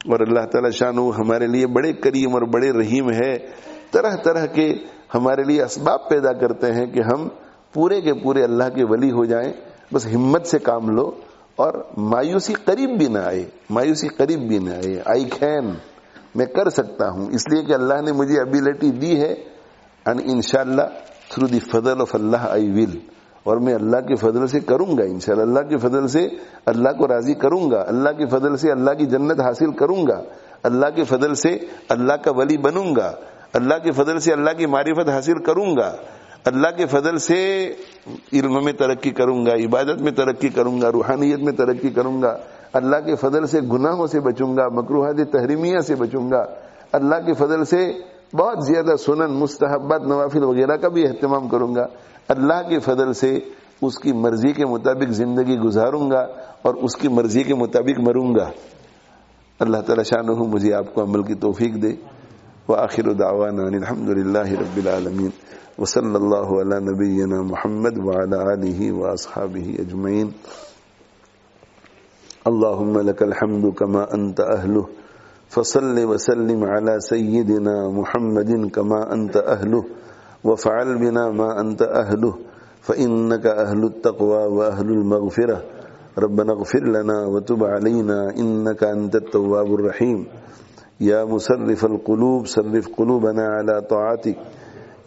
اور اللہ تعالی شانہ ہمارے لیے بڑے کریم اور بڑے رحیم ہے, طرح طرح کے ہمارے لیے اسباب پیدا کرتے ہیں کہ ہم پورے کے پورے اللہ کے ولی ہو جائیں. بس ہمت سے کام لو اور مایوسی قریب بھی نہ آئے. آئی کین, میں کر سکتا ہوں, اس لیے کہ اللہ نے مجھے ابیلٹی دی ہے, and انشاءاللہ through the Fazal of Allah I will, اور میں اللہ کے فضل سے کروں گا انشاءاللہ. اللہ کے فضل سے اللہ کو راضی کروں گا, اللہ کے فضل سے اللہ کی جنت حاصل کروں گا, اللہ کے فضل سے اللہ کا ولی بنوں گا, اللہ کے فضل سے اللہ کی معرفت حاصل کروں گا, اللہ کے فضل سے علم میں ترقی کروں گا, عبادت میں ترقی کروں گا, روحانیت میں ترقی کروں گا, اللہ کے فضل سے گناہوں سے بچوں گا, مکروہات تحریمیہ سے بچوں گا, اللہ کے فضل سے بہت زیادہ سنن مستحبات نوافل وغیرہ کا بھی اہتمام کروں گا, اللہ کے فضل سے اس کی مرضی کے مطابق زندگی گزاروں گا اور اس کی مرضی کے مطابق مروں گا. اللہ تعالی شانہ مجھے آپ کو عمل کی توفیق دے. وآخر دعوانا الحمد للہ رب العالمین, وصلی اللہ علی نبینا محمد وعلی آلہ واصحابہ اجمعین. اللہم لک الحمد کما انت اہلہ, فصل وسلم علی سیدنا محمد کما انت اہلہ, وفعل بنا ما انت اہلہ, فإنک اہل التقوى واہل المغفرہ. ربنا اغفر لنا وتب علینا انک انت التواب الرحیم. یا مصرف القلوب صرف قلوبنا على طاعتک,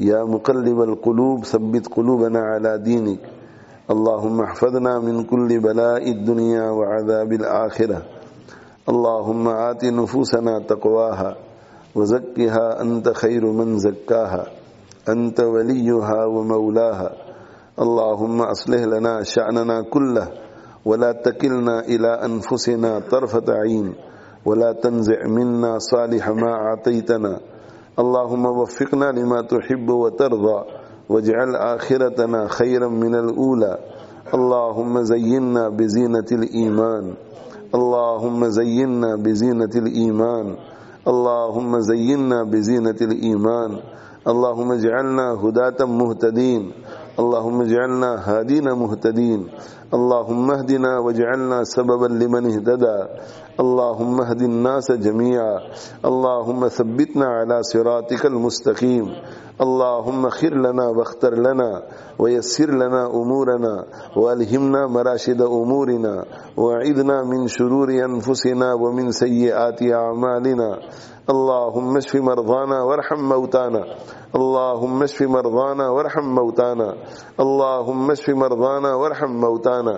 یا مقلب القلوب ثبت قلوبنا على دینک. اللهم احفظنا من كل بلاء الدنيا وعذاب الآخرة. اللهم آت نفوسنا تقواها وزكها أنت خير من زكاها, أنت وليها ومولاها. اللهم أصلح لنا شأننا كله ولا تكلنا إلى أنفسنا طرفة عين, ولا تنزع منا صالح ما أعطيتنا. اللهم وفقنا لما تحب وترضى, واجعل آخرتنا خيرا من الأولى. اللهم زينا بزينة الإيمان, اللهم زينا بزينة الإيمان, اللهم زينا بزينة الإيمان. اللهم اجعلنا هداة مهتدين, اللهم اجعلنا هادين مهتدين. اللهم اهدنا واجعلنا سببا لمن اهتدى اللهم اهد الناس جميعا اللهم ثبتنا على صراطك المستقيم اللهم خر لنا واختر لنا ويسر لنا أمورنا وألهمنا مراشد أمورنا وأعذنا من شرور أنفسنا ومن سيئات أعمالنا اللهم اشف مرضانا وارحم موتانا اللهم اشف مرضانا وارحم موتانا اللهم اشف مرضانا وارحم موتانا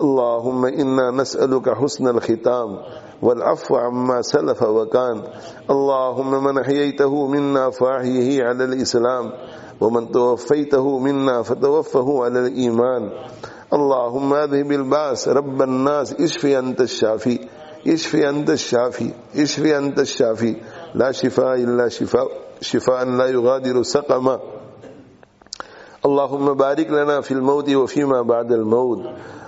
اللهم إنا نسألك حسن الختام والعفو عما سلف وكان اللهم من أحييته منا فأحيه على الإسلام ومن توفيته منا فتوفه على الإيمان اللهم اذهب الباس رب الناس اشفي أنت الشافي اشفي أنت الشافي اشفي أنت الشافي لا شفاء إلا شفاء لا يغادر سقما اللهم بارك لنا في الموت وفيما بعد الموت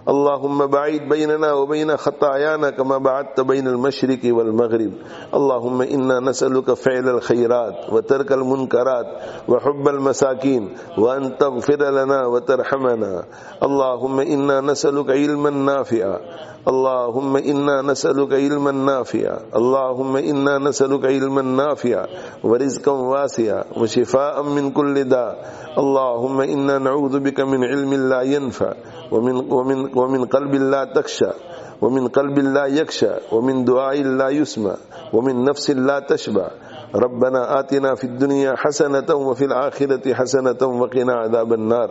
اللهم بعيد بيننا وبين خطايانا كما بعدت بين المشرق والمغرب اللهم إنا نسألك فعل الخيرات وترك المنكرات وحب المساكين وأن تغفر لنا وترحمنا اللهم إنا نسألك علما نافعا اللهم إنا نسألك علما نافعا اللهم إنا نسألك علما نافعا ورزقا واسعا وشفاء من كل داء اللهم إنا نعوذ بك من علم لا ينفع ومن قلب لا تخشى ومن قلب لا يخشى ومن دعاء لا يسمع ومن نفس لا تشبع ربنا آتنا في الدنيا حسنة وفي الآخرة حسنة وقنا عذاب النار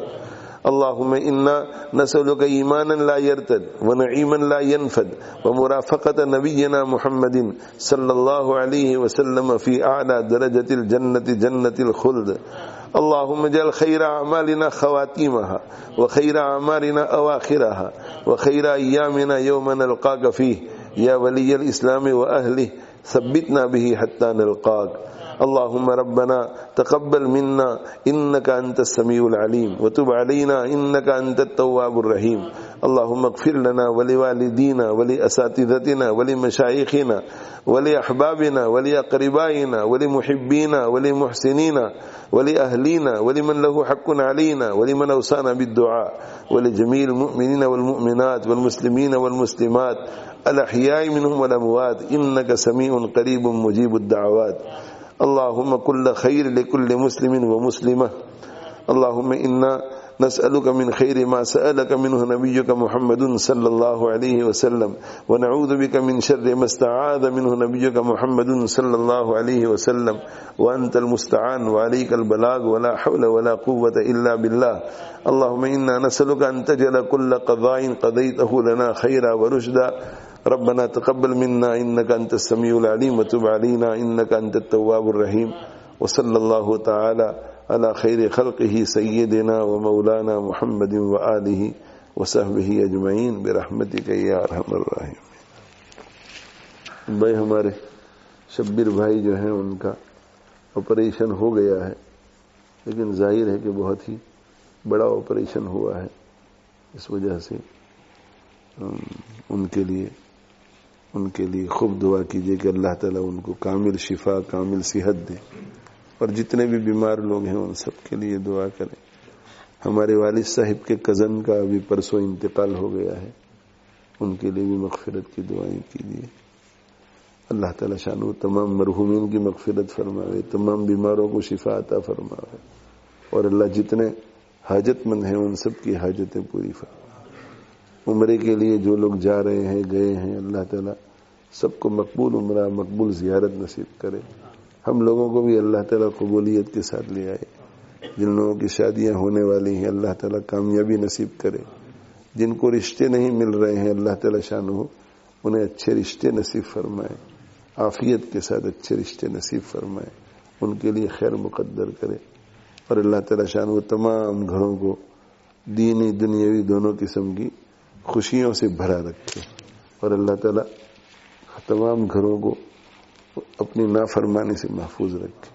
اللهم إنا نسألك إيمانا لا يرتد ونعيما لا ينفد ومرافقة نبينا محمد صلى الله عليه وسلم في أعلى درجة الجنة جنة الخلد اللهم اجعل خير أعمالنا خواتيمها وخير أعمالنا أواخرها وخير أيامنا يوم نلقاك فيه يا ولي الإسلام وأهله ثبتنا به حتى نلقاك اللهم ربنا تقبل منا إنك أنت السميع العليم وتب علينا إنك أنت التواب الرحيم اللهم اغفر لنا ولوالدينا ولأساتذتنا ولمشايخنا ولأحبابنا ولأقربائنا ولمحبينا ولمحسنينا ولأهلينا ولمن له حق علينا ولمن أوصانا بالدعاء ولجميع المؤمنين والمؤمنات والمسلمين والمسلمات الأحياء منهم والأموات إنك سميع قريب مجيب الدعوات اللهم كل خير لكل مسلم ومسلمة اللهم إنا نسألك من خير ما سألك منه نبيك محمد صلى الله عليه وسلم ونعوذ بك من شر ما استعاذ منه نبيك محمد صلى الله عليه وسلم وأنت المستعان وعليك البلاغ ولا حول ولا قوة إلا بالله اللهم إنا نسألك أن تجعل كل قضاء قضيته لنا خيرا ورشدا ربنا تقبل منا إنك أنت السميع العليم وتب علينا إنك أنت التواب الرحيم وصلى الله تعالى على خير خلقه سيدنا ومولانا محمد وآله وصحبه اجمعین برحمتک یا ارحم الراحمین. بھائی ہمارے شبیر بھائی جو ہیں ان کا آپریشن ہو گیا ہے، لیکن ظاہر ہے کہ بہت ہی بڑا آپریشن ہوا ہے. اس وجہ سے ان کے لیے خوب دعا کیجیے کہ اللہ تعالیٰ ان کو کامل شفا کامل صحت دے، اور جتنے بھی بیمار لوگ ہیں ان سب کے لیے دعا کریں. ہمارے والد صاحب کے کزن کا ابھی پرسوں انتقال ہو گیا ہے، ان کے لیے بھی مغفرت کی دعائیں کیجیے. اللہ تعالیٰ شانو تمام مرحومین کی مغفرت فرماوے، تمام بیماروں کو شفا عطا فرماوے، اور اللہ جتنے حاجت مند ہیں ان سب کی حاجتیں پوری فرمائے. عمرے کے لیے جو لوگ جا رہے ہیں گئے ہیں، اللہ تعالیٰ سب کو مقبول عمرہ مقبول زیارت نصیب کرے. ہم لوگوں کو بھی اللہ تعالیٰ قبولیت کے ساتھ لے آئے. جن لوگوں کی شادیاں ہونے والی ہیں اللہ تعالیٰ کامیابی نصیب کرے. جن کو رشتے نہیں مل رہے ہیں اللہ تعالیٰ شان ہو انہیں اچھے رشتے نصیب فرمائے، عافیت کے ساتھ اچھے رشتے نصیب فرمائے، ان کے لیے خیر مقدر کرے. اور اللہ تعالیٰ شان ہو تمام گھروں کو دینی دنیاوی دونوں قسم کی خوشیوں سے بھرا رکھے، اور اللہ تعالیٰ تمام گھروں کو اپنی نافرمانی سے محفوظ رکھے.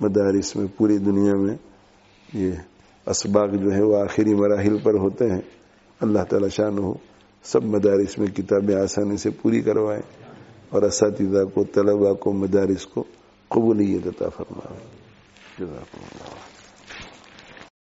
مدارس میں پوری دنیا میں یہ اسباق جو ہے وہ آخری مراحل پر ہوتے ہیں. اللہ تعالیٰ شان ہو سب مدارس میں کتابیں آسانی سے پوری کروائیں، اور اساتذہ کو طلباء کو مدارس کو قبولیت عطا فرمائے. جزاکم اللہ.